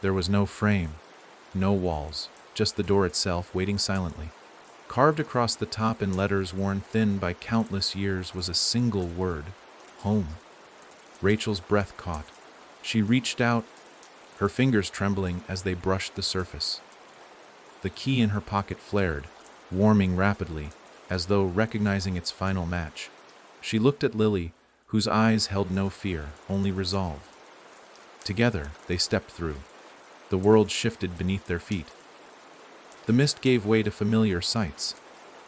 There was no frame, no walls, just the door itself waiting silently. Carved across the top in letters worn thin by countless years was a single word: home. Rachel's breath caught. She reached out, her fingers trembling as they brushed the surface. The key in her pocket flared, warming rapidly, as though recognizing its final match. She looked at Lily, whose eyes held no fear, only resolve. Together, they stepped through. The world shifted beneath their feet. The mist gave way to familiar sights.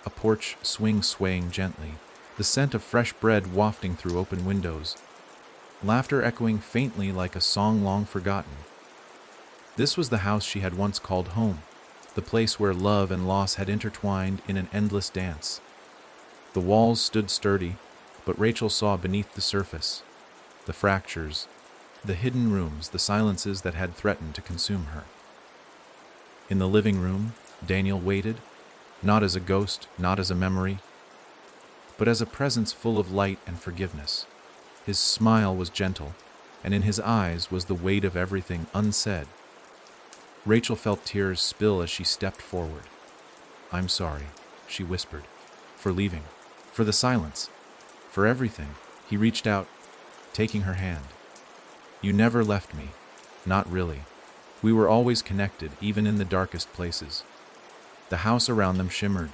A porch swaying gently, the scent of fresh bread wafting through open windows, laughter echoing faintly like a song long forgotten. This was the house she had once called home, the place where love and loss had intertwined in an endless dance. The walls stood sturdy, but Rachel saw beneath the surface the fractures, the hidden rooms, the silences that had threatened to consume her. In the living room, Daniel waited, not as a ghost, not as a memory, but as a presence full of light and forgiveness. His smile was gentle, and in his eyes was the weight of everything unsaid. Rachel felt tears spill as she stepped forward. "I'm sorry," she whispered, "for leaving, for the silence, for everything." He reached out, taking her hand. "You never left me, not really. We were always connected, even in the darkest places." The house around them shimmered,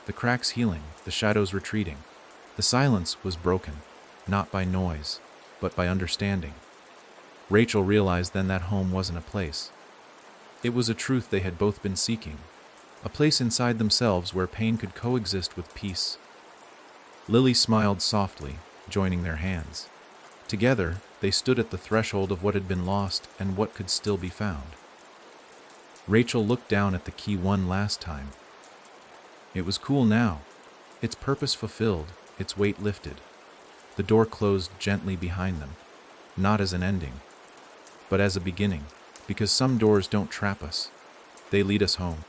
the cracks healing, the shadows retreating. The silence was broken, not by noise, but by understanding. Rachel realized then that home wasn't a place. It was a truth they had both been seeking, a place inside themselves where pain could coexist with peace. Lily smiled softly, joining their hands. Together, they stood at the threshold of what had been lost and what could still be found. Rachel looked down at the key one last time. It was cool now, its purpose fulfilled, its weight lifted. The door closed gently behind them, not as an ending, but as a beginning, because some doors don't trap us, they lead us home.